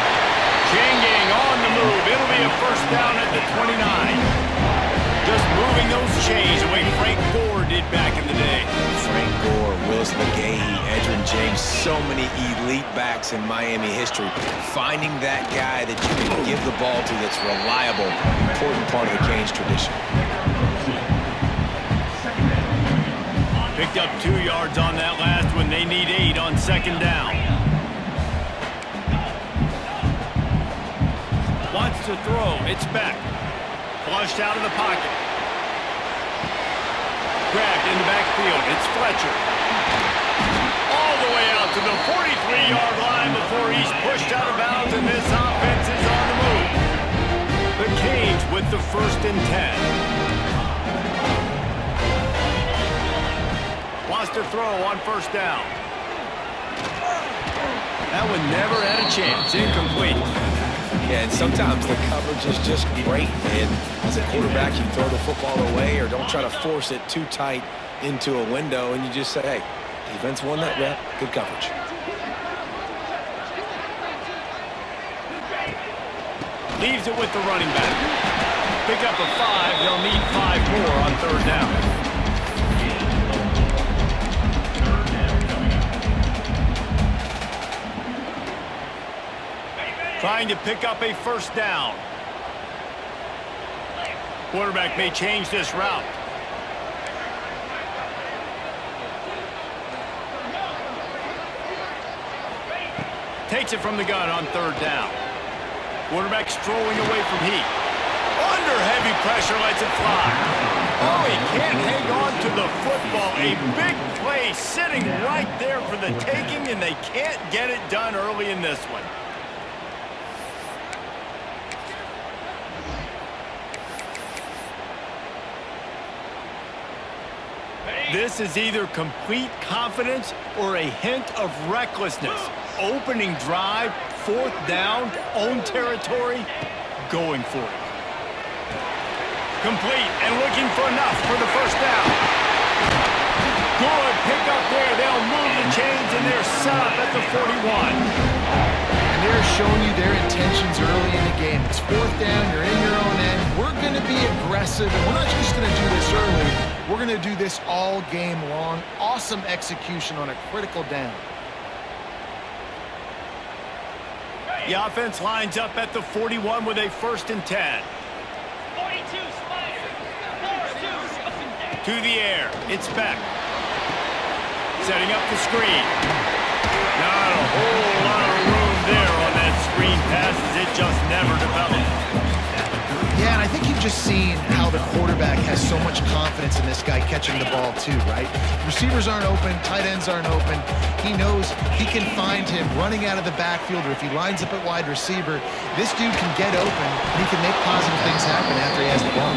A: Changing on the move. It'll be a first down at the 29. Just moving those chains the way Frank Gore did back in the day.
B: Frank Gore, Willis McGahee, Edgerrin James, so many elite backs in Miami history. Finding that guy that you can give the ball to that's reliable, important part of the Canes tradition.
A: Picked up 2 yards on that last one. They need 8 on second down. Wants to throw. It's back. Flushed out of the pocket. Grabbed in the backfield. It's Fletcher. All the way out to the 43-yard line before he's pushed out of bounds, and this offense is on the move. The Canes with the 1st and 10. Wants to throw on first down. That one never had a chance. Incomplete.
B: Yeah, and sometimes the coverage is just great, and as a quarterback, you throw the football away or don't try to force it too tight into a window, and you just say, hey, defense won that rep, good coverage.
A: Leaves it with the running back. Pick up a 5. They'll need 5 more on third down. Trying to pick up a first down. Quarterback may change this route. Takes it from the gun on third down. Quarterback strolling away from heat. Under heavy pressure, lets it fly. Oh, he can't hang on to the football. A big play sitting right there for the taking, and they can't get it done early in this one. This is either complete confidence or a hint of recklessness. Opening drive, 4th down, own territory, going for it. Complete and looking for enough for the first down. Good pick up there. They'll move the chains, and they're set up at the 41.
C: And they're showing you their intentions early in the game. It's 4th down, you're in your own end. We're going to be aggressive, and we're not just going to do this early. We're going to do this all game long. Awesome execution on a critical down.
A: The offense lines up at the 41 with a 1st and 10.
O: 42, Spider. 42.
A: To the air. It's back. setting up the screen. Not a whole lot of room there on that screen pass as it just never developed.
C: Yeah, and I think you've just seen how the quarterback has so much confidence in this guy catching the ball too, right? Receivers aren't open, tight ends aren't open. He knows he can find him running out of the backfield, or if he lines up at wide receiver, this dude can get open and he can make positive things happen after he has the ball.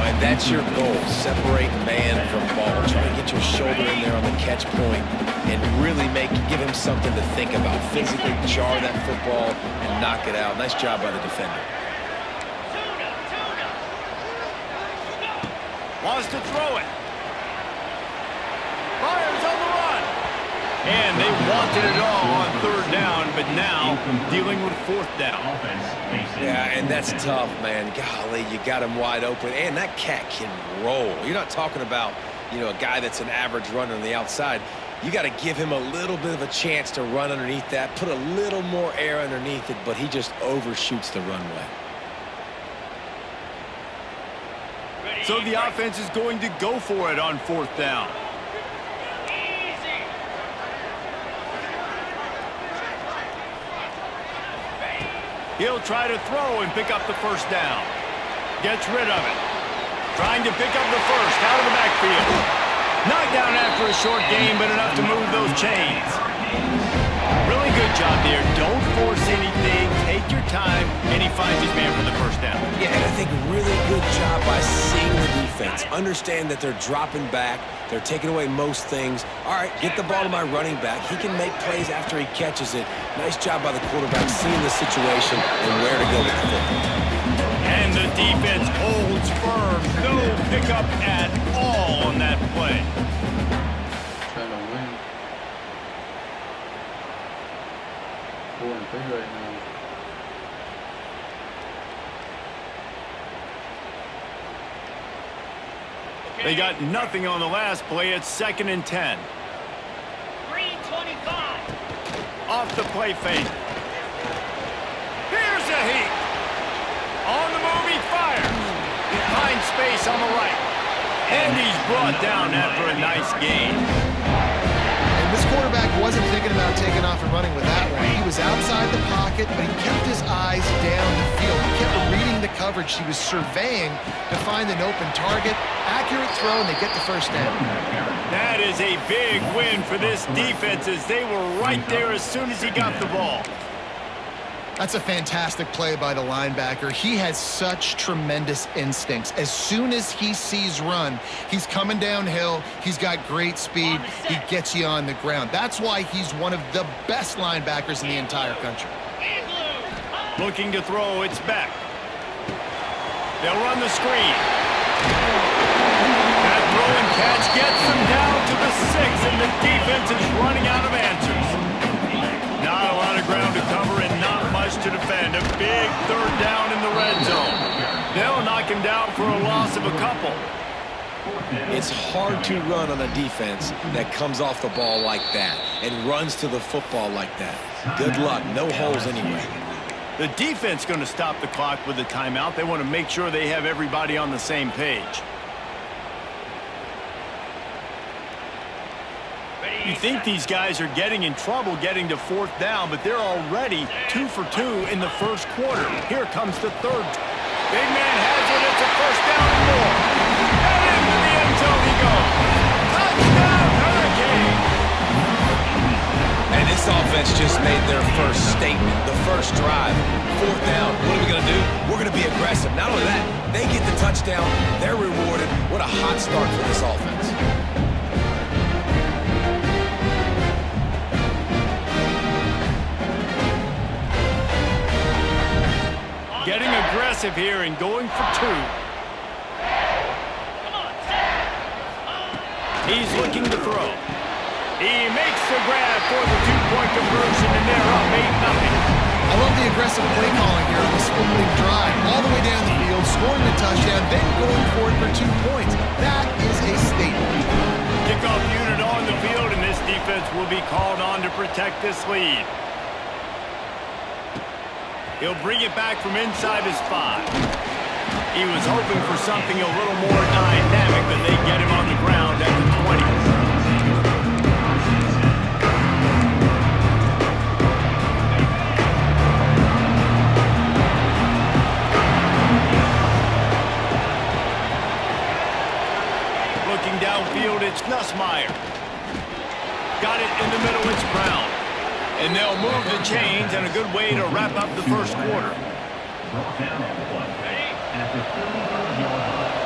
B: And that's your goal. Separate man from ball. Try to get your shoulder in there on the catch point and really give him something to think about. Physically jar that football and knock it out. Nice job by the defender.
A: Wants to throw it. Fires on the run. And they wanted it all on third down, but now dealing with fourth down.
B: Yeah, and that's tough, man. Golly, you got him wide open. And that cat can roll. You're not talking about, a guy that's an average runner on the outside. You got to give him a little bit of a chance to run underneath that, put a little more air underneath it, but he just overshoots the runway.
A: So the offense is going to go for it on fourth down. He'll try to throw and pick up the first down. Gets rid of it. Trying to pick up the first out of the backfield. Knocked down after a short gain, but enough to move those chains. Really good job there. Don't force anything. Take your time, and he finds his man for the first down.
B: Yeah, and I think really good job by seeing the defense. Understand that they're dropping back. They're taking away most things. All right, get the ball to my running back. He can make plays after he catches it. Nice job by the quarterback seeing the situation and where to go with the football.
A: And the defense holds firm. No pickup at all on that play.
E: Trying to win. 4-3 right now.
A: They got nothing on the last play. It's 2nd and 10.
K: 3:25.
A: Off the play fake. Here's a heat. On the move, he fires. He finds space on the right. And he's brought down after a nice gain.
C: And this quarterback wasn't thinking about taking off and running with that one. He was outside the pocket, but he kept his eyes down the field. He kept reading the coverage. He was surveying to find an open target. Accurate throw, and they get the first down.
A: That is a big win for this defense as they were right there as soon as he got the ball.
C: That's a fantastic play by the linebacker. He has such tremendous instincts. As soon as he sees run, he's coming downhill. He's got great speed. He gets you on the ground. That's why he's one of the best linebackers in the entire country.
A: Looking to throw, it's back. They'll run the screen. That throw and catch gets them down to the 6, and the defense is running out of answers. Not a lot of ground to cover and not much to defend. A big third down in the red zone. They'll knock him down for a loss of a couple.
B: It's hard to run on a defense that comes off the ball like that and runs to the football like that. Good luck. No holes anyway.
A: The defense going to stop the clock with a timeout. They want to make sure they have everybody on the same page. You think these guys are getting in trouble getting to fourth down, but they're already 2 for 2 in the first quarter. Here comes the third. Big man has it. It's a first down and more. And into the end zone he goes. Touchdown, Hurricane!
B: And this offense just made their first statement, the first drive. Fourth down, what are we going to do? We're going to be aggressive. Not only that, they get the touchdown. They're rewarded. What a hot start for this offense.
A: Getting aggressive here and going for 2. He's looking to throw. He makes the grab for the 2-point conversion, and they're up 8-0.
C: I love the aggressive play calling here on this opening drive. All the way down the field, scoring the touchdown, then going for it for 2 points. That is a statement.
A: Kickoff unit on the field, and this defense will be called on to protect this lead. He'll bring it back from inside his 5. He was hoping for something a little more dynamic, but they get him on the ground at the 20. Meyer. Got it in the middle, it's Brown. And they'll move the chains, and a good way to wrap up the first quarter.
F: Brought down on the play at the 35-yard line.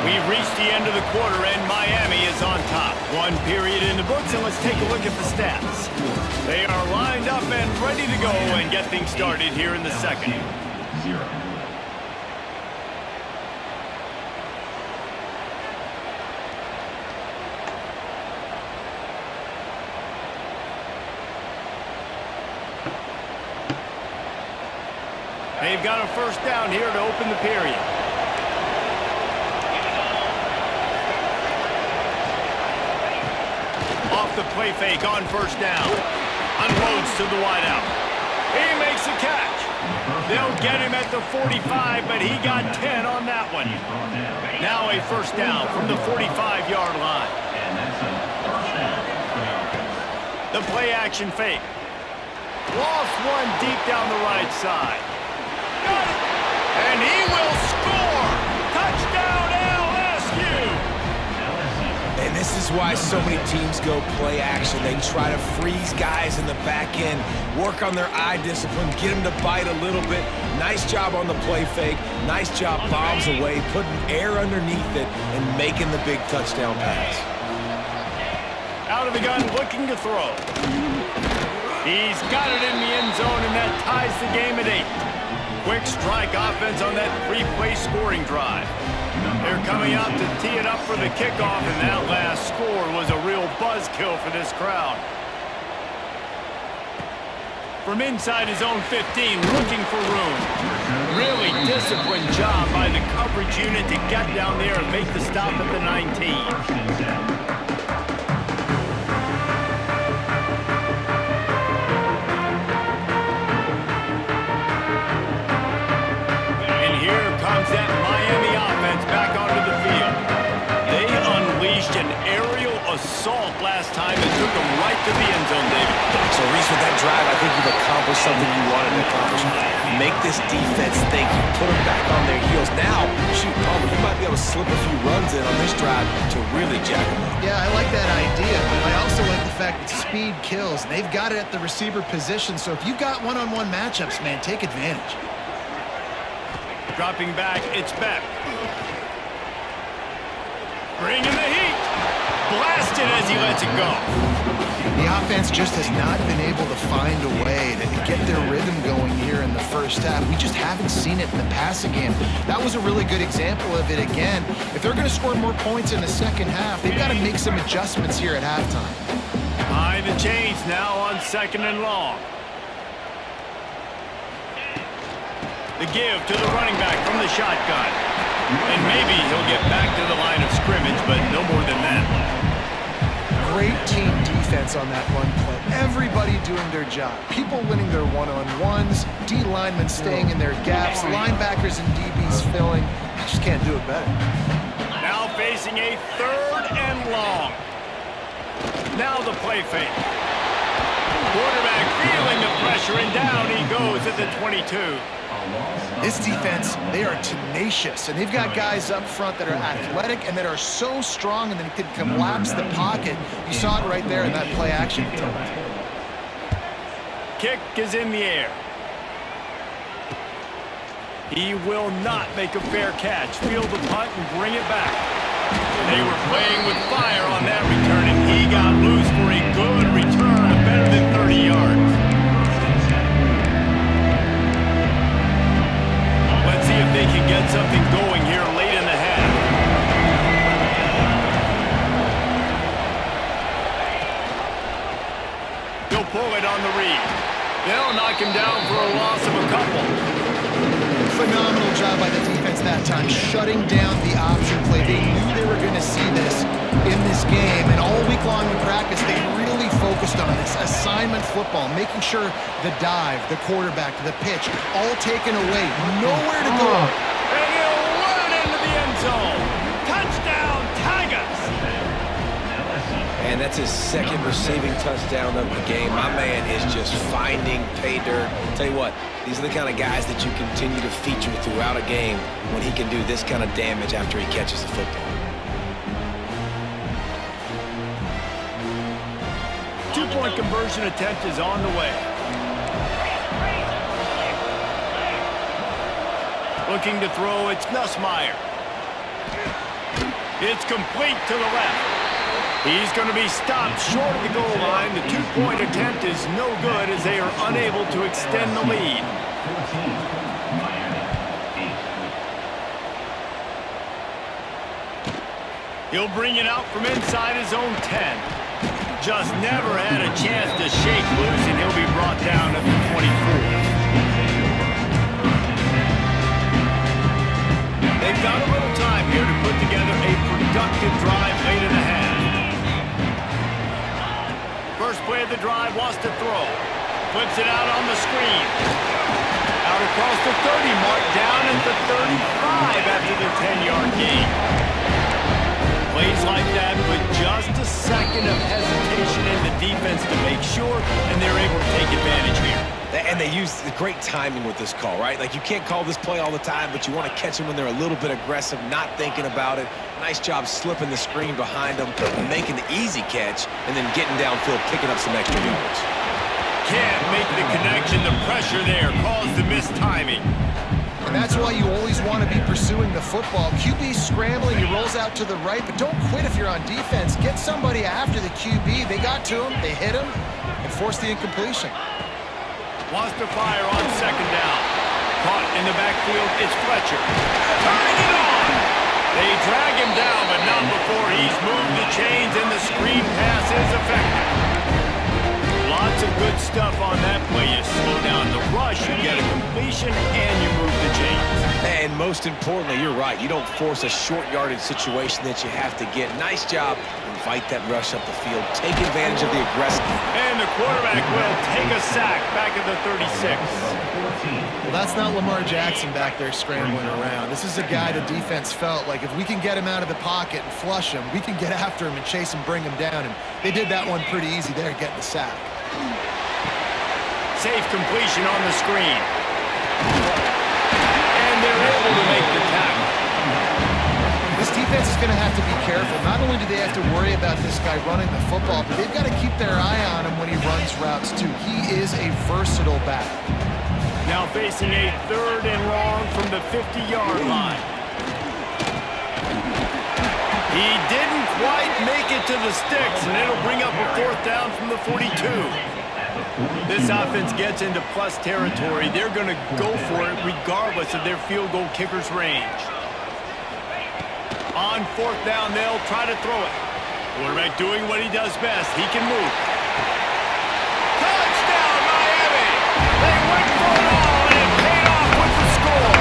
A: We've reached the end of the quarter, and Miami is on top. One period in the books, and let's take a look at the stats. They are lined up and ready to go and get things started here in the second.
F: 0.
A: They've got a first down here to open the period. Off the play fake on first down. Unloads to the wideout. He makes a catch. They'll get him at the 45, but he got 10 on that one. Now a first down from the 45-yard line.
F: And that's a first down for the offense.
A: The play action fake. Lost one deep down the right side. Got it. And he will score. Touchdown LSU.
B: And this is why so many teams go play action. They try to freeze guys in the back end, work on their eye discipline, get them to bite a little bit. Nice job on the play fake. Nice job bombs away, putting air underneath it, and making the big touchdown pass.
A: Out of the gun, looking to throw. He's got it in the end zone, and that ties the game at 8. Quick strike offense on that 3-play scoring drive. They're coming out to tee it up for the kickoff, and that last score was a real buzzkill for this crowd. From inside his own 15, looking for room. Really disciplined job by the coverage unit to get down there and make the stop at the 19. That Miami offense back onto the field. They unleashed an aerial assault last time and took them right to the end zone, David.
B: So, Reese, with that drive, I think you've accomplished something you wanted to accomplish. Make this defense think. You put them back on their heels. Now, shoot, Palmer, you might be able to slip a few runs in on this drive to really jack them up.
C: Yeah, I like that idea. I also like the fact that speed kills. They've got it at the receiver position, so if you've got one-on-one matchups, man, take advantage.
A: Dropping back, it's Beck. Bringing the heat. Blasted as he lets it go.
C: The offense just has not been able to find a way to get their rhythm going here in the first half. We just haven't seen it in the passing game. That was a really good example of it again. If they're going to score more points in the second half, they've got to make some adjustments here at halftime.
A: Behind the chains now on 2nd and long. The give to the running back from the shotgun. And maybe he'll get back to the line of scrimmage, but no more than that.
C: Great team defense on that run play. Everybody doing their job. People winning their one-on-ones, D linemen staying in their gaps, linebackers and DBs filling. You just can't do it better.
A: Now facing a 3rd and long. Now the play fake. Quarterback feeling the pressure, and down he goes at the 22.
C: This defense, they are tenacious, and they've got guys up front that are athletic and that are so strong and that can collapse the pocket. You saw it right there in that play action attempt.
A: Kick is in the air. He will not make a fair catch. Field the punt and bring it back. They were playing with fire on that return, and he got loose for a good return of better than 30 yards. Let's see if they can get something going here late in the half. He'll pull it on the read. They'll knock him down for a loss of a couple.
C: Phenomenal job by the defense that time, shutting down the option play. They knew they were going to see this in this game, and all week long in practice, they really focused on this assignment football, making sure the dive, the quarterback, the pitch, all taken away, nowhere to go.
A: And he'll run into the end zone. Touchdown, Tigers!
B: And that's his 2nd receiving touchdown of the game. My man is just finding pay dirt. Tell you what, these are the kind of guys that you continue to feature throughout a game when he can do this kind of damage after he catches the football.
A: two-point conversion attempt is on the way. Looking to throw, it's Nussmeier. It's complete to the left. He's going to be stopped short of the goal line. The two-point attempt is no good as they are unable to extend the lead. He'll bring it out from inside his own 10. Just never had a chance to shake loose, and he'll be brought down at the 24. They've got a little time here to put together a productive drive late in the half. First play of the drive, wants to throw. Flips it out on the screen. Out across the 30 mark, down at the 35 after the 10-yard gain. Plays like that with just a second of hesitation in the defense to make sure, and they're able to take advantage here.
B: And they use the great timing with this call, right? Like, you can't call this play all the time, but you want to catch them when they're a little bit aggressive, not thinking about it. Nice job slipping the screen behind them, making the easy catch, and then getting downfield, picking up some extra yards.
A: Can't make the connection. The pressure there caused the missed timing.
C: And that's why you always want to be pursuing the football. QB scrambling, he rolls out to the right, but don't quit if you're on defense. Get somebody after the QB. They got to him, they hit him, and forced the incompletion.
A: Wants to fire on second down. Caught in the backfield, it's Fletcher. Turning it on! They drag him down, but not before he's moved the chains, and the screen pass is effective. Lots of good stuff on that play. You slow down the rush, you get a completion, and you move the chains.
B: And most importantly, you're right. You don't force a short yardage situation that you have to get. Nice job. Invite that rush up the field. Take advantage of the aggressive.
A: And the quarterback will take a sack back at the 36.
C: Well, that's not Lamar Jackson back there scrambling around. This is a guy the defense felt like if we can get him out of the pocket and flush him, we can get after him and chase him, bring him down. And they did that one pretty easy there, getting the sack.
A: Safe completion on the screen. And they're able to make the tackle.
C: This defense is going to have to be careful. Not only do they have to worry about this guy running the football, but they've got to keep their eye on him when he runs routes too. He is a versatile back.
A: Now facing a 3rd and long from the 50-yard line. He didn't quite make it to the sticks, and it'll bring up a 4th down from the 42. This offense gets into plus territory. They're going to go for it regardless of their field goal kicker's range. On 4th down, they'll try to throw it. Quarterback doing what he does best. He can move. Touchdown, Miami! They went for it all, and it paid off with the score.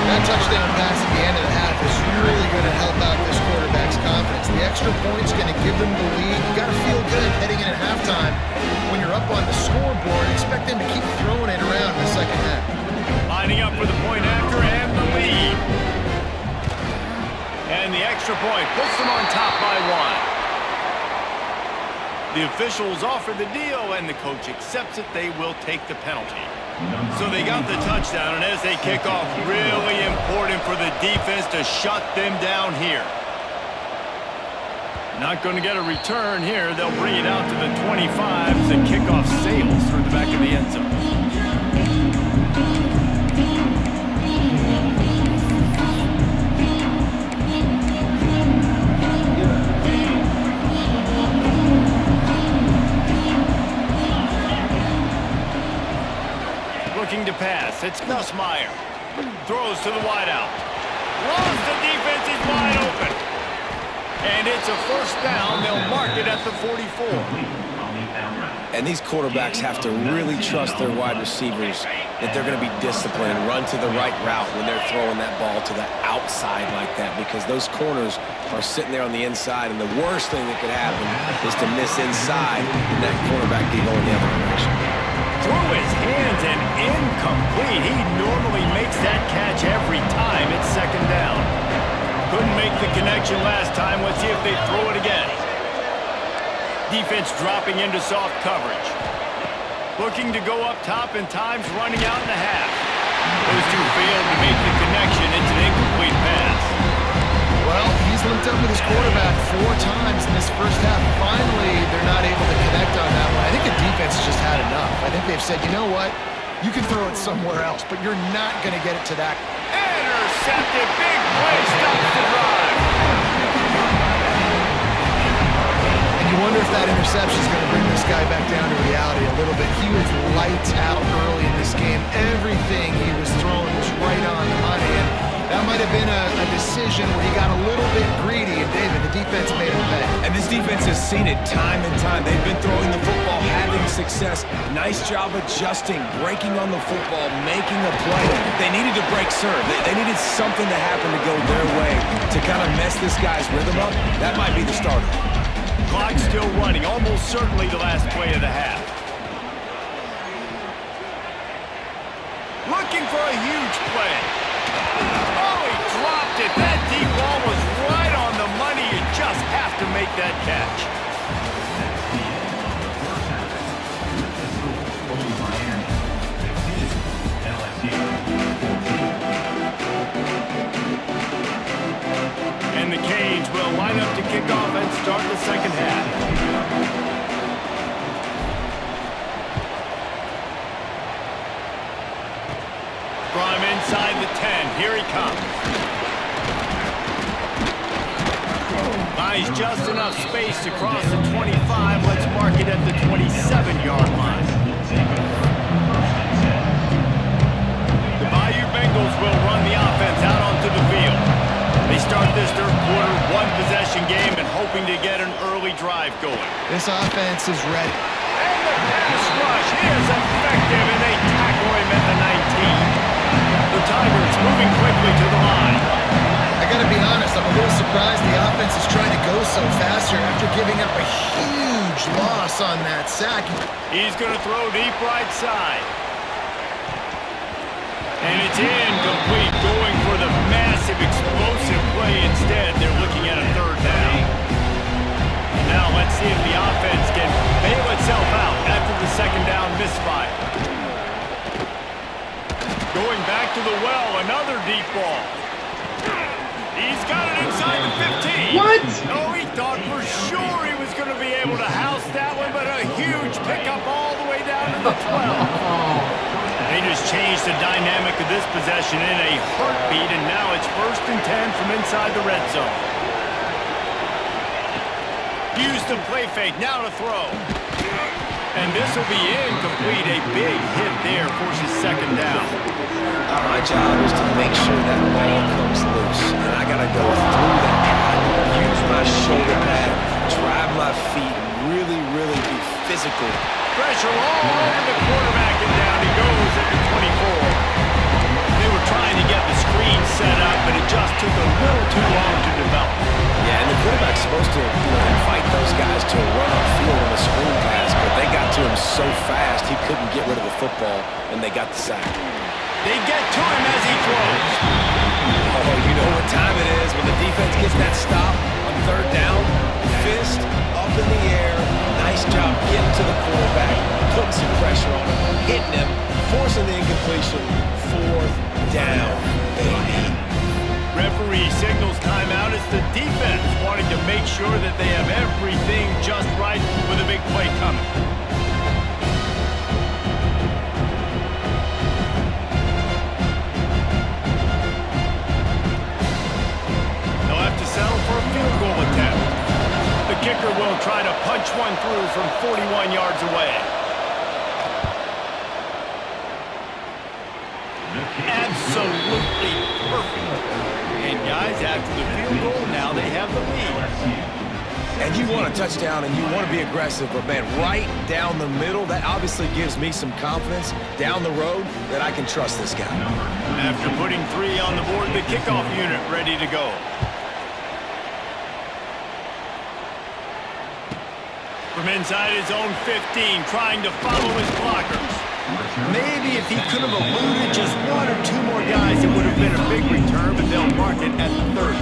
C: That touchdown pass at the end of the half is really going to help out this quarterback's confidence. The extra point's going to give them the lead. You got to feel good heading in at halftime. When you're up on the scoreboard, expect them to keep throwing it around in the second half.
A: Lining up for the point after and the lead. And the extra point puts them on top by 1. The officials offer the deal, and the coach accepts it. They will take the penalty. So they got the touchdown, and as they kick off, really important for the defense to shut them down here. Not going to get a return here. They'll bring it out to the 25 as the kickoff sails through the back of the end zone. Looking to pass. It's Nussmeier. Throws to the wideout. Lost the defense is wide open. And it's a 1st down. They'll mark it at the 44.
B: And these quarterbacks have to really trust their wide receivers that they're going to be disciplined and run to the right route when they're throwing that ball to the outside like that, because those corners are sitting there on the inside, and the worst thing that could happen is to miss inside and that quarterback be going the other direction.
A: Through his hands and incomplete. He normally makes that catch every time. It's 2nd down. Couldn't make the connection last time. Let's see if they throw it again. Defense dropping into soft coverage. Looking to go up top, and time's running out in the half. Those two failed to make the connection. It's an incomplete pass.
C: Well, he's linked up with his quarterback 4 times in this first half. Finally, they're not able to connect on that one. I think the defense has just had enough. I think they've said, you know what? You can throw it somewhere else, but you're not going to get it to that.
A: Intercepted. Big play. Stops the drive.
C: And you wonder if that interception is going to bring this guy back down to reality a little bit. He was lights out early in this game. Everything he was throwing was right on the money. And that might have been a decision where he got a little bit greedy, and David, the defense made him pay.
B: And this defense has seen it time and time. They've been throwing the football, having success. Nice job adjusting, breaking on the football, making a play. They needed to break serve. They needed something to happen to go their way to kind of mess this guy's rhythm up. That might be the starter.
A: Clock still running, almost certainly the last play of the half. Looking for a huge play. Oh, he dropped it. That deep ball was right on the money. You just have to make that catch. And the Canes will line up to kick off and start the second half. From inside the 10, here he comes. Buys just enough space to cross the 25. Let's mark it at the 27-yard line. The Bayou Bengals will run the offense out onto the field. They start this third quarter one-possession game and hoping to get an early drive going.
C: This offense is ready.
A: And the pass rush is effective, and they tackle him at the 19. The Tigers moving quickly to the line.
C: I got to be honest, I'm a little surprised the offense is trying to go so fast here after giving up a huge loss on that sack.
A: He's going to throw deep right side. And it's incomplete, going for the massive explosive play instead. They're looking at a third down. Now let's see if the offense can bail itself out after the second down misfire. Going back to the well, another deep ball. He's got it inside the 15.
N: What?
A: Oh, he thought for sure he was going to be able to house that one, but a huge pickup all the way down to the 12. They just changed the dynamic of this possession in a heartbeat, and now it's 1st and 10 from inside the red zone. Use the play fake, now to throw. And this will be incomplete. A big hit there forces second down.
B: My job is to make sure that ball comes loose. And I got to go through that pad, use my shoulder pad, drive my feet, really, really be physical.
A: Pressure all over the quarterback, and down he goes at the 24. They were trying to get the screen set up, but it just took a little too long to develop.
B: Yeah, and the quarterback's supposed to invite those guys to a run upfield on a screen pass, but they got to him so fast he couldn't get rid of the football, and they got the sack.
A: They get to him as he throws.
B: Oh, you know what time it is when the defense gets that stop on third down. Fist up in the air. Nice job getting to the quarterback, putting some pressure on him, hitting him, forcing the incompletion. 4th down, baby.
A: Referee signals timeout as the defense wanting to make sure that they have everything just right with a big play coming. They'll have to settle for a field goal attempt. The kicker will try to punch one through from 41 yards away. Absolutely perfect. And guys, after the field goal, now they have the lead.
B: And you want a touchdown and you want to be aggressive, but man, right down the middle, that obviously gives me some confidence down the road that I can trust this guy.
A: After putting 3 on the board, the kickoff unit ready to go. From inside his own 15, trying to follow his blockers. Maybe if he could have eluded just 1 or 2 more guys, it would have been a big return, but they'll mark it at the 30.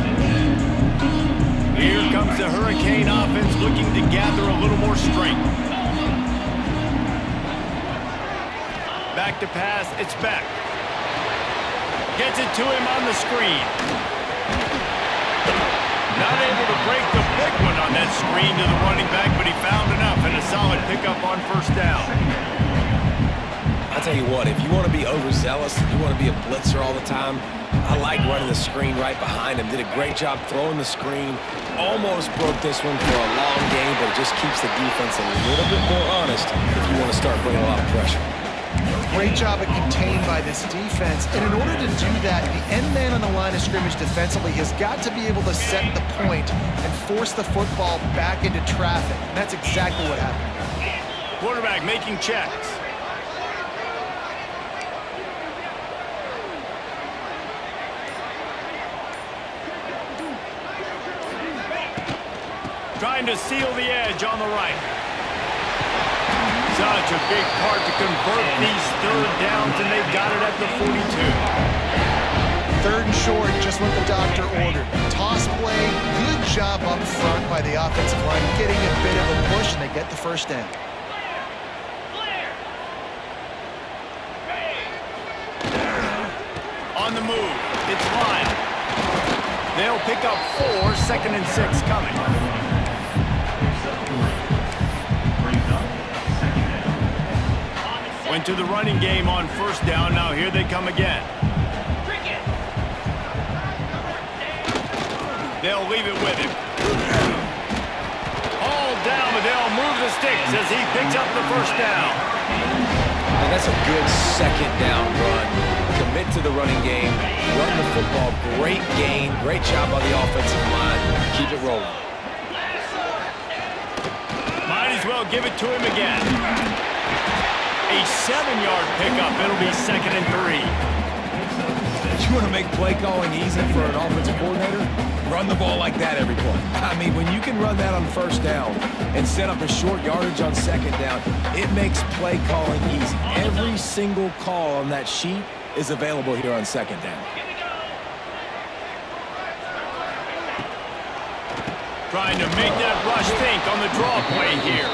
A: Here comes the Hurricane offense looking to gather a little more strength. Back to pass, it's Beck. Gets it to him on the screen. Not able to break the big one on that screen to the running back, but he found enough and a solid pickup on first down.
B: I'll tell you what, if you want to be overzealous, if you want to be a blitzer all the time, I like running the screen right behind him. Did a great job throwing the screen. Almost broke this one for a long game, but it just keeps the defense a little bit more honest if you want to start bringing a lot of pressure.
C: Great job at contained by this defense. And in order to do that, the end man on the line of scrimmage defensively has got to be able to set the point and force the football back into traffic. And that's exactly what happened.
A: Quarterback making checks. Trying to seal the edge on the right. Such a big part to convert these third downs, and they've got it at the 42.
C: Third and short, just what the doctor ordered. Toss play, good job up front by the offensive line, getting a bit of a push, and they get the first down.
A: On the move, it's Lyle. They'll pick up 4, 2nd and 6 coming. Went to the running game on first down. Now here they come again. They'll leave it with him. All down, but they'll move the sticks as he picks up the first down.
B: And that's a good second down run. Commit to the running game, run the football. Great gain, great job by the offensive line. Keep it rolling.
A: Might as well give it to him again. A 7-yard pickup. It'll be 2nd and 3.
B: You want to make play calling easy for an offensive coordinator? Run the ball like that every play. I mean, when you can run that on first down and set up a short yardage on second down, it makes play calling easy. Every single call on that sheet is available here on second down.
A: Trying to make that rush think on the draw play here.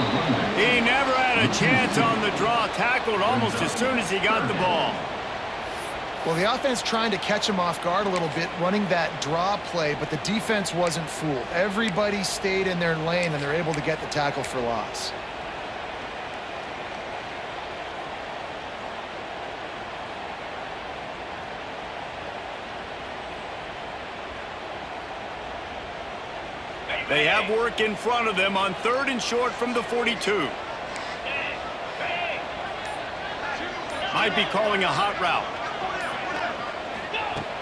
A: He never had a chance on the draw. Tackled almost as soon as he got the ball.
C: Well, the offense trying to catch him off guard a little bit, running that draw play, but the defense wasn't fooled. Everybody stayed in their lane, and they're able to get the tackle for loss.
A: They have work in front of them on 3rd and short from the 42. Might be calling a hot route.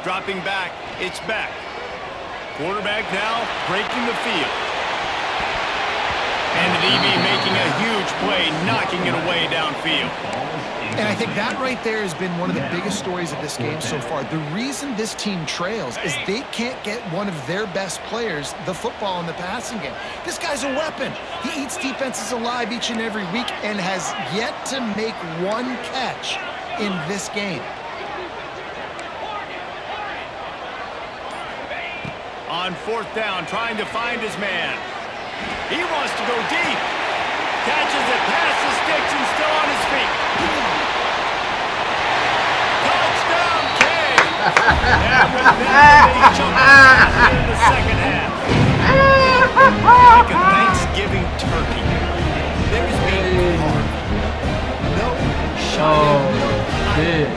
A: Dropping back, it's back. Quarterback now breaking the field. And the DB making a huge play, knocking it away downfield.
C: And I think that right there has been one of the biggest stories of this game so far. The reason this team trails is they can't get one of their best players the football in the passing game. This guy's a weapon. He eats defenses alive each and every week and has yet to make one catch in this game.
A: On 4th down, trying to find his man. He wants to go deep. Catches it past the sticks and still on his feet. Touchdown, King! And with that, they jump in the second half. Like a Thanksgiving turkey. There's being hard. No shot. Yeah.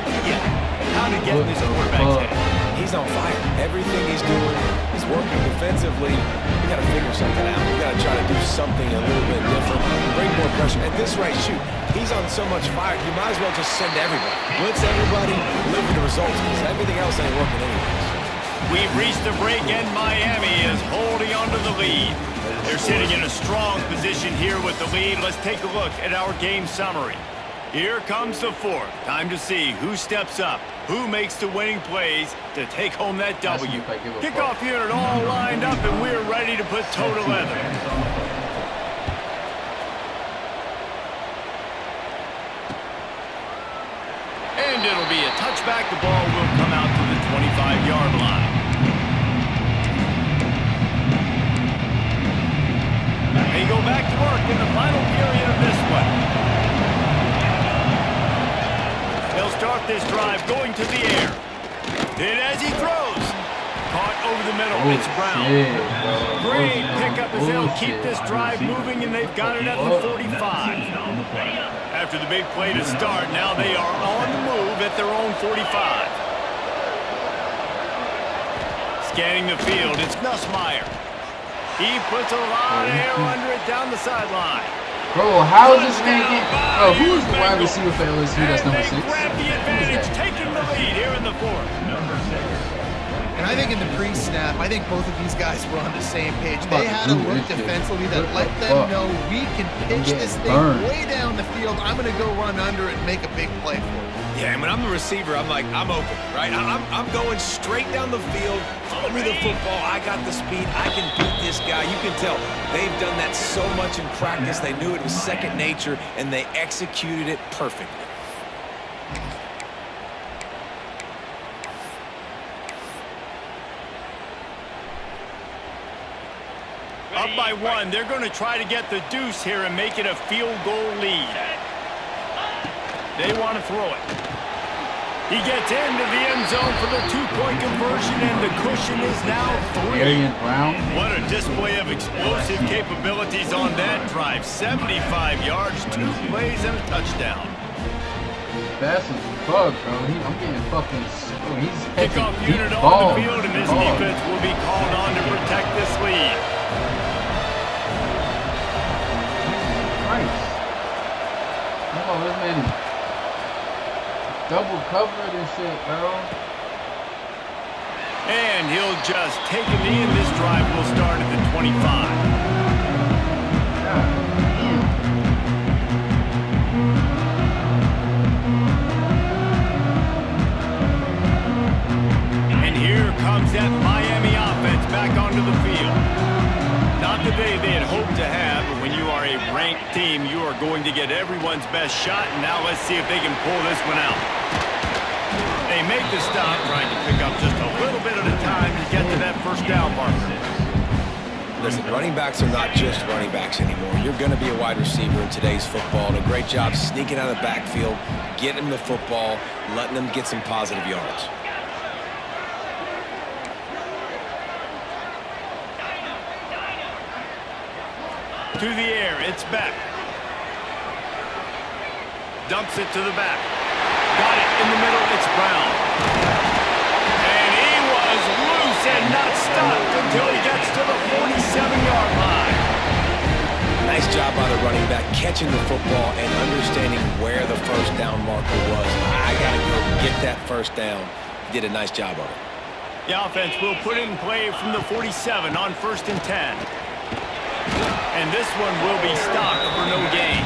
A: How to get this quarterback's head.
B: He's on fire. Everything he's doing is working defensively. We got to figure something out. We got to try to do something a little bit different. Bring more pressure. At this rate, shoot, he's on so much fire. You might as well just send everybody. Blitz everybody, live with the results, because everything else ain't working anyways.
A: We've reached the break, and Miami is holding on to the lead. They're sitting in a strong position here with the lead. Let's take a look at our game summary. Here comes the 4th. Time to see who steps up, who makes the winning plays to take home that W. Kickoff unit all lined up, and we're ready to put toe to leather. And it'll be a touchback. The ball will come out to the 25-yard line. They go back to work in the final period of this one. They'll start this drive going to the air. And as he throws, caught over the middle.
E: Oh,
A: It's Brown.
E: shit,
A: Great pickup as they'll
E: bullshit.
A: keep this drive moving, and they've got it at the 45. After the big play to start, now they are on the move at their own 45. Scanning the field, it's Nussmeier. He puts a lot of air under it down the sideline.
E: Bro, how is this man getting... Bro, who is the wide receiver for LSU that's number 6?
A: Grab the advantage, taking the lead here in the fourth.
C: And I think in the pre-snap, I think both of these guys were on the same page. They had a look defensively that let them know we can pitch this thing way down the field. I'm going to go run under it and make a big play for it.
B: Yeah, and when I'm the receiver, I'm like, I'm open, right? I'm going straight down the field. Throw me the football. I got the speed. I can beat this guy. You can tell they've done that so much in practice. They knew it was second nature, and they executed it perfectly.
A: Up by 1, they're going to try to get the deuce here and make it a field goal lead. They want to throw it. He gets into the end zone for the 2-point conversion, and the cushion is now 3.
E: Brown.
A: What a display of explosive capabilities on that drive. 75 yards, 2 plays, and a touchdown.
E: Fast as fuck, bro. I'm getting fucking... Oh, he's
A: kickoff unit on the field, and this defense will be called on to protect this lead.
E: Christ. Oh, this man is double covered and shit, bro.
A: And he'll just take a knee, and this drive will start at the 25. And here comes that Miami offense back onto the field. Not the day they had hoped to have, but when you are a ranked team, you are going to get everyone's best shot, and now let's see if they can pull this one out. They make the stop, trying to pick up just a little bit at a time to get to that first down marker.
B: Listen, running backs are not just running backs anymore. You're going to be a wide receiver in today's football, and a great job sneaking out of the backfield, getting them the football, letting them get some positive yards.
A: To the air, it's Beck. Dumps it to the back. Got it in the middle, it's Brown. And he was loose and not stopped until he gets to the 47-yard line.
B: Nice job by the running back, catching the football and understanding where the first down marker was. I got to go get that first down. He did a nice job of it.
A: The offense will put it in play from the 47 on 1st and 10. And this one will be stopped for no gain.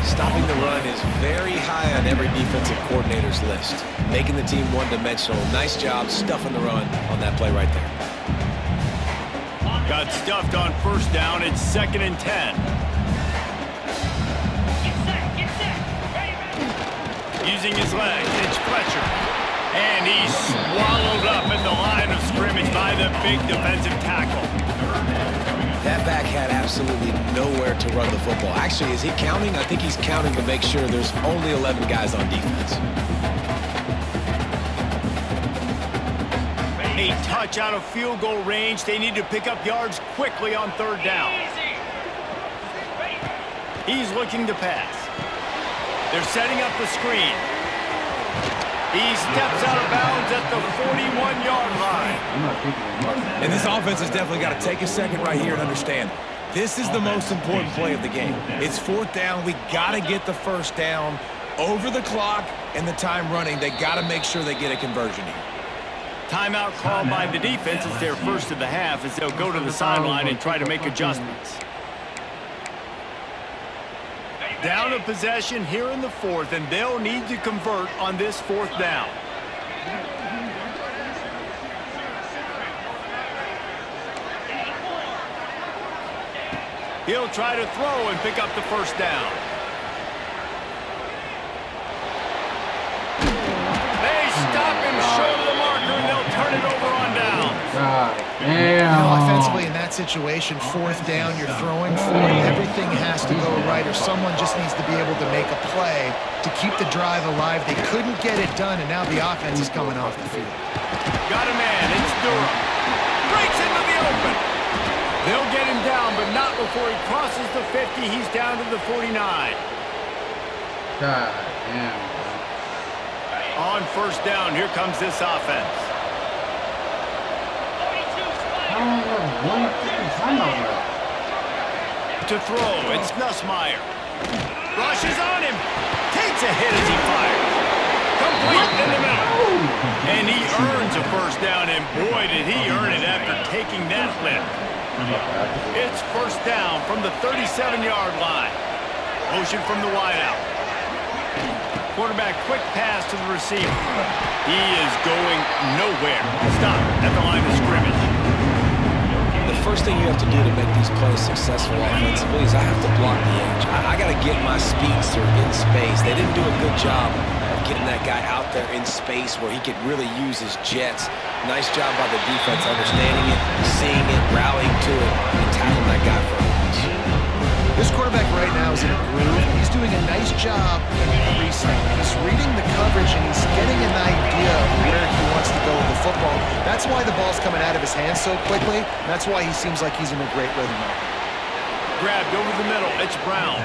B: Stopping the run is very high on every defensive coordinator's list. Making the team one-dimensional. Nice job stuffing the run on that play right there.
A: Got stuffed on 1st down. It's 2nd and 10. Using his legs, it's Fletcher. And he's swallowed up at the line of scrimmage by the big defensive tackle.
B: That back had absolutely nowhere to run the football. Actually, is he counting? I think he's counting to make sure there's only 11 guys on defense.
A: A touch out of field goal range. They need to pick up yards quickly on 3rd down. He's looking to pass. They're setting up the screen. He steps out of bounds at the 41-yard line.
B: And this offense has definitely got to take a second right here and understand this is the most important play of the game. It's 4th down. We got to get the first down over the clock and the time running. They got to make sure they get a conversion here.
A: Timeout called by the defense. It's their first of the half as they'll go to the sideline and try to make adjustments. Down a possession here in the 4th, and they'll need to convert on this 4th down. He'll try to throw and pick up the first down. They stop him short of the marker, and they'll turn it over on down.
E: God damn.
C: Offensively, in that situation, 4th down, you're throwing for it. Everything has to go right, or someone just needs to be able to make a play to keep the drive alive. They couldn't get it done, and now the offense is coming off the field.
A: got a man. It's Durham. Breaks into the open. They'll get him down, but not before he crosses the 50. He's down to the 49.
E: God damn.
A: On first down, here comes this offense. To throw, it's Nussmeier. Rushes on him. Takes a hit as he fires. Complete in the middle. And he earns a first down, and boy, did he earn it after taking that lift. It's first down from the 37-yard line. Motion from the wideout. Quarterback quick pass to the receiver. He is going nowhere. Stop at the line of scrimmage.
B: The first thing you have to do to make these plays successful offensively is I have to block the edge. I got to get my speedster in space. They didn't do a good job of getting that guy out there in space where he could really use his jets. Nice job by the defense understanding it, seeing it, rallying to it, and tackling that guy for a loss.
C: This quarterback right now is in a groove. He's doing a nice job in the pre-snap. He's reading the coverage and he's getting an idea of where he wants to go with the football. That's why the ball's coming out of his hands so quickly. That's why he seems like he's in a great rhythm now.
A: Grabbed over the middle. It's Brown.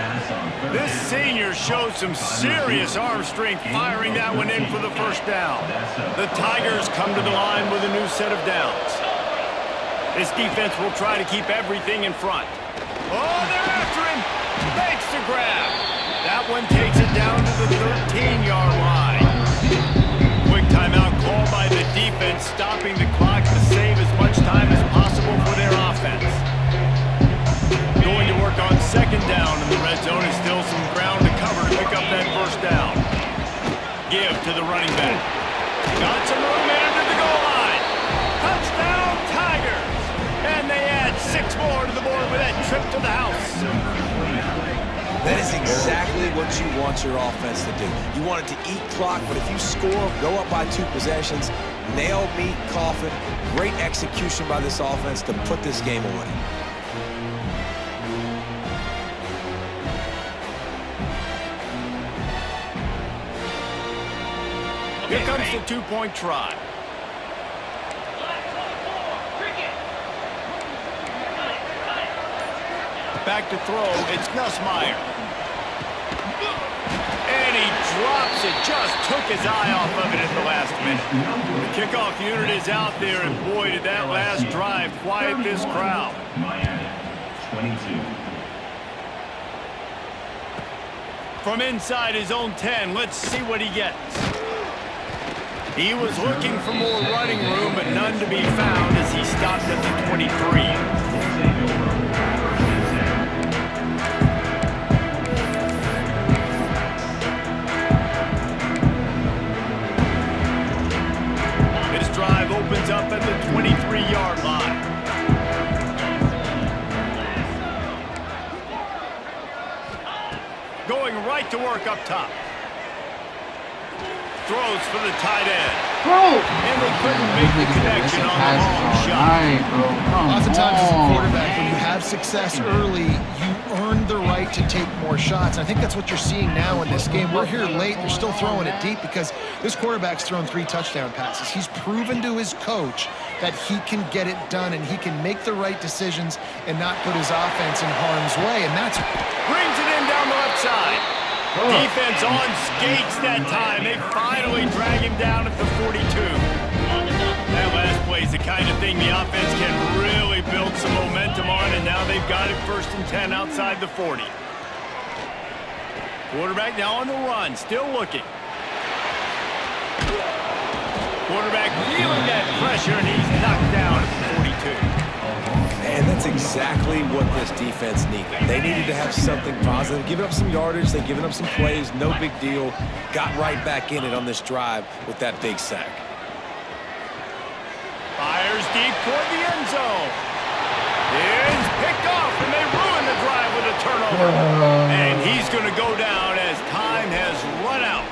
A: This senior showed some serious arm strength firing that one in for the first down. The Tigers come to the line with a new set of downs. This defense will try to keep everything in front. Oh, they're after him. Makes the grab. That one takes it down to the 13-yard line. Quick timeout called by the defense, stopping the clock to save as much time as possible for their offense. Going to work on second down in the red zone is still some ground to cover to pick up that first down. Give to the running back. Got some room into the goal line. Touchdown, Tigers! And they add 6 more to the board with that trip to the house.
B: That is exactly what you want your offense to do. You want it to eat clock, but if you score, go up by 2 possessions, nail, meet, coffin. Great execution by this offense to put this game away.
A: Here comes the 2-point try. Back to throw, it's Nussmeier. And he drops it, just took his eye off of it at the last minute. The kickoff unit is out there, and boy, did that last drive quiet this crowd.
F: Miami, 22.
A: From inside his own 10, let's see what he gets. He was looking for more running room, but none to be found as he stopped at the 23. Opens up at the 23-yard line. Going right to work up top. Throws for the tight end.
E: Bro!
A: And they couldn't make the connection on the long shot.
C: Lots of times as a quarterback, when you have success early, you earn the right to take more shots. I think that's what you're seeing now in this game. We're here late. They're still throwing it deep because this quarterback's thrown 3 touchdown passes. He's proven to his coach that he can get it done and he can make the right decisions and not put his offense in harm's way. And that's
A: brings it in down the left side. Defense on skates that time. They finally drag him down at the 42. That last play is the kind of thing the offense can really build some momentum on, and now they've got it 1st and 10 outside the 40. Quarterback now on the run, still looking. Quarterback feeling that pressure, and he's knocked down at the 42.
B: And that's exactly what this defense needed. They needed to have something positive. Giving up some yardage, they've given up some plays, no big deal. Got right back in it on this drive with that big sack.
A: Fires deep toward the end zone. Is picked off, and they ruin the drive with a turnover. And he's going to go down as time has run out.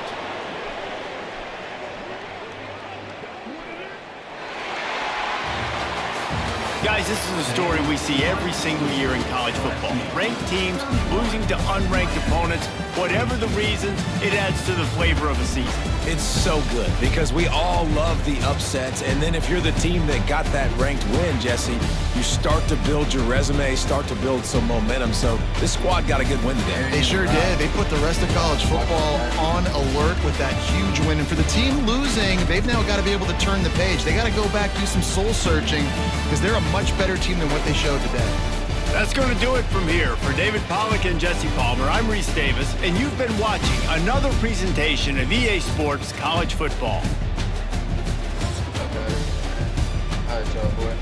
A: Guys, this is a story we see every single year in college football. Ranked teams losing to unranked opponents. Whatever the reason, it adds to the flavor of a season.
B: It's so good because we all love the upsets, and then if you're the team that got that ranked win, Jesse, you start to build your resume, start to build some momentum. So this squad got a good win today.
C: They sure did. They put the rest of college football on alert with that huge win. And for the team losing, they've now got to be able to turn the page. They got to go back, do some soul searching, because they're a much better team than what they showed today.
A: That's going to do it from here. For David Pollack and Jesse Palmer, I'm Reese Davis, and you've been watching another presentation of EA Sports College Football.
E: All right, y'all, boy.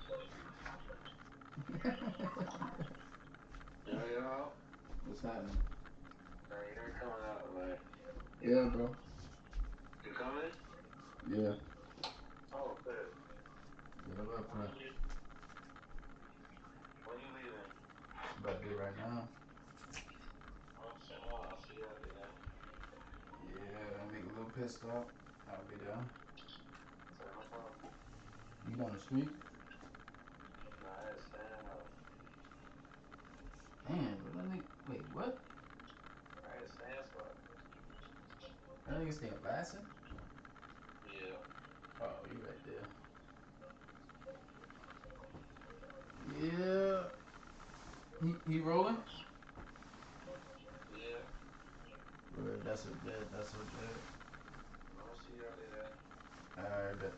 E: Yo. What's happening? You're coming out, man. Yeah, bro. You coming? Yeah. Oh, good. Yeah, look, man. When you leaving? About to be right now. Oh, I'll see you out there. Yeah, I make a little pit stop. I'll be there. So, no problem. You down the street? Nah, I had to stand up. Damn, but that nigga, wait, what? I had to stand spot. That nigga stay in Lassie? Yeah. Oh, you right there. Yeah. He rolling? Yeah. Word, that's a bit. That's a bit. I'll see you out there. Alright, bet.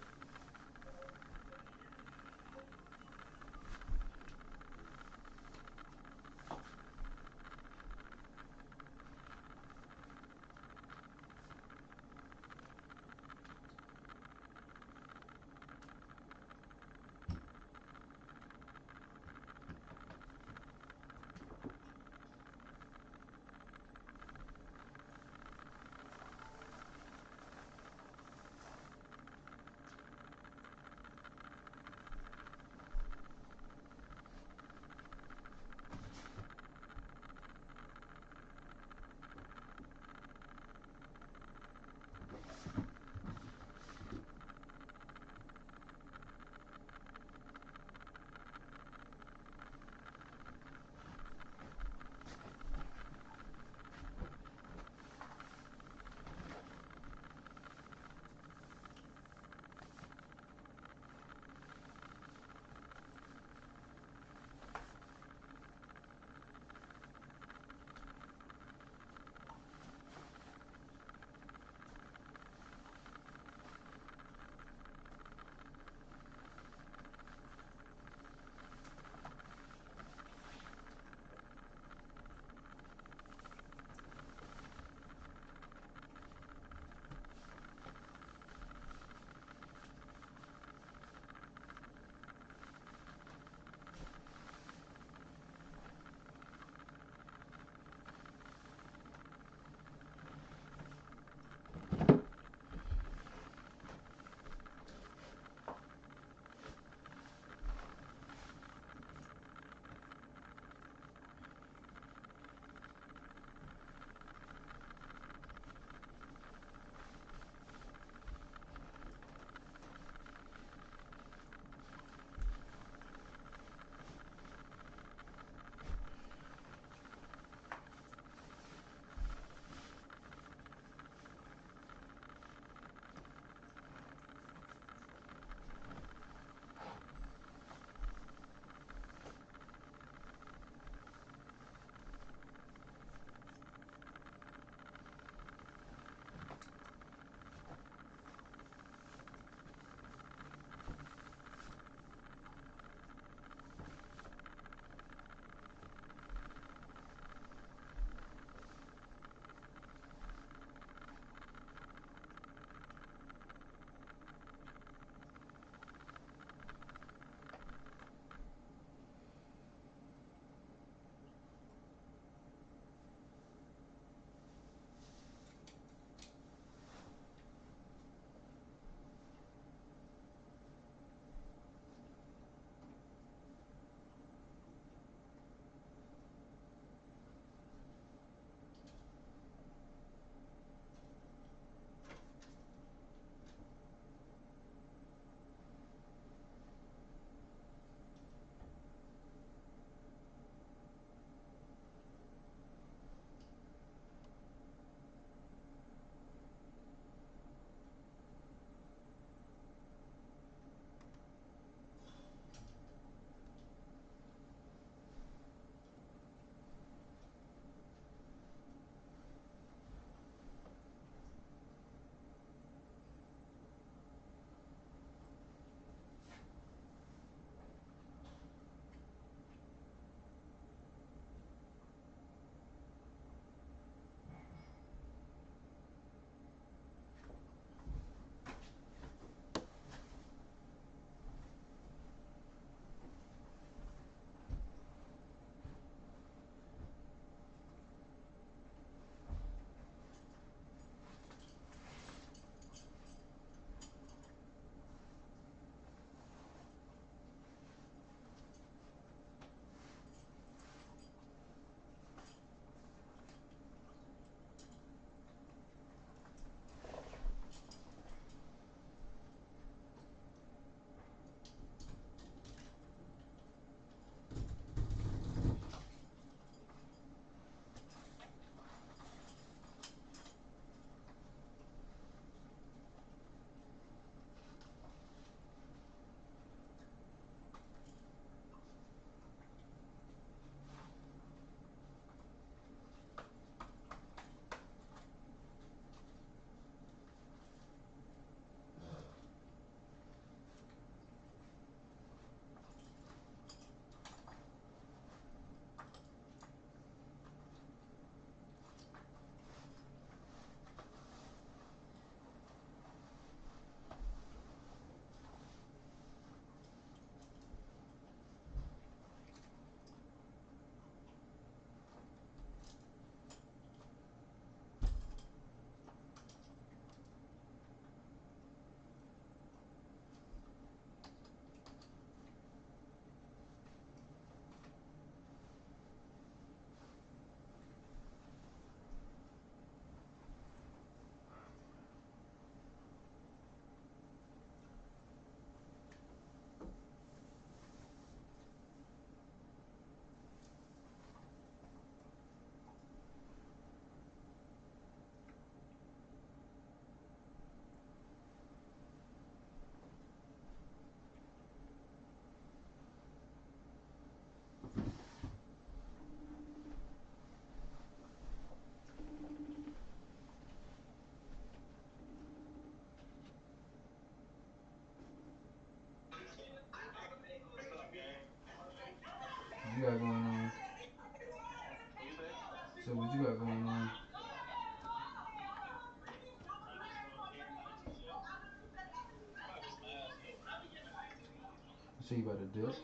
E: say you about to dip?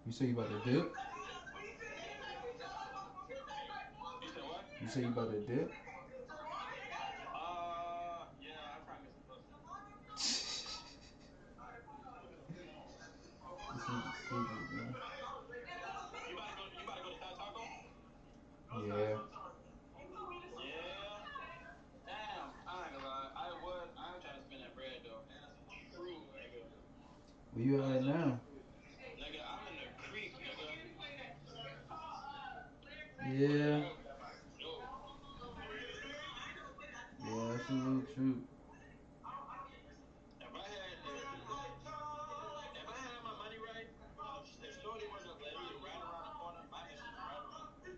E: You say you about to dip?
L: You said what?
E: You say you about to dip?
L: Yeah, I'm trying to get some pussy.
E: This nigga stupid, bro.
L: You about to go to Fat Taco?
E: Yeah.
L: Yeah. Damn, I ain't gonna lie. I ain't trying to spend that bread though. And that's a true nigga.
E: Where you at now?
L: Nigga, I'm in the creek, nigga.
E: Yeah.
L: Yo.
E: Yeah, that's a little true.
L: If I had my money right, if Shorty was literally right around the corner, my mission is right around the corner.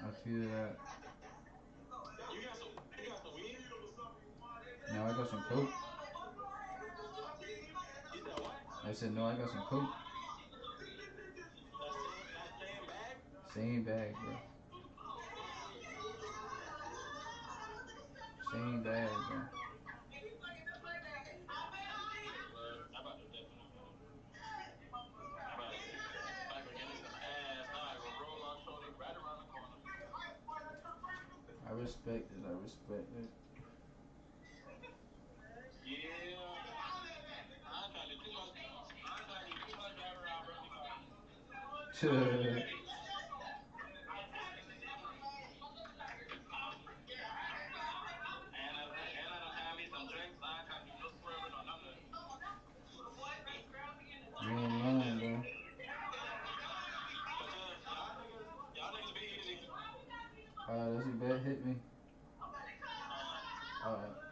E: I feel that.
L: You got some weed?
E: Now I got some coke.
L: You said what?
E: I said no, I got some coke.
L: That same bag?
E: Same bag, bro. Same bag, bro.
L: I'm about to dip in a minute. If I go get me some ass, now I go roll on Shorty right around the corner.
E: I respect it. I respect it.
L: Yeah. I ain't trying to do too much. I ain't trying to do too much driving around Berkeley Gardens. And I done had me some drinks. I ain't trying to do no swerving or none of that.
E: You ain't lying, bro.
L: But y'all niggas be easy.
E: Alright, that's a bet. Hit me. Alright.